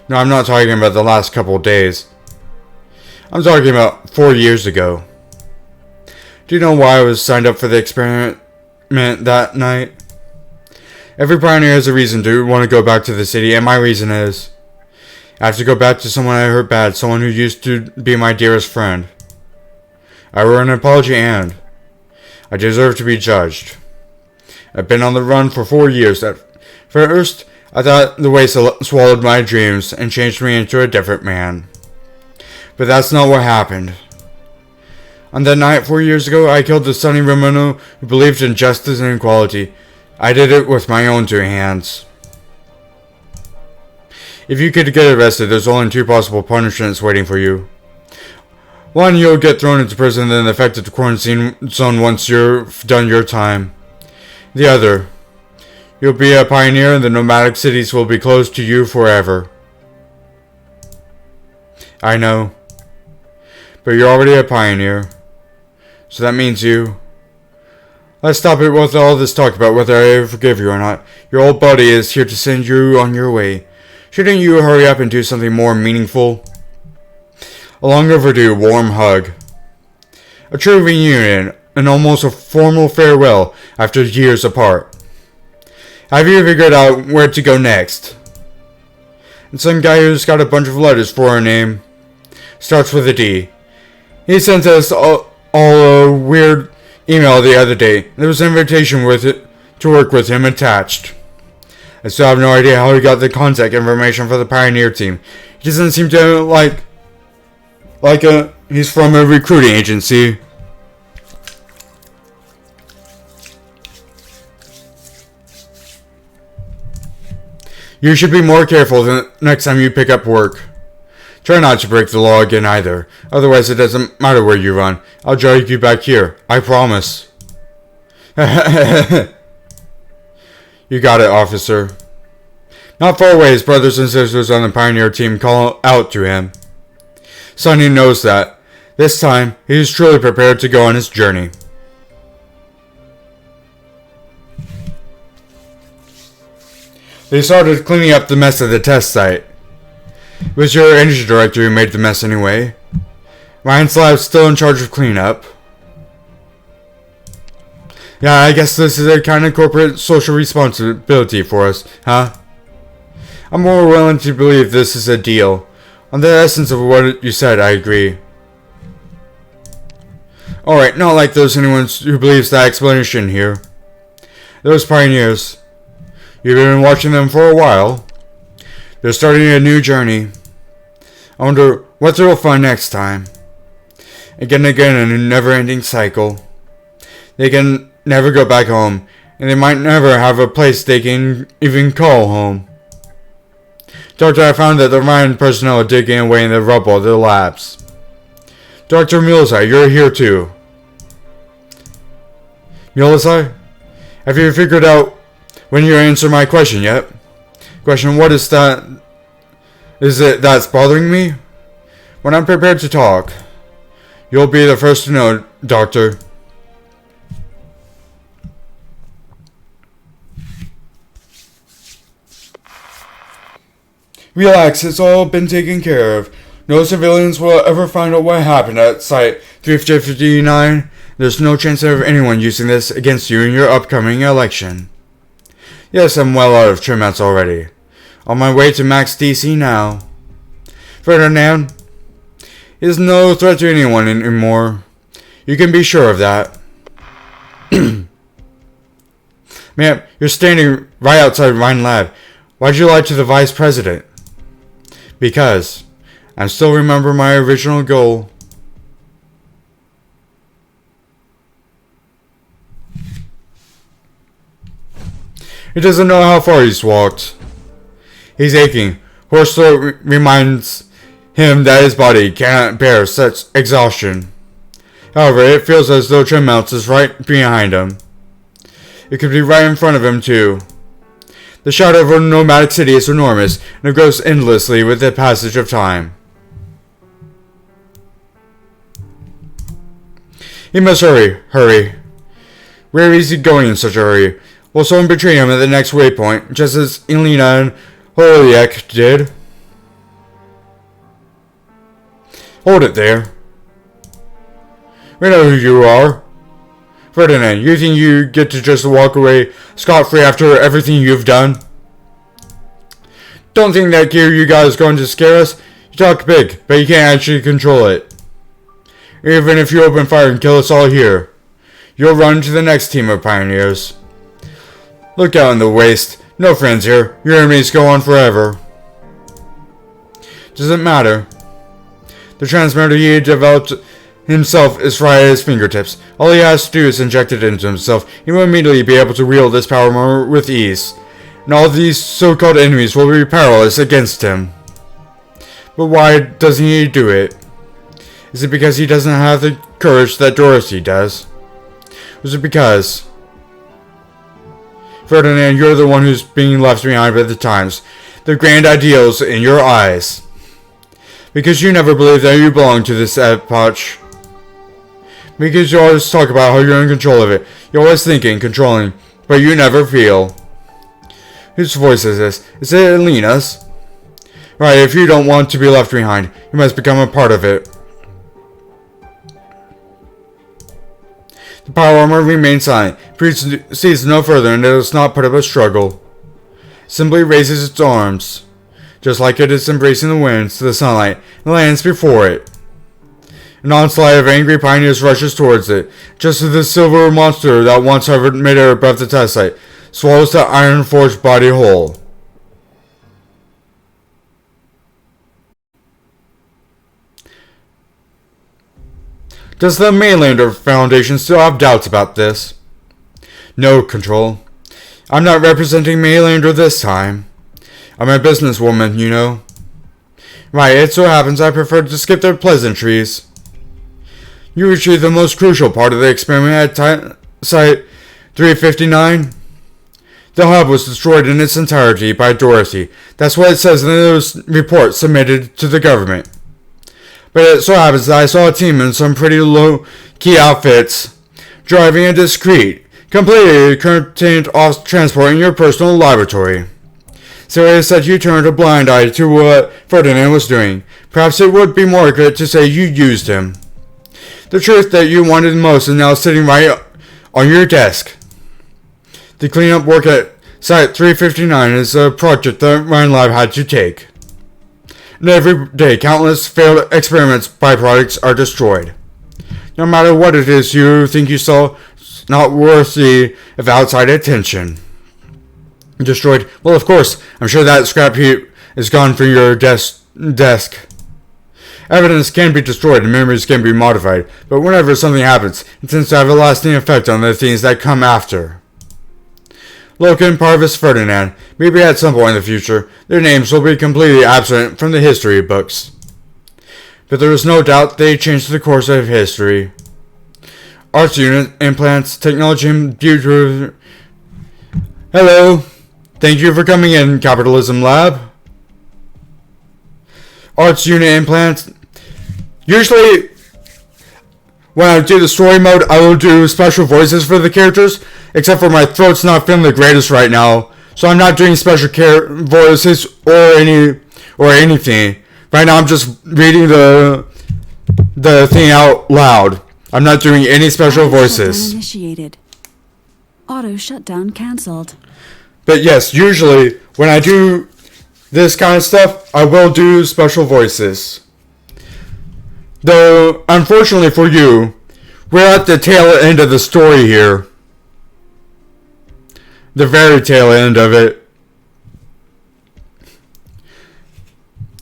S2: No, I'm not talking about the last couple of days. I'm talking about 4 years ago. Do you know why I was signed up for the experiment that night? Every pioneer has a reason to want to go back to the city, and my reason is I have to go back to someone I hurt bad, someone who used to be my dearest friend. I wrote an apology and I deserve to be judged. I've been on the run for 4 years. At first, I thought the way swallowed my dreams and changed me into a different man. But that's not what happened. On that night 4 years ago, I killed the Sonny Romano who believed in justice and equality. I did it with my own 2 hands. If you could get arrested, there's only 2 possible punishments waiting for you. One, you'll get thrown into prison and then affected to quarantine zone once you've done your time. The other, you'll be a pioneer and the nomadic cities will be closed to you forever. I know. But you're already a pioneer. So that means you. Let's stop it with all this talk about whether I forgive you or not. Your old buddy is here to send you on your way. Shouldn't you hurry up and do something more meaningful? A long overdue warm hug. A true reunion, and almost a formal farewell after years apart. Have you figured out where to go next? And some guy who's got a bunch of letters for a name. Starts with a D. He sent us all a weird email the other day. There was an invitation with it to work with him attached. I still have no idea how he got the contact information for the Pioneer team. He doesn't seem to he's from a recruiting agency. You should be more careful the next time you pick up work. Try not to break the law again either. Otherwise it doesn't matter where you run. I'll drag you back here. I promise. You got it, officer. Not far away, his brothers and sisters on the Pioneer team call out to him. Sonny knows that. This time, he is truly prepared to go on his journey. They started cleaning up the mess at the test site. It was your energy director who made the mess anyway. Ryan Slab's still in charge of cleanup. Yeah, I guess this is a kind of corporate social responsibility for us, huh? I'm more willing to believe this is a deal. On the essence of what you said, I agree. Alright, not like there's anyone who believes that explanation here. Those pioneers. You've been watching them for a while. They're starting a new journey. I wonder what they'll find next time. Again and again in a never-ending cycle. They can never go back home, and they might never have a place they can even call home. Doctor, I found that the Ryan personnel are digging away in the rubble of the labs. Dr. Mulesai, you're here too. Mulesai? Have you figured out when you answer my question yet? Question, what is that? Is it that's bothering me? When I'm prepared to talk, you'll be the first to know, Doctor. Relax, it's all been taken care of. No civilians will ever find out what happened at Site 359. There's no chance of anyone using this against you in your upcoming election. Yes, I'm well out of trim mats already. On my way to max DC now. Ferdinand is no threat to anyone anymore. You can be sure of that. Ma'am, you're standing right outside Rhine Lab. Why'd you lie to the Vice President? Because I still remember my original goal. He doesn't know how far he's walked. He's aching. Horse throat reminds him that his body cannot bear such exhaustion. However, it feels as though Trim Mounts is right behind him. It could be right in front of him, too. The shadow of a nomadic city is enormous, and it grows endlessly with the passage of time. He must hurry. Where is he going in such a hurry? Will someone betray him at the next waypoint, just as Elena and Holiek did? Hold it there. We know who you are. Ferdinand, you think you get to just walk away scot-free after everything you've done? Don't think that gear you got is going to scare us. You talk big, but you can't actually control it. Even if you open fire and kill us all here, you'll run to the next team of pioneers. Look out in the waste. No friends here. Your enemies go on forever. Doesn't matter. The transmitter he developed himself is right at his fingertips. All he has to do is inject it into himself. He will immediately be able to wield this power more with ease. And all these so-called enemies will be powerless against him. But why doesn't he do it? Is it because he doesn't have the courage that Dorothy does? Or is it because... Ferdinand, you're the one who's being left behind by the times. The grand ideals in your eyes. Because you never believed that you belong to this epoch. Because you always talk about how you're in control of it. You're always thinking, controlling, but you never feel. Whose voice is this? Is it Elena's? Right, if you don't want to be left behind, you must become a part of it. The power armor remains silent, proceeds no further, and does not put up a struggle. It simply raises its arms, just like it is embracing the winds to the sunlight, and lands before it. An onslaught of angry pioneers rushes towards it, just as the silver monster that once hovered midair above the test site swallows the iron-forged body whole. Does the Mainlander Foundation still have doubts about this? No, Control. I'm not representing Mainlander this time. I'm a businesswoman, you know. Right, it so happens I prefer to skip their pleasantries. You retrieved the most crucial part of the experiment at Site 359? The hub was destroyed in its entirety by Dorothy. That's what it says in those reports submitted to the government. But it so happens that I saw a team in some pretty low-key outfits driving a discreet, completely contained off transport in your personal laboratory. So it is that you turned a blind eye to what Ferdinand was doing. Perhaps it would be more accurate to say you used him. The truth that you wanted most is now sitting right on your desk. The cleanup work at Site 359 is a project that Rhine Lab had to take. And every day, countless failed experiments byproducts are destroyed. No matter what it is you think you saw, it's not worthy of outside attention. Destroyed? Well, of course, I'm sure that scrap heap is gone from your desk. Evidence can be destroyed and memories can be modified, but whenever something happens, it tends to have a lasting effect on the things that come after. Loken, Parvis, Ferdinand, maybe at some point in the future, their names will be completely absent from the history books. But there is no doubt they changed the course of history. Arts unit, implants, technology, and beauty. Hello. Thank you for coming in, Capitalism Lab. Arts unit implants. Usually, when I do the story mode, I will do special voices for the characters, except for my throat's not feeling the greatest right now, so I'm not doing special voices or anything Right now I'm just reading the thing out loud. I'm not doing any special
S10: Auto
S2: voices.
S10: shutdown initiated. Auto shutdown cancelled.
S2: But yes, usually when I do this kind of stuff, I will do special voices. Though, unfortunately for you, we're at the tail end of the story here. The very tail end of it.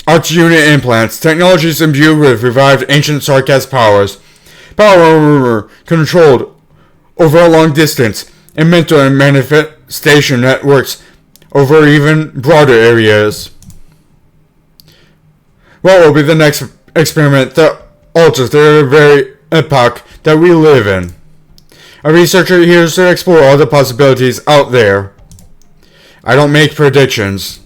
S2: Arch unit implants. Technologies imbued with revived ancient sarcast powers. Power controlled over a long distance. And mental and manifestation networks over even broader areas. What will be the next experiment that alters the very epoch that we live in? A researcher here is to explore all the possibilities out there. I don't make predictions.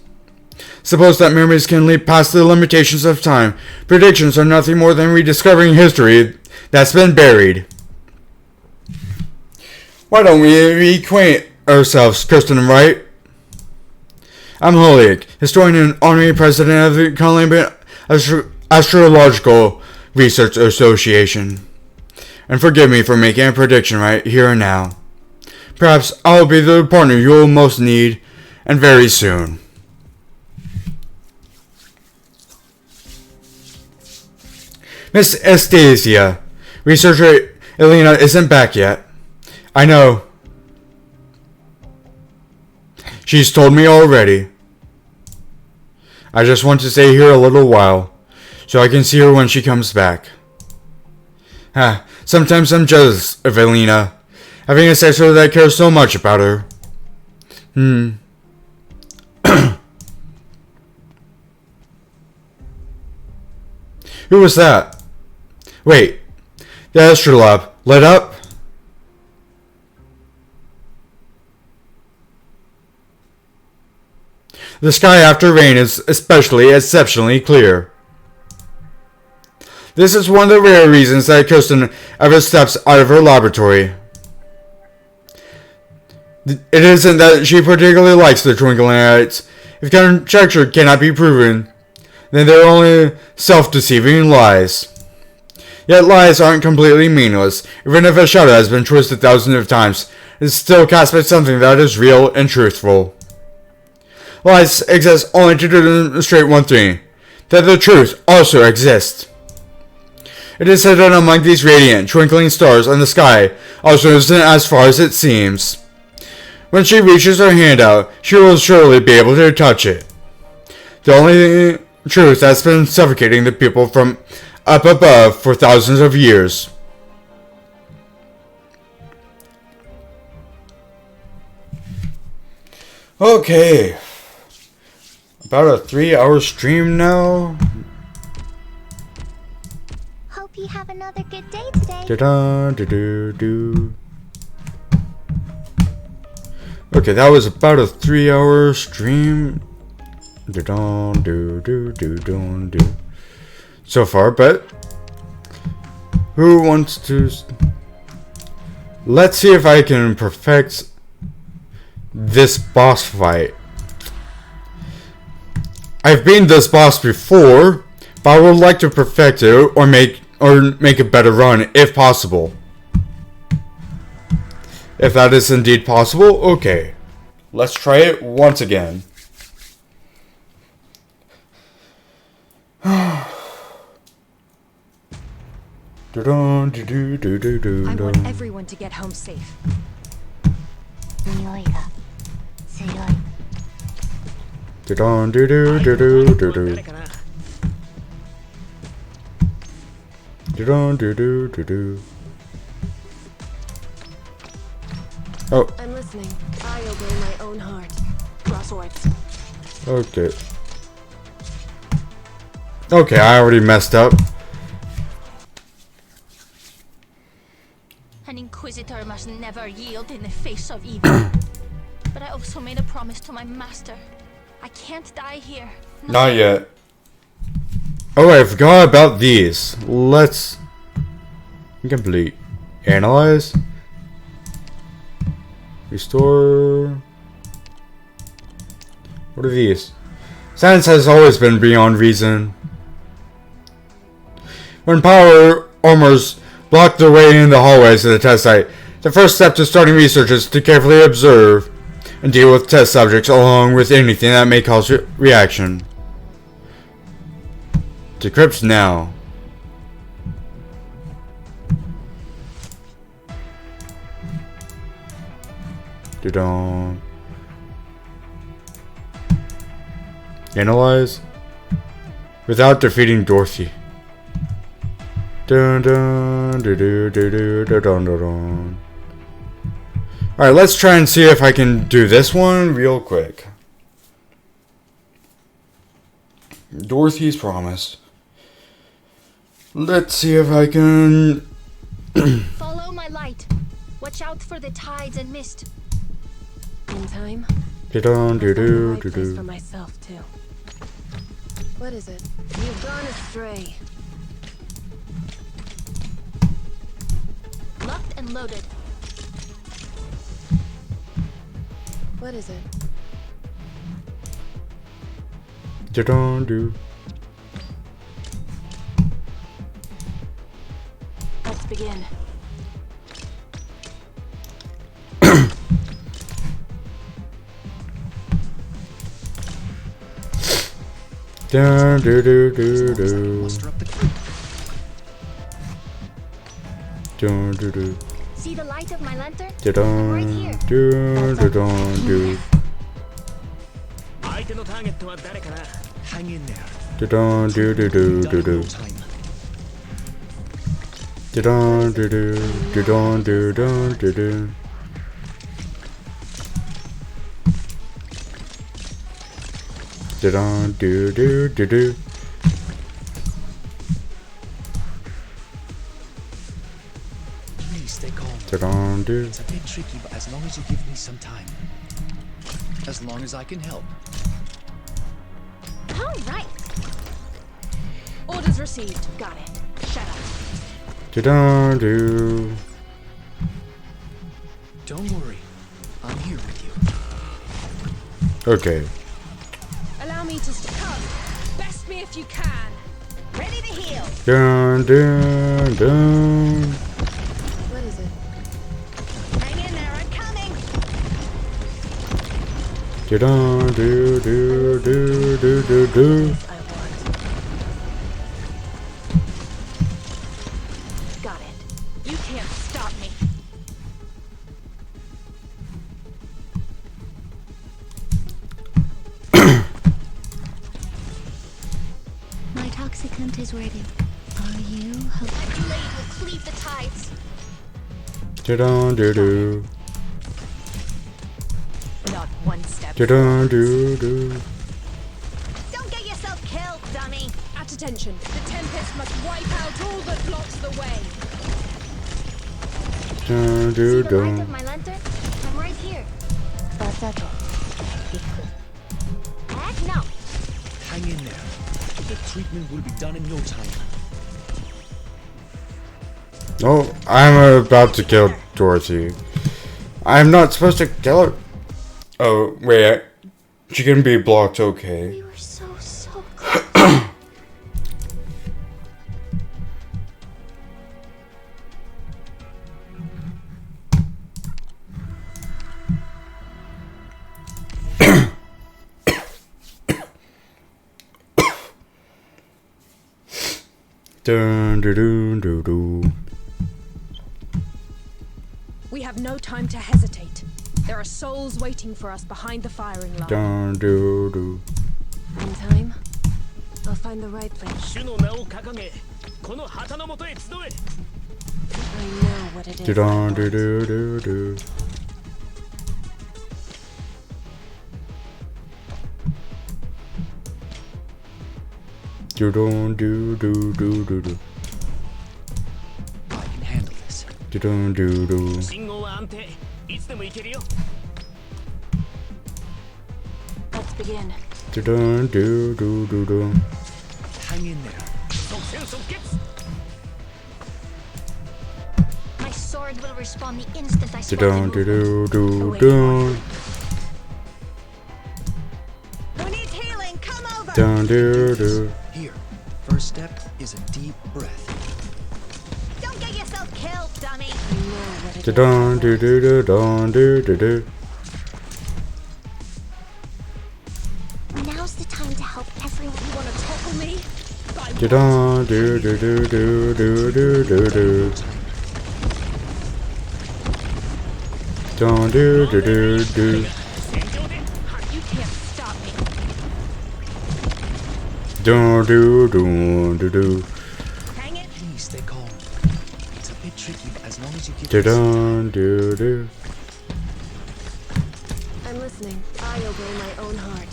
S2: Suppose that memories can leap past the limitations of time. Predictions are nothing more than rediscovering history that's been buried. Why don't we reacquaint ourselves, Kirsten Wright? I'm Holiak, historian and honorary president of the Columbian Astrological Research Association. And forgive me for making a prediction right here and now. Perhaps I'll be the partner you'll most need, and very soon. Miss Estasia, researcher Elena isn't back yet. I know. She's told me already. I just want to stay here a little while, so I can see her when she comes back. Sometimes I'm jealous of Elena, having a sister that cares so much about her. Who was that? Wait, the astrolabe lit up? The sky after rain is exceptionally clear. This is one of the rare reasons that Kirsten ever steps out of her laboratory. It isn't that she particularly likes the twinkling lights. If conjecture cannot be proven, then they're only self-deceiving lies. Yet lies aren't completely meaningless. Even if a shadow has been twisted thousands of times, it's still cast by something that is real and truthful. Lies exist only to demonstrate one thing, that the truth also exists. It is hidden among these radiant, twinkling stars in the sky, also isn't as far as it seems. When she reaches her hand out, she will surely be able to touch it. The only truth that's been suffocating the people from up above for thousands of years. Okay. About a 3-hour stream now.
S1: Hope you have another good day today.
S2: Da-da-da-do-do. Okay, that was about a 3-hour stream. Da-da-do-do-do-do-do. So far, but who wants to? Let's see if I can perfect this boss fight. I've beaten this boss before, but I would like to perfect it or make a better run if possible. If that is indeed possible, okay. Let's try it once again.
S3: I want everyone to get home safe.
S1: 匂いが強い。
S2: Oh.
S4: I'm listening. I obey my own heart. Draw swords.
S2: Okay. Okay, I already messed up.
S11: An inquisitor must never yield in the face of evil. But I also made a promise to my master. I can't die here.
S2: Not yet. Oh, I forgot about these. Let's complete. Analyze. Restore. What are these? Science has always been beyond reason. When power armors block their way in the hallways of the test site, the first step to starting research is to carefully observe and deal with test subjects along with anything that may cause reaction. Decrypt now. Dun. Analyze without defeating Dorothy. Dun dun dun dun dun dun dun dun. Alright, let's try and see if I can do this one real quick. Dorothy's promise. Let's see if I can.
S11: Follow my light. Watch out for the tides and mist.
S4: In time.
S2: Dun
S4: I'll
S2: dun
S4: find the
S2: dun
S4: right
S2: dun
S4: place for
S2: dun.
S4: myself too. What is it? You've gone astray.
S11: Locked and loaded.
S4: What is it?
S2: Dun dun.
S3: Let's begin.
S2: Dun dun dun dun dun.
S9: Muster up the crew.
S2: Dun dun dun.
S11: See the light of my lantern?
S2: Dun
S11: Right here.
S2: dun dun dun dun.
S5: 相手のターゲットは誰かな。
S9: Hang in there.
S2: Dun dun dun dun dun
S9: Done in
S2: dun.
S9: no time.
S2: Dun dun dun dun dun dun dun dun. Dun dun dun dun dun.
S9: Please stay calm.
S2: Dun dun.
S9: It's a bit tricky, but as long as you give me some time. As long as I can help.
S11: All right.
S6: Orders received. Got it. Shut up.
S2: Dun dun.
S9: Don't worry. I'm here with you.
S2: Okay.
S6: Allow me to come. Best me if you can.
S8: Ready to heal.
S2: Dun dun dun.
S4: What is it?
S8: Hang in there, I'm coming.
S2: Dun dun dun dun dun dun dun.
S4: I want.
S11: Got it. You can't stop me.
S1: My toxicant is ready. Are you
S11: A
S1: hoping?
S11: blade will cleave the tides.
S2: Dun dun dun.
S3: Not one step.
S2: Dun dun dun.
S8: Don't get yourself killed, dummy.
S6: At attention. The Tempest must wipe out all that blocks the way.
S2: Dun
S11: See
S2: dun
S11: the light of
S2: dun.
S11: my lantern? I'm right here. Acknowledge.
S9: Hang in there. The treatment will be done in no time.
S2: Oh, I'm about to kill Dorothy. I'm not supposed to kill her. Oh, wait. She can be blocked, okay.
S1: We were so close.
S2: Dun dun dun dun dun.
S6: We have no time to hesitate. There are souls waiting for us behind the firing line.
S2: Dun dun dun.
S4: In time. I'll find the right place.
S5: 主の名を掲げ、この旗の下へ集え。
S4: I know what it is.
S2: Dun dun dun dun dun. Dun dun dun dun dun dun.
S9: I can handle this.
S2: Dun dun dun.
S5: 信号は安定。いつでも行けるよ。
S3: Let's begin.
S2: Dun dun dun dun dun.
S9: Hang in there.
S5: 即戦即決。
S11: My sword will respawn the instant I spot
S2: Dun
S11: the
S2: dun
S11: movement.
S2: dun dun dun.
S8: Who needs healing? Come over.
S2: Dun dun dun.
S9: Here. First First step is a deep breath.
S8: Don't get yourself killed, dummy.
S2: Da-dun, do-do-do-dun, do-do-do.
S1: Now's the time to help everyone.
S6: You wanna topple me? By
S2: Da-dun, do-do-do-do-do-do-do-do. Dun, do-do-do-do.
S11: You can't stop me.
S2: Dun-do-dun-do-do.
S8: Hang it.
S9: Please stay calm. It's a bit tricky, but as long as you keep
S2: Da-dun-do-do.
S4: I'm listening. I obey my own heart.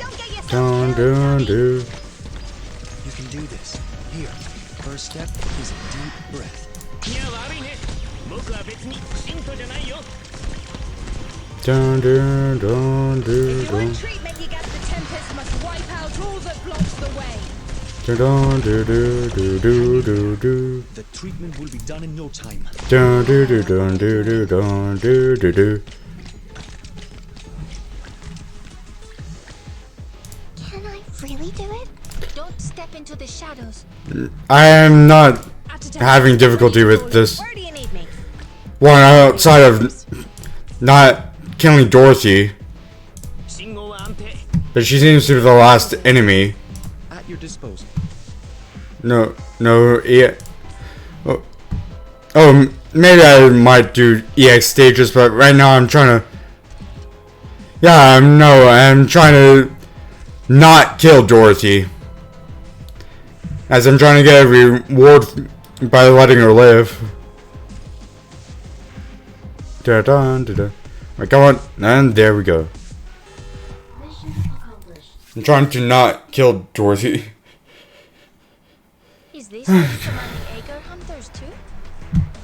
S8: Don't get yourself
S2: Dun,
S8: killed,
S2: dun,
S8: dummy.
S2: do.
S9: You can do this. Here. First step is a deep breath.
S5: いや悪いね。僕は別に信徒じゃないよ。
S2: Dun, dun, dun,
S6: If
S2: do,
S6: you
S2: dun.
S6: want treatment, you get the Tempest must wipe out all that blocks the way.
S2: Dun, do, do, do, do, do, do.
S9: The treatment will be done in no time.
S2: Dun, do, do, dun, do, do, dun, do, do, do.
S1: Can I really do it?
S11: Don't step into the shadows.
S2: I am not having difficulty with this
S8: Where do you need me?
S2: one outside of not killing Dorothy,
S5: 信号は安定。
S2: but she seems to be the last enemy.
S9: At your disposal.
S2: No, yeah. Oh, maybe I might do EX stages, but right now I'm trying to. Yeah, I'm trying to not kill Dorothy, as I'm trying to get a reward by letting her live. Da da da da. Right, come on, and there we go. I'm trying to not kill Dorothy.
S11: Is this how you command the Agar hunters too?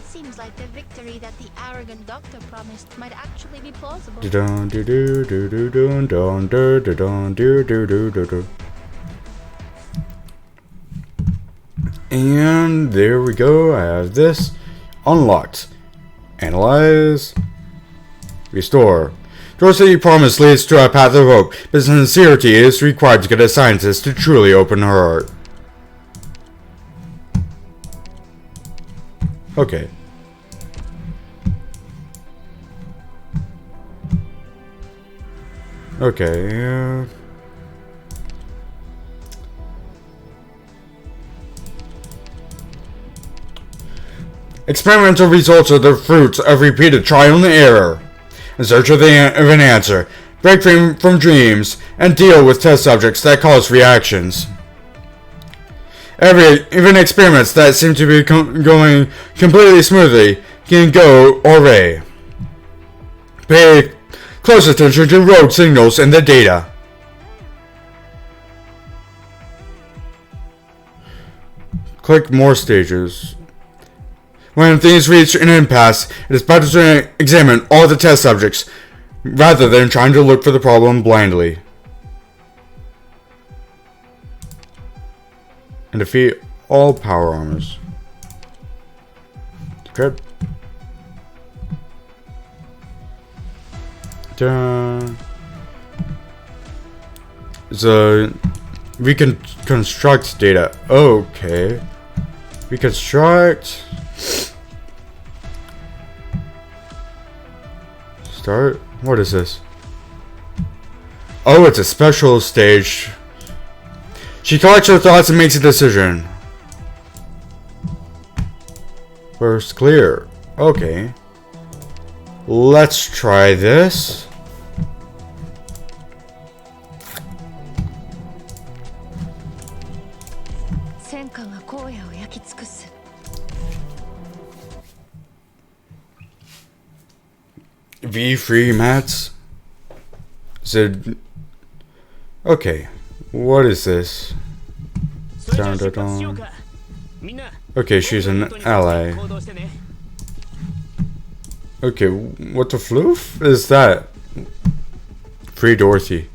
S11: Seems like the victory that the arrogant doctor promised might actually be plausible.
S2: Dun do do do do dun dun do do dun do do do do do. And there we go. I have this unlocked. Analyze. Restore. Dorothy promise leads to a path of hope, but sincerity is required to get a scientist to truly open her heart. Okay. Okay. Experimental results are the fruits of repeated trial and error. In search of an answer, break free from dreams, and deal with test subjects that cause reactions. Even experiments that seem to be going completely smoothly can go awry. Pay close attention to rogue signals in the data. Click more stages. When things reach an impasse, it is better to examine all the test subjects rather than trying to look for the problem blindly. And defeat all power armors. Okay. So we can construct data. Okay. Reconstruct. Start? What is this? Oh, it's a special stage. She collects her thoughts and makes a decision. First clear. Okay. Let's try this. V-free mats? So, okay, what is this? Dun, dun, dun. Okay, she's an ally. Okay, what the floof is that? Free Dorothy.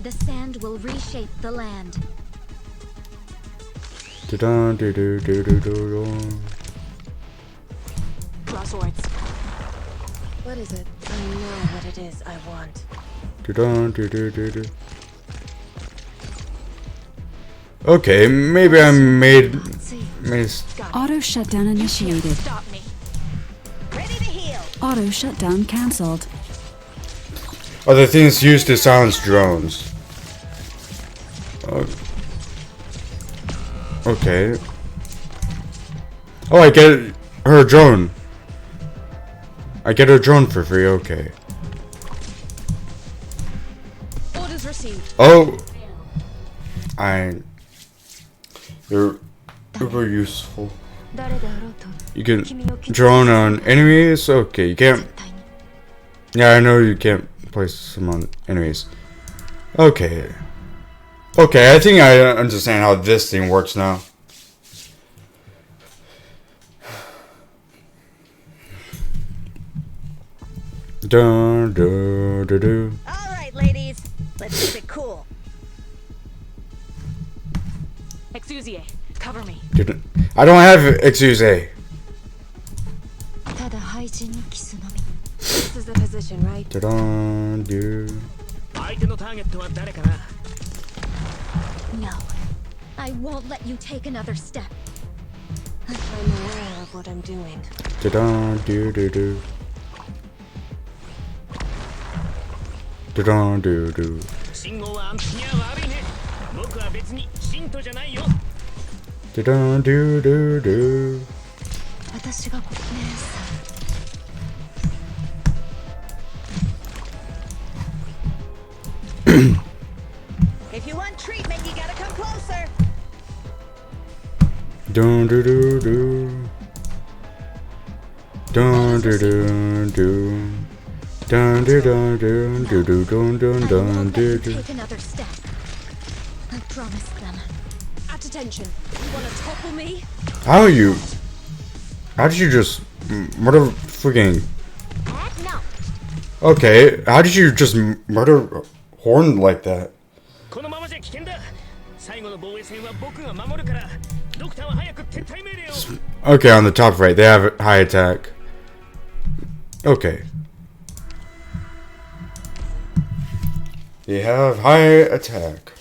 S7: The sand will reshape the land.
S2: Da-dun, do-do-do-do-do-do.
S6: Draw swords.
S4: What is it? I know what it is I want.
S2: Okay, maybe I made
S10: Auto shutdown initiated.
S11: Stop me.
S8: Ready to heal.
S10: Auto shutdown cancelled.
S2: Oh, the things used to silence drones. Okay. Oh, I get her drone. I get a drone for free. Okay.
S6: Orders received.
S2: Oh, they're uber useful. You can drone on enemies. Okay, you can't. Yeah, I know you can't place them on enemies. Okay. Okay, I think I understand how this thing works now. Dun, dun, dun, dun.
S8: All right, ladies. Let's keep it cool.
S6: Exusie, cover me.
S2: I don't have excuse.
S6: This is the position, right?
S2: Dun, dun.
S5: 相手のターゲットは誰かな
S1: No. I won't let you take another step.
S4: I'm aware of what I'm doing.
S2: Dun, dun, dun, dun. Dun, dun, dun.
S5: 信号はアンプには悪いね僕は別に信徒じゃないよ
S2: Dun, dun, dun, dun.
S7: 私が姉さん
S8: If you want treatment, you gotta come closer.
S2: Dun, dun, dun, dun. Dun, dun, dun, dun. Dun, dun, dun, dun, dun, dun, dun, dun,
S1: I
S2: dun,
S1: won't let you
S2: dun.
S1: take another step. I promised them.
S6: At attention. You wanna topple me?
S2: How did you just murder freaking?
S1: Heck no.
S2: Okay, how did you just murder Horn like that?
S5: このままじゃ危険だ最後の防衛線は僕が守るからドクターは早く撤退命令を
S2: Okay, on the top right, they have high attack. Okay. They have high attack.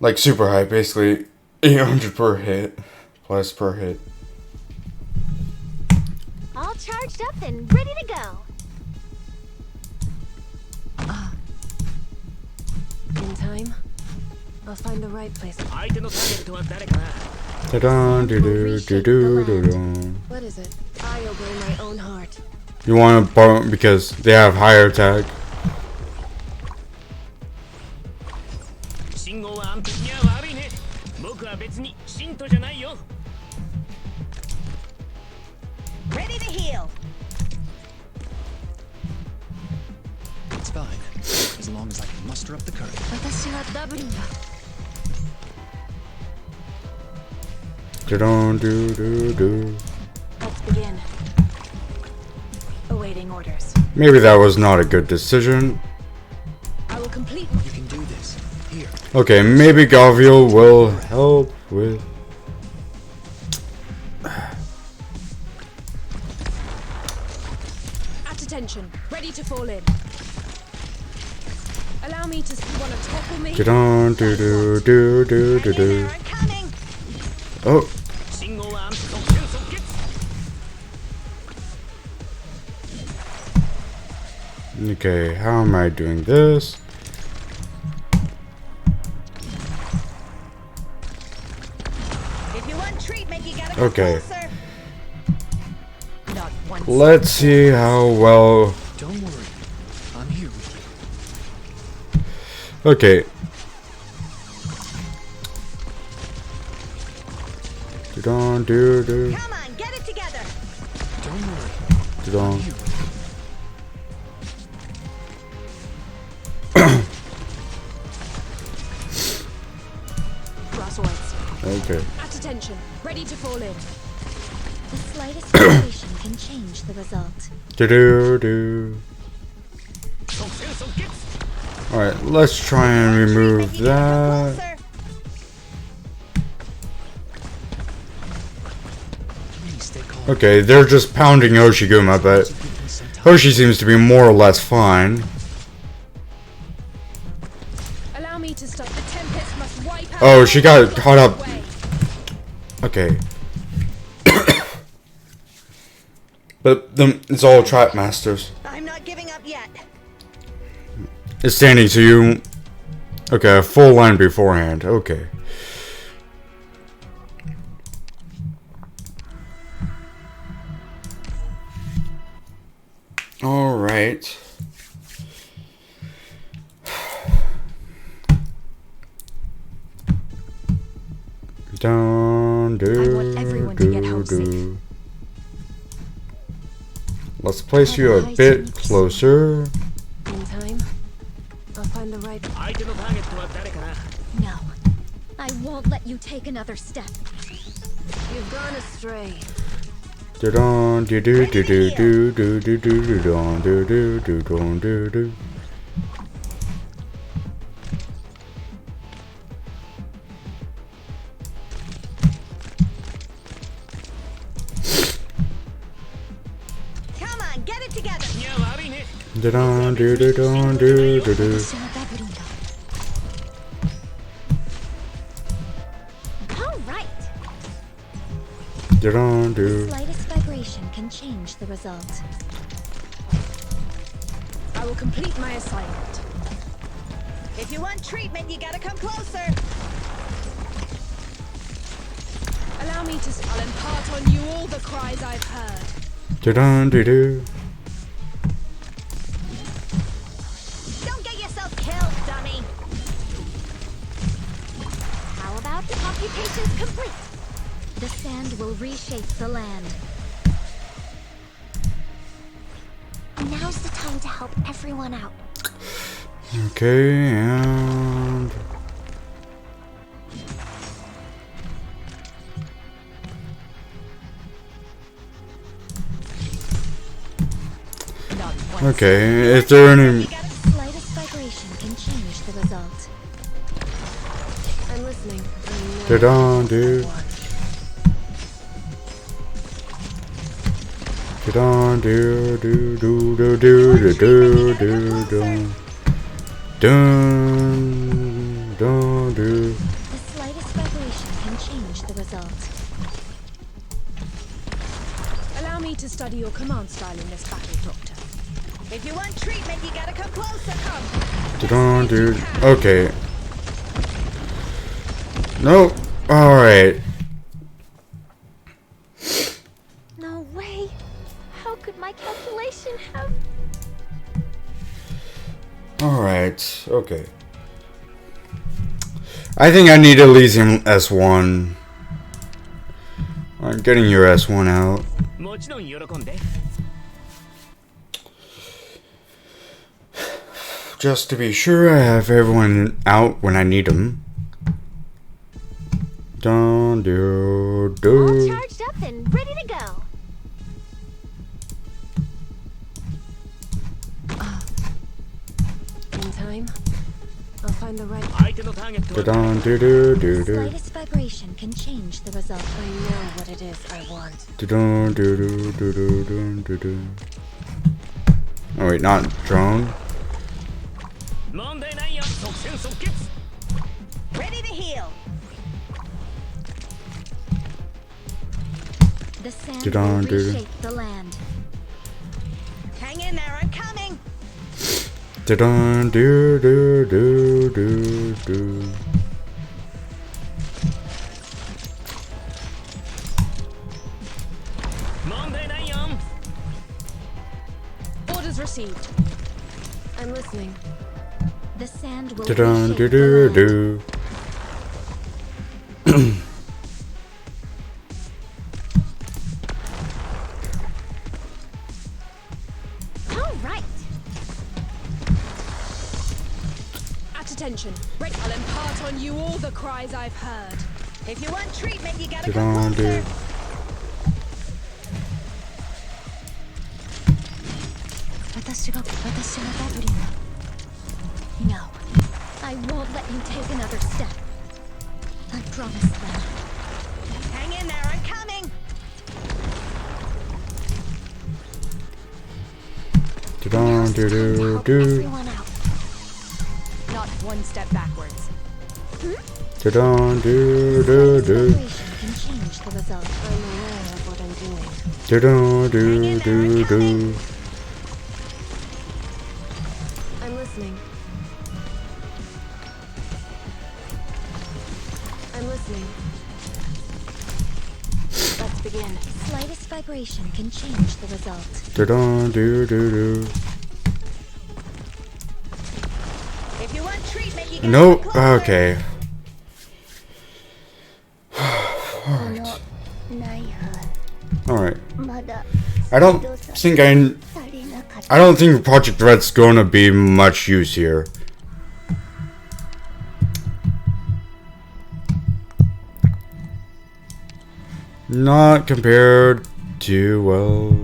S2: Like super high, basically 800 per hit. Plus per hit.
S1: All charged up and ready to go.
S4: In time, I'll find the right place.
S5: 相手のターゲットは誰かな
S2: Da-dun, do-do, do-do, do-dun.
S4: What is it? I obey my own heart.
S2: You want to bump because they have higher attack.
S5: 信号はアンプには悪いね僕は別に信徒じゃないよ
S8: Ready to heal.
S9: It's fine, as long as I can muster up the courage.
S7: 私はダブリンだ
S2: Da-dun, do-do-do.
S6: Let's begin. Awaiting orders.
S2: Maybe that was not a good decision.
S6: I will complete.
S9: You can do this. Here.
S2: Okay, maybe Galviel will help with...
S6: At attention. Ready to fall in. Allow me to. You wanna topple me?
S2: Da-dun, do-do-do-do-do-do.
S8: I'm coming.
S2: Oh,
S5: 信号はアンプ特急即決
S2: okay, how am I doing this?
S8: If you want treatment, you gotta come
S2: Okay.
S8: closer.
S6: Not once.
S2: Let's see how well...
S9: Don't worry. I'm here with you.
S2: Okay. Da-dun, do-do.
S8: Come on, get it together.
S9: Don't worry.
S2: Da-dun.
S9: Here.
S6: Crosswords.
S2: Okay.
S6: At attention. Ready to fall in.
S1: The slightest variation can change the result.
S2: Do-do-do.
S5: 特戦即決
S2: Alright, let's try and remove
S8: You gotta come
S2: that.
S8: closer.
S9: Please stay calm.
S2: Okay, they're just pounding Oshiguma, but
S9: Give them some
S2: Hoshi seems to be more or less fine.
S6: Allow me to stop. The tempest must wipe out.
S2: Oh, she got caught up. Okay. But it's all trap masters.
S8: I'm not giving up yet.
S2: It's standing to you. Okay, a full line beforehand. Okay. All right. Down,
S3: I want everyone to get home safe.
S2: Let's place you a bit closer.
S4: In time, I'll find the right.
S1: No. I won't let you take another step.
S4: You've gone astray.
S2: Do-don, do-do-do-do-do-do-do-do-do-don, do-do-do-don-do-do.
S8: Come on, get it together.
S2: Do-don, do-do-don, do-do-do.
S1: All right.
S2: Do-don,
S1: The
S2: do.
S1: slightest vibration can change the result.
S6: I will complete my assignment.
S8: If you want treatment, you gotta come closer.
S6: Allow me to. I'll impart on you all the cries I've heard.
S2: Do-don, do-do.
S8: Don't get yourself killed, dummy.
S1: How about the computations complete? The sand will reshape the land. Now's the time to help everyone out.
S2: Okay, and... Okay, is there any...
S1: The slightest vibration can change the result.
S4: I'm listening.
S2: Do-don, do. Do-don, do, do, do, do, do, do, do, do, do. Dun, dun, do.
S1: The slightest vibration can change the result.
S6: Allow me to study your command style in this battle, Doctor.
S8: If you want treatment, you gotta come closer. Come.
S2: Do-don, do. Okay. Nope. Alright.
S1: No way. How could my calculation have...
S2: Alright. Okay. I think I need Elysium S1. I'm getting your S1 out. Just to be sure I have everyone out when I need them. Dun, do,
S1: All
S2: do.
S1: charged up and ready to go.
S4: In time, I'll find the right.
S2: Dun, do, do, do,
S1: The
S2: do.
S1: slightest vibration can change the result.
S4: I know what it is I want.
S2: Dun, do, do, do, do, do, do, do. Oh wait, not drone.
S8: Ready to heal.
S1: The sand
S2: Dun,
S1: will
S2: do, do.
S1: reshape the land.
S8: Hang in there, I'm coming.
S2: Dun, do, do, do, do, do.
S6: Orders received.
S4: I'm listening.
S1: The sand will
S2: Dun,
S1: reshape
S2: do,
S1: the
S2: do,
S1: land.
S2: do.
S1: All right.
S6: At attention. Right. I'll impart on you all the cries I've heard.
S8: If you want treatment, you gotta come
S2: Dun,
S8: closer.
S2: do.
S1: No. I won't let you take another step. I promise that.
S8: Hang in there, I'm coming.
S2: Da-dum, do-do-do.
S6: Everyone out. Not one step backwards.
S2: Da-dum, do-do-do.
S7: Can change the result.
S4: I'm aware of what I'm doing.
S2: Da-dum, do-do-do.
S4: I'm listening. I'm listening.
S6: Let's begin.
S7: Slightest vibration can change the result.
S2: Da-dum, do-do-do.
S8: If you want treatment, you gotta
S2: Nope.
S8: get closer.
S2: Okay. Alright. I don't think Project Red's gonna be much use here. Not compared to, well...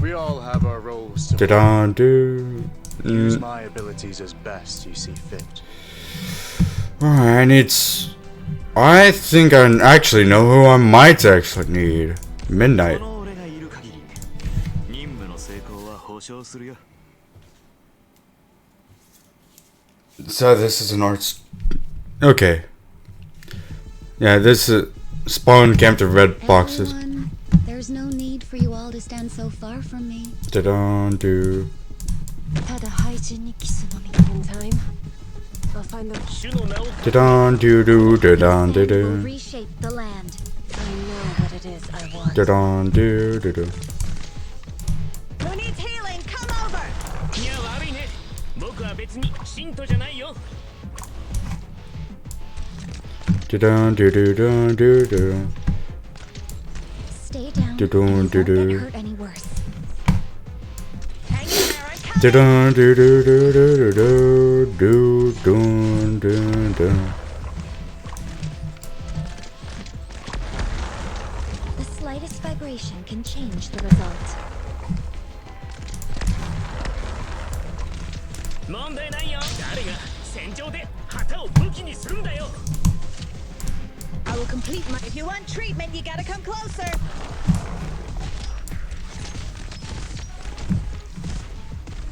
S12: We all have our roles to
S2: Da-da-do.
S12: use my abilities as best you see fit.
S2: Alright, I think I actually know who I might actually need. Midnight. So this is an arts... Okay. Yeah, this is... Spawn camped the red boxes.
S7: Everyone, there's no need for you all to stand so far from me.
S2: Da-da-do.
S4: In time, I'll find the...
S2: Da-da-do-do, da-da-do-do.
S7: Will reshape the land.
S4: I know what it is I want.
S2: Da-da-do-do-do.
S8: Who needs healing? Come over.
S5: いや悪いね。僕は別に信徒じゃないよ。
S2: Da-da-do-do-do-do-do.
S7: Stay down.
S2: Do-do,
S7: and you won't
S2: do-do.
S7: get hurt any worse.
S8: Hang in there. I'm coming.
S2: Da-da-do-do-do-do-do-do-do-do-do.
S7: The slightest vibration can change the result.
S5: 問題ないよ。誰が戦場で旗を武器にするんだよ。
S8: I will complete my. If you want treatment, you gotta come closer.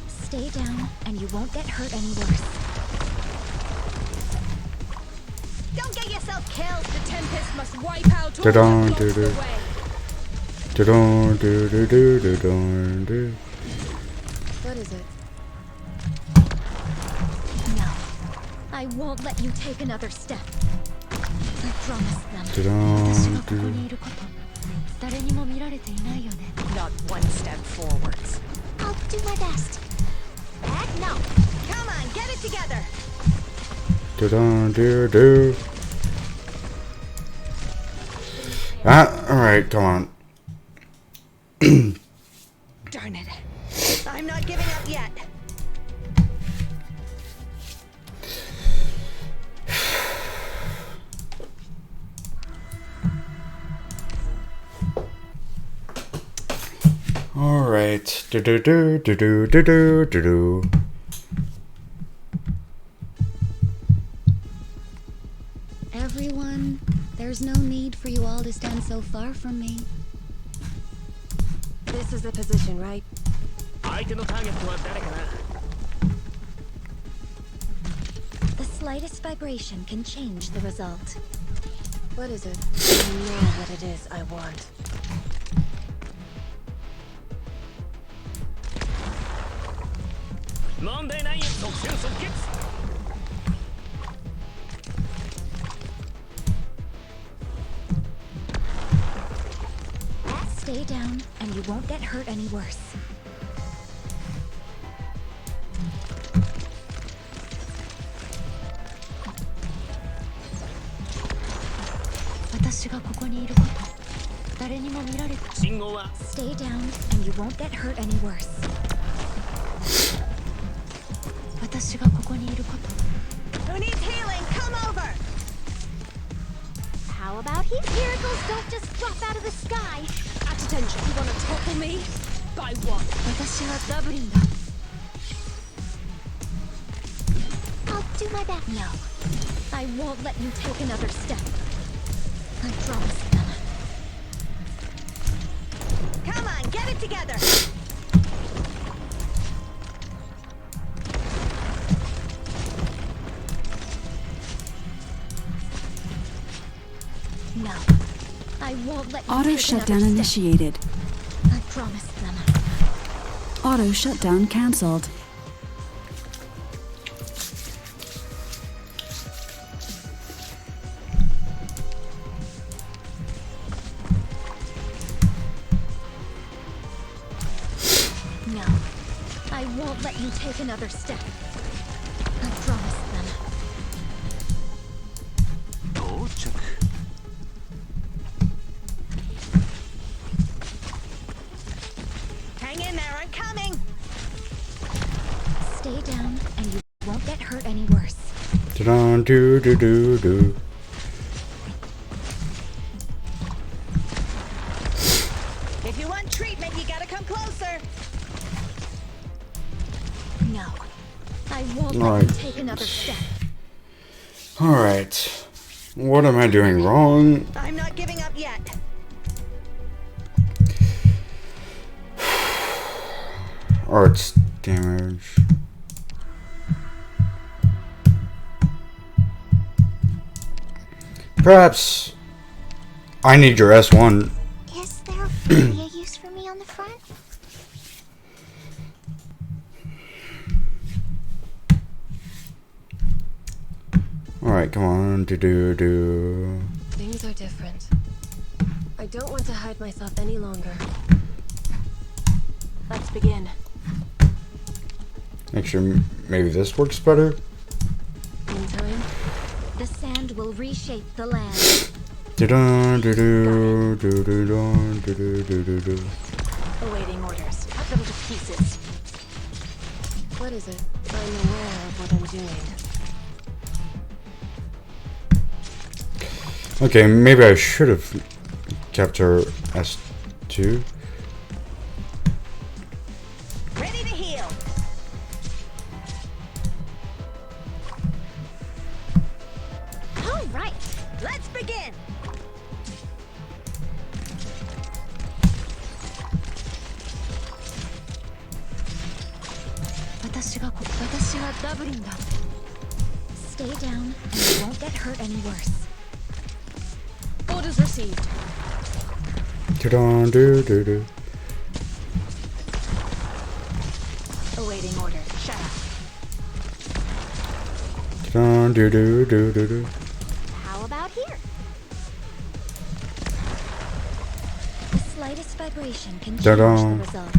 S7: Stay down, and you won't get hurt any worse.
S8: Don't get yourself killed.
S6: The Tempest must wipe out all
S2: Da-dum,
S6: that blocks the
S2: do-do.
S6: way.
S2: Da-da-do-do-do-do-do-do.
S4: What is it?
S7: No, I won't let you take another step. I promise them.
S2: Da-da-do.
S6: Not one step forwards.
S1: I'll do my best.
S8: Heck no. Come on, get it together.
S2: Da-da-do-do. Alright, come on.
S8: Darn it. I'm not giving up yet.
S2: Alright. Do-do-do-do-do-do-do-do.
S7: Everyone, there's no need for you all to stand so far from me.
S4: This is the position, right?
S5: 相手のターゲットは誰かな。
S7: The slightest vibration can change the result.
S4: What is it? I know what it is I want.
S7: Stay down, and you won't get hurt any worse. Stay down, and you won't get hurt any worse.
S8: Who needs healing? Come over.
S1: How about he? Miracles don't just drop out of the sky.
S6: At attention, you wanna topple me? By what?
S1: I'll do my best.
S7: No, I won't let you take another step. I promise them.
S8: together.
S1: No, I won't let you
S10: Auto
S1: take
S10: shutdown
S1: another
S10: initiated.
S1: step. I promised them.
S10: Auto shutdown cancelled.
S1: No, I won't let you take another step. I promised them.
S9: 도착.
S8: Hang in there, I'm coming.
S1: Stay down, and you won't get hurt any worse.
S2: Da do do do do.
S8: If you want treatment, you gotta come closer.
S1: No, I won't
S2: All
S1: let you
S2: right.
S1: take another step.
S2: Alright. What am I doing wrong?
S8: I'm not giving up yet.
S2: Arts damage. Perhaps I need your S1.
S1: Is there really a use for me on the front?
S2: Alright, come on. Do.
S4: Things are different. I don't want to hide myself any longer.
S3: Let's begin.
S2: Actually, maybe this works better.
S4: In time,
S1: The sand will reshape the land.
S2: Do-dun, do-do, do-do-dun, do-do-do-do-do.
S3: Awaiting orders. Cut them to pieces.
S4: what is it? I'm aware of what I'm doing.
S2: Okay, maybe I should have kept her S2.
S8: Ready to heal.
S1: All right.
S8: Let's begin.
S1: Stay down, and you won't get hurt any worse.
S6: Orders received.
S2: Do-dun, do-do-do.
S3: Awaiting orders. Shut up.
S2: Do-dun, do-do-do-do-do.
S1: How about here? The slightest vibration can change
S2: Ta-da.
S1: the result.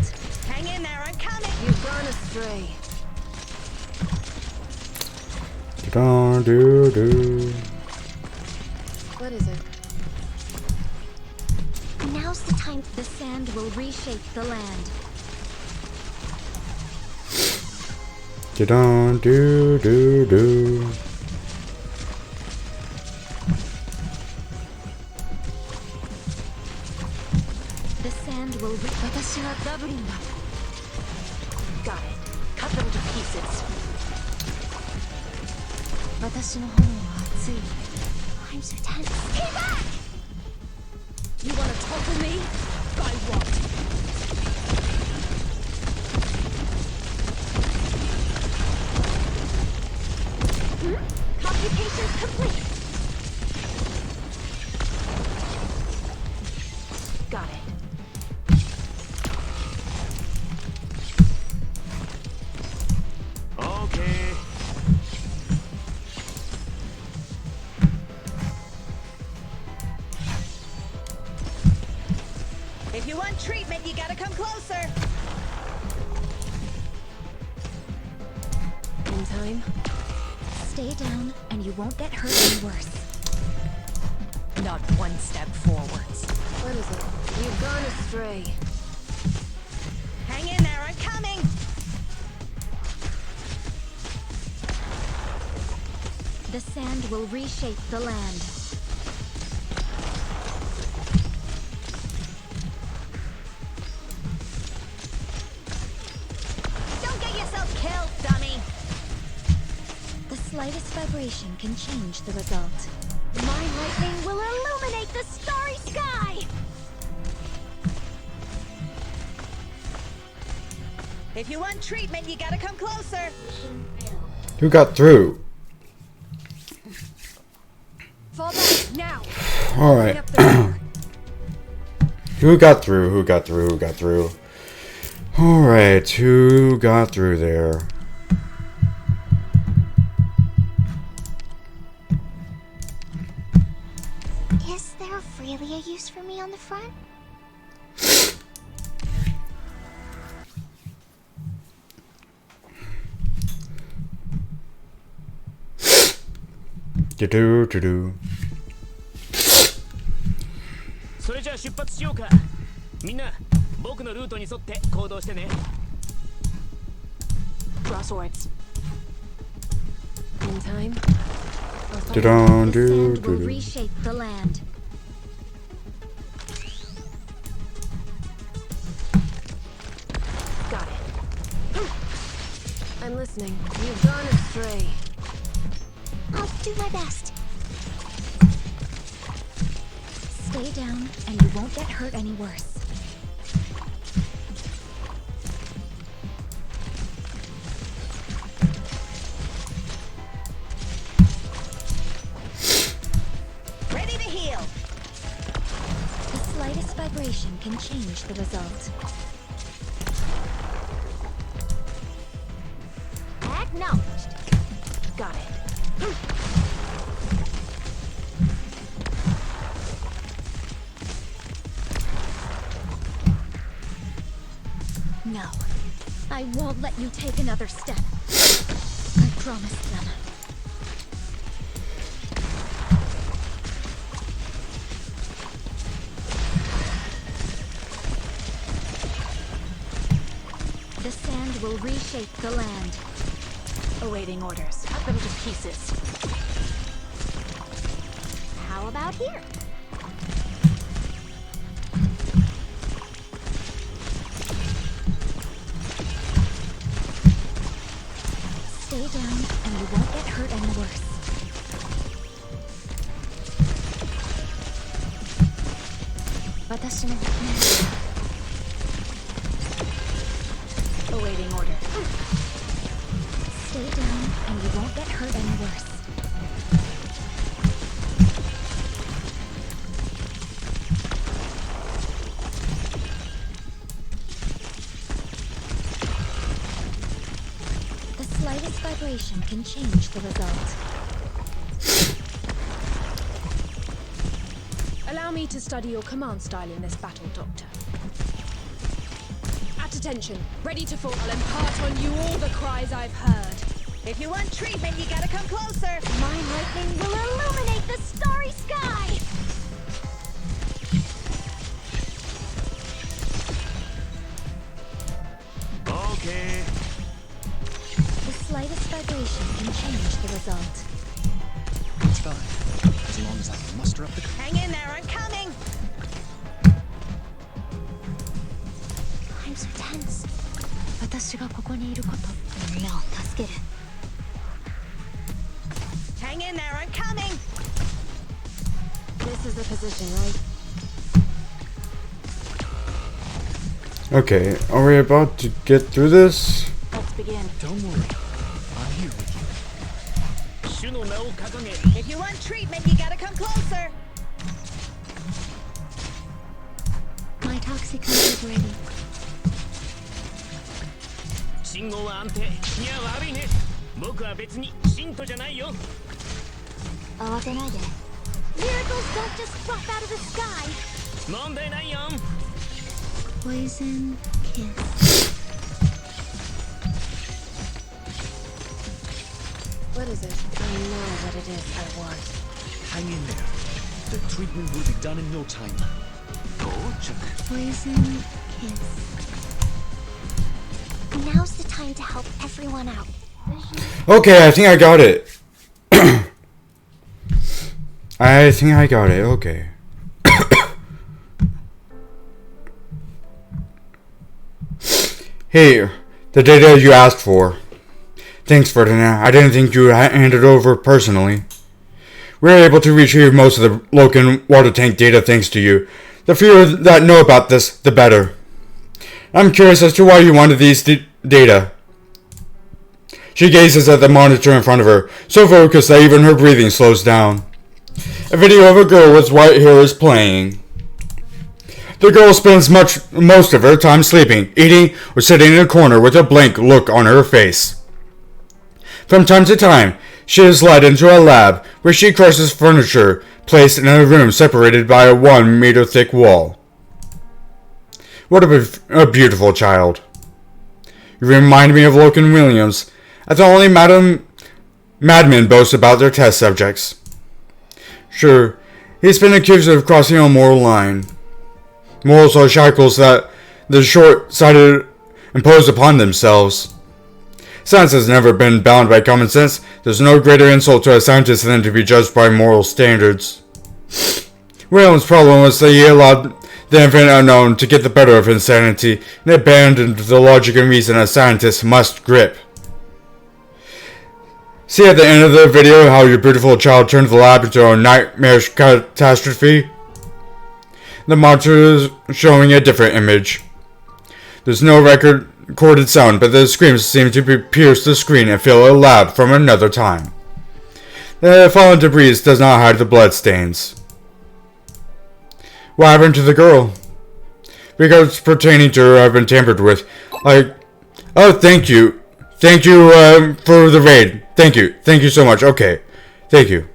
S8: Hang in there, I'm coming.
S4: You've gone astray.
S2: Do-dun, do-do.
S4: What is it?
S1: Now's the time. The sand will reshape the land.
S2: Do-dun, do-do-do.
S1: The sand will
S3: Got it. Cut them to pieces.
S1: I'm so tense.
S6: Stay back! You want to topple me? By what?
S1: Computations complete.
S3: Got it.
S9: Okay.
S8: If you want treatment, you gotta come closer.
S4: In time?
S1: Stay down, and you won't get hurt any worse.
S3: Not one step forwards.
S4: What is it? You've gone astray.
S8: Hang in there, I'm coming.
S1: The sand will reshape the land.
S8: Don't get yourself killed, dummy.
S1: The slightest vibration can change the result. My lightning will illuminate the starry sky!
S8: If you want treatment, you gotta come closer.
S2: Who got through?
S4: Fall back now.
S2: Alright. Who got through? Who got through? Who got through? Alright, who got through there?
S1: Is there really a use for me on the front?
S2: Do-do-do-do.
S5: それじゃあ出発しようか。みんな僕のルートに沿って行動してね。
S6: Draw swords.
S4: In time.
S2: Do-dum,
S1: The sand will
S2: do-do-do.
S1: reshape the land.
S4: Got it. I'm listening. You've gone astray.
S1: I'll do my best. Stay down, and you won't get hurt any worse.
S8: Ready to heal.
S1: The slightest vibration can change the result. Acknowledged.
S6: Got it.
S1: No, I won't let you take another step. I promised them. The sand will reshape the land.
S6: Awaiting orders. Cut them to pieces.
S1: How about here? Stay down, and you won't get hurt any worse.
S6: Awaiting order.
S1: Stay down, and you won't get hurt any worse. The slightest vibration can change the result.
S6: Allow me to study your command style in this battle, Doctor. At attention, ready to fall. I'll impart on you all the cries I've heard.
S8: If you want treatment, you gotta come closer.
S1: My lightning will illuminate the starry sky!
S5: Okay.
S1: The slightest vibration can change the result.
S9: It's fine. As long as I can muster up the...
S8: Hang in there, I'm coming.
S1: I'm so tense. 私がここにいること、みんなを助ける。
S8: Hang in there, I'm coming.
S4: This is the position, right?
S2: Okay, are we about to get through this?
S6: Let's begin.
S9: Don't worry. I'm here with you.
S5: 主の名を掲げ
S8: If you want treatment, you gotta come closer.
S1: My toxic is ready.
S5: 信号は安定。いや悪いね。僕は別に信徒じゃないよ。
S1: 慌てないで。Miracles don't just drop out of the sky.
S5: 問題ないよ。
S1: Poison kiss.
S4: What is it? I know what it is I want.
S9: Hang in there. The treatment will be done in no time.
S1: Poison kiss. Now's the time to help everyone out.
S2: Okay, I think I got it. I think I got it, okay. Hey, the data you asked for. Thanks, Ferdinand. I didn't think you would hand it over personally. We were able to retrieve most of the Loken water tank data thanks to you. The fewer that know about this, the better. I'm curious as to why you wanted these data. She gazes at the monitor in front of her, so focused that even her breathing slows down. A video of a girl with white hair is playing. The girl spends most of her time sleeping, eating, or sitting in a corner with a blank look on her face. From time to time, she is led into a lab where she crushes furniture placed in a room separated by a 1 meter thick wall. What a beautiful child. You remind me of Logan Williams, as only madmen boast about their test subjects. Sure, he's been accused of crossing a moral line. Morals are shackles that the short-sighted impose upon themselves. Science has never been bound by common sense. There's no greater insult to a scientist than to be judged by moral standards. Williams' problem was that he allowed the infinite unknown to get the better of insanity and abandoned the logic and reason a scientist must grip. See at the end of the video how your beautiful child turned the lab into a nightmarish catastrophe? The monitor is showing a different image. There's no recorded sound, but the screams seem to pierce the screen and fill a lab from another time. The fallen debris does not hide the bloodstains. What happened to the girl? Records pertaining to her have been tampered with. Oh, thank you. Thank you for the raid. Thank you. Thank you so much. Okay. Thank you.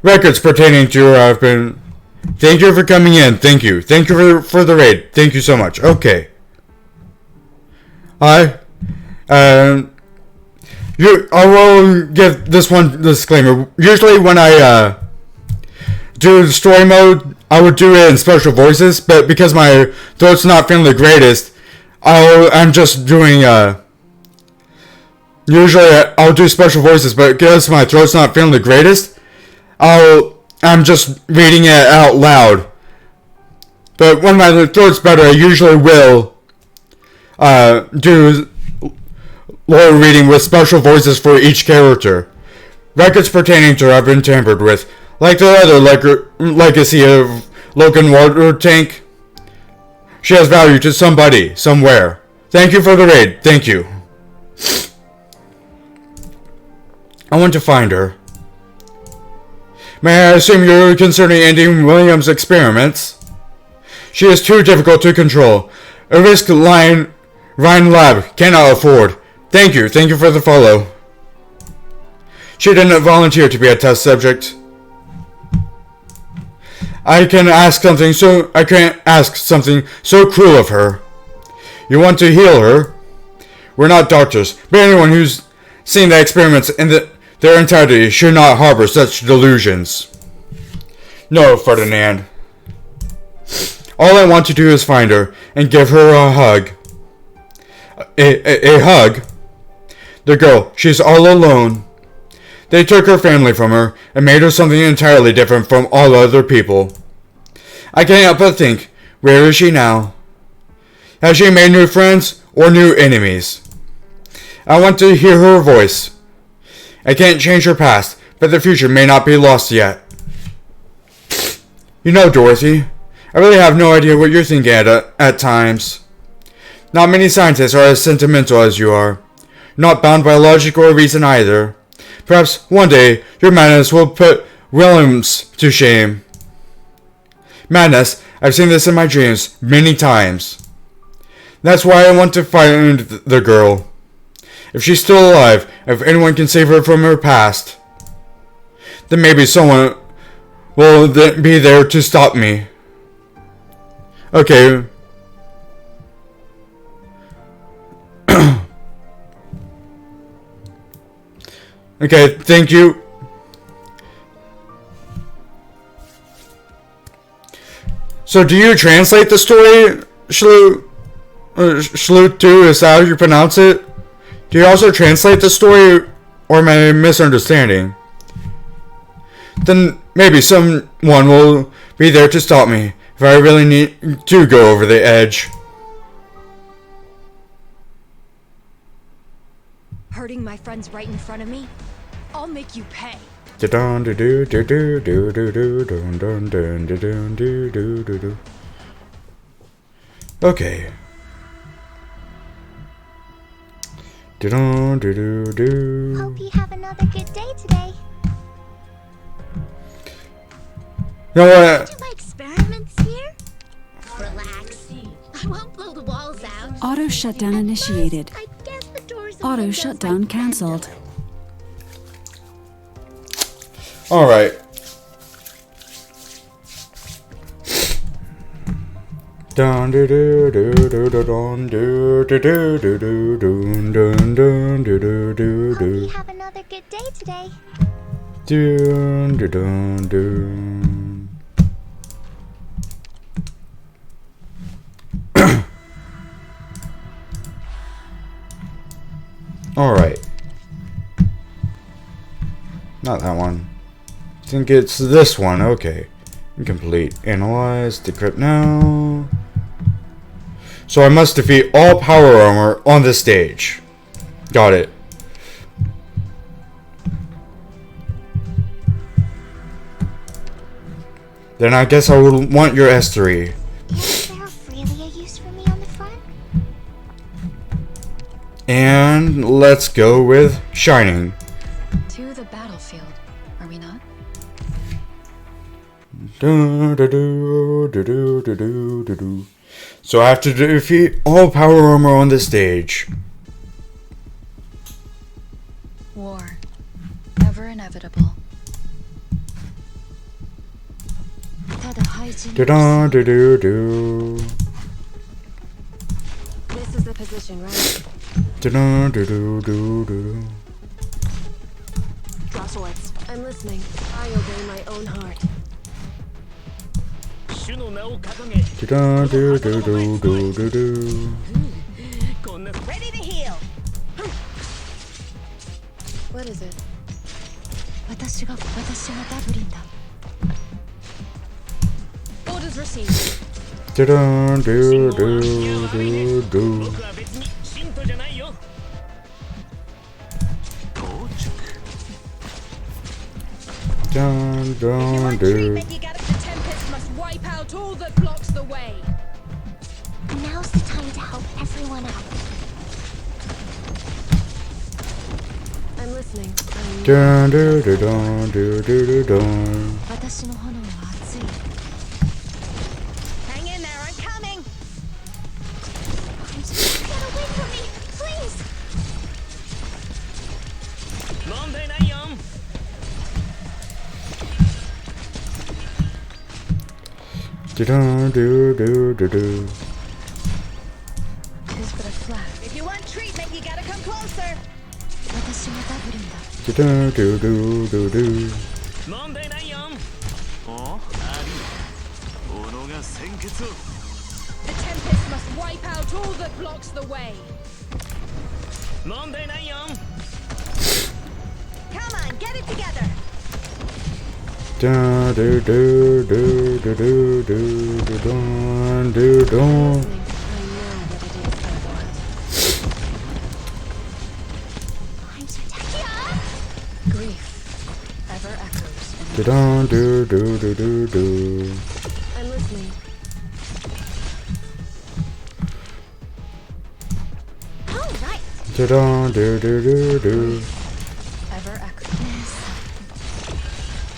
S2: Records pertaining to her have been... Thank you for coming in. Thank you. Thank you for the raid. Thank you so much. Okay. I will give this one disclaimer. Usually when I do the story mode, I would do it in special voices, but because my throat's not feeling the greatest, I'm just doing usually I'll do special voices, but because my throat's not feeling the greatest, I'm just reading it out loud. But when my throat's better, I usually will do lore reading with special voices for each character. Records pertaining to her have been tampered with, like the other legacy of Logan Water Tank. She has value to somebody, somewhere. Thank you for the raid. Thank you. I want to find her. May I assume you're concerning ending Williams' experiments? She is too difficult to control. A risk Ryan Lab cannot afford. Thank you for the follow. She didn't volunteer to be a test subject. I can't ask something so cruel of her. You want to heal her? We're not doctors, but anyone who's seen the experiments in their entirety should not harbor such delusions. No, Ferdinand. All I want to do is find her and give her a hug. A hug? The girl, she's all alone. They took her family from her and made her something entirely different from all other people. I can't help but think, where is she now? Has she made new friends or new enemies? I want to hear her voice. I can't change her past, but the future may not be lost yet. You know, Dorothy, I really have no idea what you're thinking at times. Not many scientists are as sentimental as you are. Not bound by logic or reason either. Perhaps one day your madness will put Williams to shame. Madness, I've seen this in my dreams many times. That's why I want to find the girl. If she's still alive, if anyone can save her from her past, then maybe someone will be there to stop me. Okay. Okay, thank you. So do you translate the story, Shlut2, is that how you pronounce it? Do you also translate the story, or am I misunderstanding? Then maybe someone will be there to stop me if I really need to go over the edge.
S6: Hurting my friends right in front of me? I'll make you pay.
S2: Okay. Do-do-do-do-do.
S1: Hope you have another good day today.
S2: You know what?
S1: Do my experiments here? Relax. I won't blow the walls out.
S10: Auto shutdown initiated.
S1: I guess the doors and
S10: Auto
S1: windows
S10: shutdown
S1: might
S10: cancelled.
S2: Alright. Dun do do do do do dun do do do do do dun dun dun do do do
S1: Hope you
S2: do
S1: have another good day today.
S2: dun dun dun dun. Alright. Not that one. I think it's this one. Okay. Incomplete. Analyze. Decrypt now. So I must defeat all power armor on this stage. Got it. Then I guess I would want your S3.
S1: Is there really a use for me on the front?
S2: And let's go with Shining.
S3: To the battlefield, are we not?
S2: So I have to defeat all power armor on this stage.
S3: War. Ever inevitable.
S4: This is the position, right? Draw swords. I'm listening. I obey my own heart.
S5: 主の名を掲げ こんな
S8: Ready to heal.
S4: What is it?
S7: 私がダブリンだ。
S6: Orders received.
S5: 僕は別に信徒じゃないよ
S2: Dun,
S6: If you
S2: dun,
S6: want
S2: dun.
S6: treatment, you gotta. The Tempest must wipe out all that blocks the way.
S1: Now's the time to help everyone out.
S4: I'm listening.
S2: Dun, dun, dun, dun, dun, dun, dun.
S7: 私の炎は熱い。
S8: Hang in there, I'm coming.
S1: Get away from me, please.
S5: 問題ないよ
S2: Dun, dun, dun, dun, dun.
S3: Tis but a flash.
S8: If you want treatment, you gotta come closer.
S7: 私がダブリンだ。
S2: Dun, dun, dun, dun, dun.
S5: 問題ないよおあり斧が鮮血を
S6: The Tempest must wipe out all that blocks the way.
S5: 問題ないよ
S8: Come on, get it together.
S2: Dun, dun, dun, dun, dun, dun, dun, dun, dun, dun.
S1: I'm so tired.
S3: Grief. Ever echoes in our
S2: Dun, dun, dun, dun, dun, dun.
S4: I'm listening.
S1: All right.
S2: Dun, dun, dun, dun, dun.
S3: ever echoes.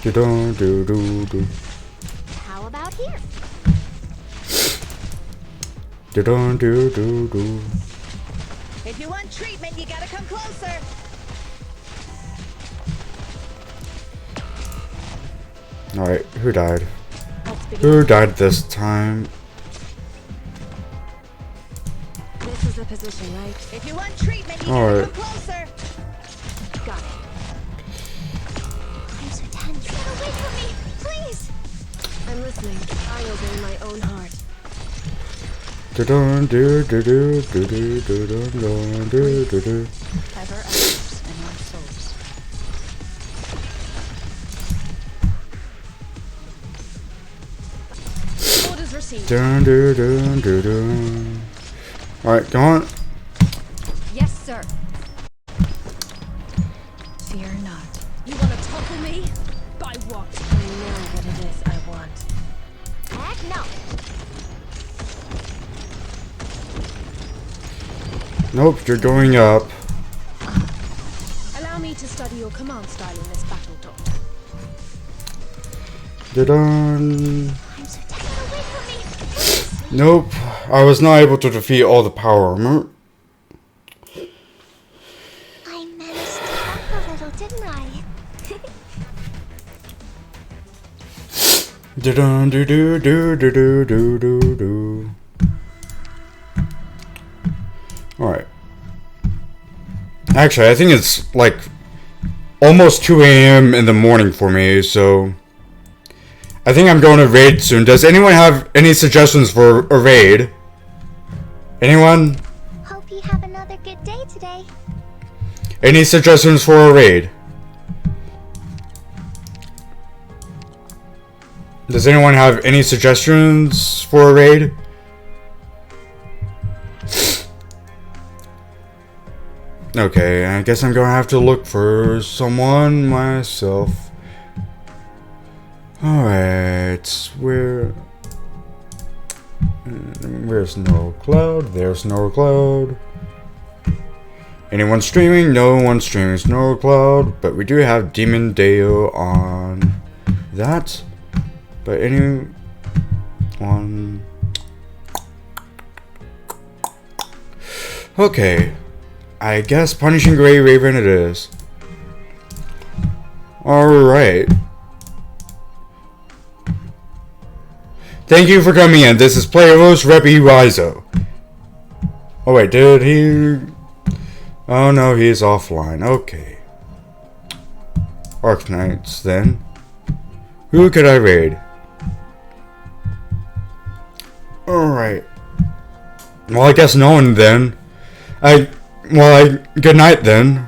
S2: Dun, dun, dun, dun.
S1: How about here?
S2: Dun, dun, dun, dun.
S8: If you want treatment, you gotta come closer.
S2: Alright, who died?
S6: Let's begin.
S2: Who died this time?
S4: This is the position, right?
S8: If you want treatment, you
S2: All
S8: gotta
S2: right.
S8: come closer.
S4: Got it.
S1: I'm so tense. Get away from me, please.
S4: I'm listening. I obey my own heart.
S2: Dun, dun, dun, dun, dun, dun, dun, dun, dun, dun, dun.
S3: Ever echoes in our souls.
S6: Orders received.
S2: Dun, dun, dun, dun, dun. Alright, come on.
S6: Yes, sir.
S3: Fear not.
S6: You wanna topple me? By what?
S4: I know what it is I want.
S1: Heck no.
S2: Nope, you're going up.
S6: Allow me to study your command style in this battle, Doctor.
S2: Dun.
S1: I'm so tired. Get away from me.
S2: Nope, I was not able to defeat all the power armor.
S1: I managed to help a little, didn't I?
S2: Dun do do do do do do do do. Alright. Actually, I think it's like almost 2 a.m. in the morning for me, so I think I'm going to raid soon. Does anyone have any suggestions for a raid? Anyone?
S1: Hope you have another good day today.
S2: Any suggestions for a raid? Does anyone have any suggestions for a raid? Okay, I guess I'm gonna have to look for someone myself. Alright, where's No Cloud? There's No Cloud. Anyone streaming? No one streaming Snow Cloud, but we do have Demon Deo on that. But anyone? Okay, I guess Punishing Grey Raven it is. Alright. Thank you for coming in. This is player host Reppy Rizo. Oh wait, did he? Oh no, he's offline. Okay. Arknights then. Who could I raid? Alright. Well, I guess no one then. Good night then.